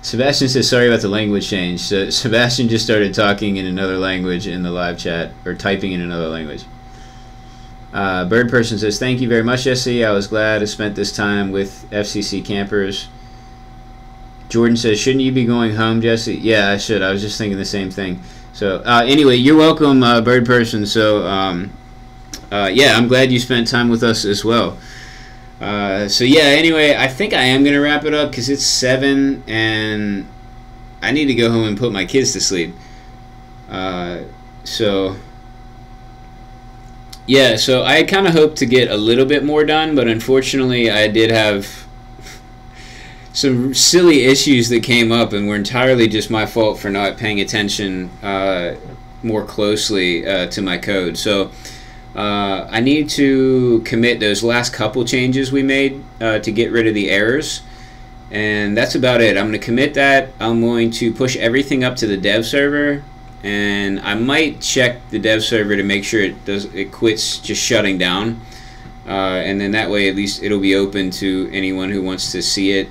Sebastian says, sorry about the language change. So Sebastian just started talking in another language in the live chat, or typing in another language. Bird Person says, thank you very much, Jesse. I was glad I spent this time with FCC campers. Jordan says, shouldn't you be going home, Jesse? Yeah, I should. I was just thinking the same thing. So anyway, you're welcome, Bird Person. So yeah, I'm glad you spent time with us as well. So yeah, anyway, I think I am going to wrap it up because it's 7 and I need to go home and put my kids to sleep. So yeah, so I kind of hoped to get a little bit more done, but unfortunately I did have some silly issues that came up and were entirely just my fault for not paying attention more closely to my code. So I need to commit those last couple changes we made to get rid of the errors, and that's about it. I'm going to commit that. I'm going to push everything up to the dev server, and I might check the dev server to make sure it quits just shutting down, and then that way at least it'll be open to anyone who wants to see it.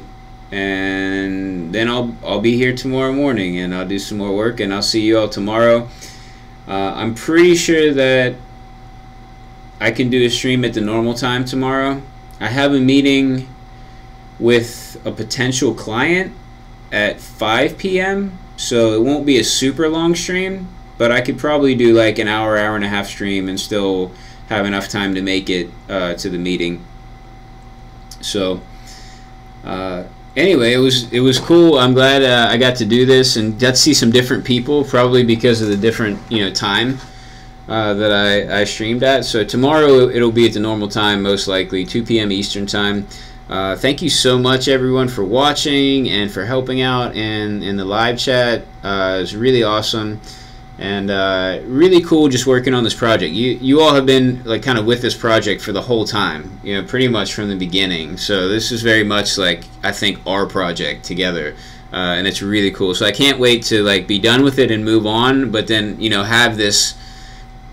And then I'll be here tomorrow morning and I'll do some more work, and I'll see you all tomorrow. I'm pretty sure that I can do a stream at the normal time tomorrow. I have a meeting with a potential client at 5 p.m. so it won't be a super long stream, but I could probably do like an hour and a half stream and still have enough time to make it to the meeting. So anyway, it was cool. I'm glad I got to do this and got to see some different people, probably because of the different time that I streamed at. So tomorrow it'll be at the normal time, most likely 2 p.m. Eastern time. Thank you so much, everyone, for watching and for helping out in the live chat. It was really awesome and really cool just working on this project. You all have been like kind of with this project for the whole time, pretty much from the beginning. So this is very much like, I think, our project together, and it's really cool. So I can't wait to like be done with it and move on, but then have this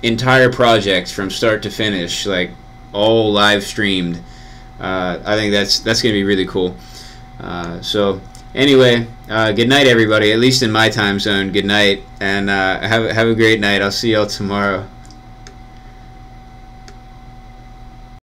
entire project from start to finish, like all live streamed. I think that's gonna be really cool. So anyway, good night, everybody. At least in my time zone, good night, and have a great night. I'll see y'all tomorrow.